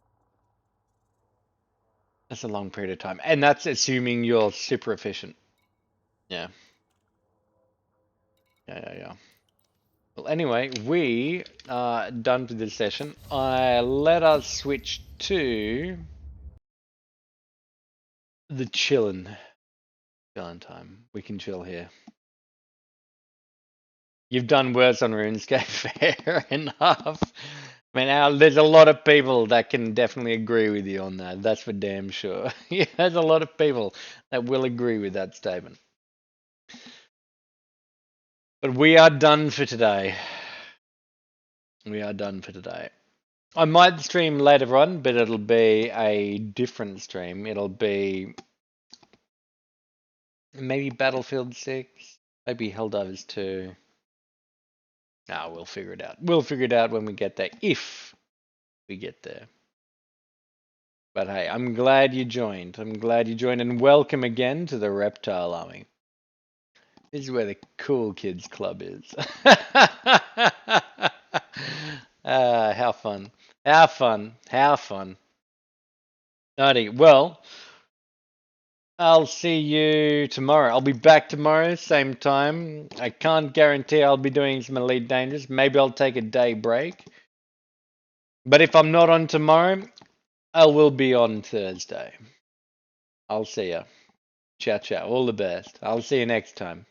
That's a long period of time. And that's assuming you're super efficient. Yeah. Yeah. Well, anyway, we are done with this session. Let us switch to the chilling time. We can chill here. You've done worse on RuneScape, fair enough. I mean, there's a lot of people that can definitely agree with you on that. That's for damn sure. Yeah, there's a lot of people that will agree with that statement. But we are done for today. We are done for today. I might stream later on, but it'll be a different stream. It'll be maybe Battlefield 6, maybe Helldivers 2. We'll figure it out. We'll figure it out when we get there, if we get there. But hey, I'm glad you joined. I'm glad you joined, and welcome again to the Reptile Army. This is where the cool kids club is. How fun. How fun. How fun. Alrighty, well, I'll see you tomorrow. I'll be back tomorrow, same time. I can't guarantee I'll be doing some Elite Dangerous. Maybe I'll take a day break. But if I'm not on tomorrow, I will be on Thursday. I'll see ya. Ciao, ciao. All the best. I'll see you next time.